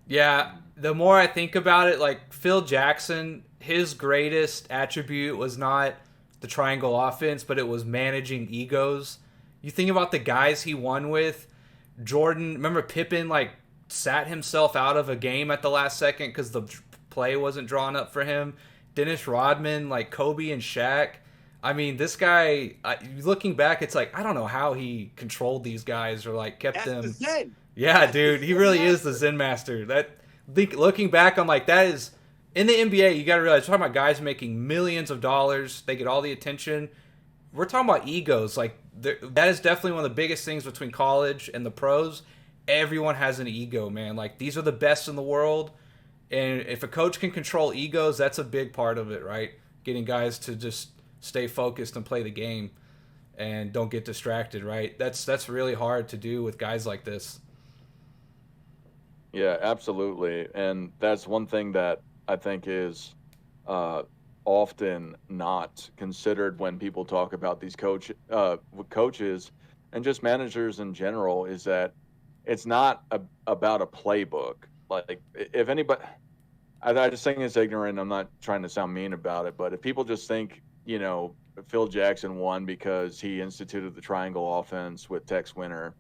Yeah, the more I think about it, like Phil Jackson, his greatest attribute was not the triangle offense, but it was managing egos. You think about the guys he won with. Jordan, remember Pippen sat himself out of a game at the last second because the play wasn't drawn up for him. Dennis Rodman, Kobe and Shaq. I mean, this guy, looking back, it's I don't know how he controlled these guys or kept them. The Zen. Yeah, dude, he really is the Zen master. Looking back, I'm that is in the NBA. You got to realize we're talking about guys making millions of dollars. They get all the attention. We're talking about egos. That is definitely one of the biggest things between college and the pros. Everyone has an ego, man. These are the best in the world, and if a coach can control egos, that's a big part of it, right? Getting guys to just stay focused and play the game, and don't get distracted, right? That's really hard to do with guys like this. Yeah, absolutely. And that's one thing that I think is often not considered when people talk about these coaches and just managers in general, is that it's not about a playbook. If anybody, I just think it's ignorant. I'm not trying to sound mean about it, but if people just think, Phil Jackson won because he instituted the triangle offense with Tex Winter,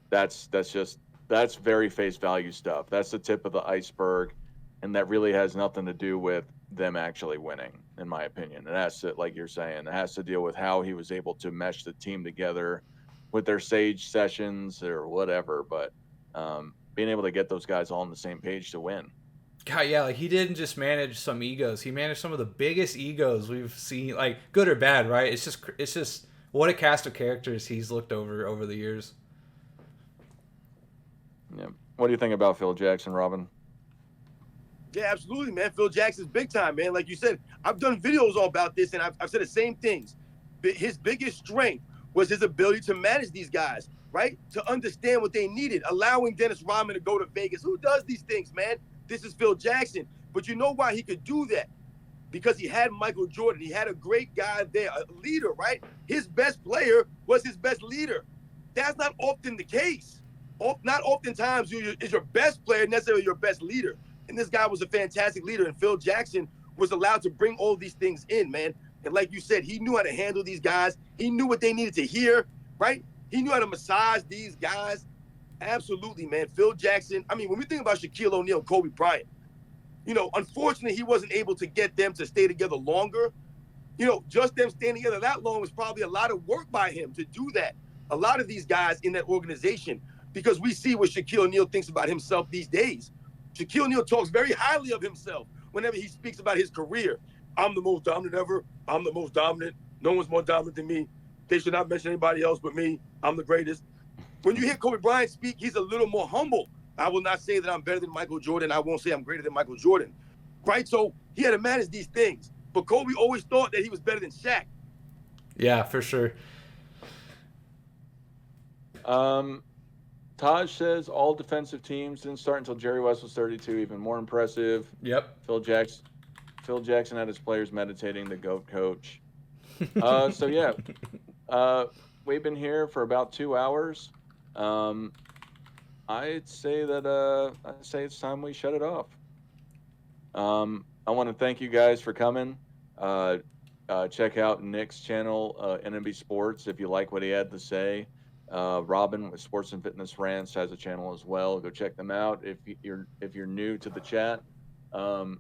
that's very face value stuff. That's the tip of the iceberg, and that really has nothing to do with them actually winning, in my opinion. It has to, like you're saying, it has to deal with how he was able to mesh the team together with their sage sessions or whatever. But being able to get those guys all on the same page to win. God, yeah, he didn't just manage some egos. He managed some of the biggest egos we've seen, good or bad, right? It's just what a cast of characters he's looked over the years. Yeah. What do you think about Phil Jackson, Robin? Yeah, absolutely, man. Phil Jackson's big time, man. Like you said, I've done videos all about this, and I've said the same things. His biggest strength was his ability to manage these guys, right? To understand what they needed, allowing Dennis Rodman to go to Vegas. Who does these things, man? This is Phil Jackson. But you know why he could do that? Because he had Michael Jordan. He had a great guy there, a leader, right? His best player was his best leader. That's not often the case. Not oftentimes is your best player necessarily your best leader. And this guy was a fantastic leader, and Phil Jackson was allowed to bring all these things in, man. And like you said, he knew how to handle these guys. He knew what they needed to hear, right? He knew how to massage these guys. Absolutely, man. Phil Jackson. I mean, when we think about Shaquille O'Neal, Kobe Bryant, unfortunately, he wasn't able to get them to stay together longer. Just them staying together that long was probably a lot of work by him to do that. A lot of these guys in that organization, because we see what Shaquille O'Neal thinks about himself these days. Shaquille O'Neal talks very highly of himself whenever he speaks about his career. I'm the most dominant ever. I'm the most dominant. No one's more dominant than me. They should not mention anybody else but me. I'm the greatest. When you hear Kobe Bryant speak, he's a little more humble. I will not say that I'm better than Michael Jordan. I won't say I'm greater than Michael Jordan. Right? So he had to manage these things. But Kobe always thought that he was better than Shaq. Yeah, for sure. Taj says all defensive teams didn't start until Jerry West was 32. Even more impressive. Yep. Phil Jackson had his players meditating. The GOAT coach. So yeah, we've been here for about 2 hours. I'd say it's time we shut it off. I want to thank you guys for coming. Check out Nick's channel, NMB Sports, if you like what he had to say. Robin with Sports and Fitness Rants has a channel as well. Go check them out if you're new to the chat. And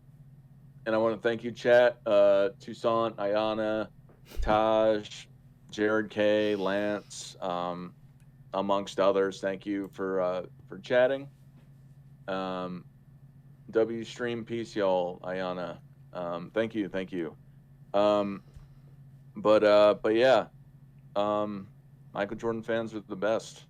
I want to thank you, chat. Toussaint, Ayana, Taj, Jared K, Lance, amongst others. Thank you for chatting. W Stream Peace, y'all. Ayana, thank you. But yeah, Michael Jordan fans are the best.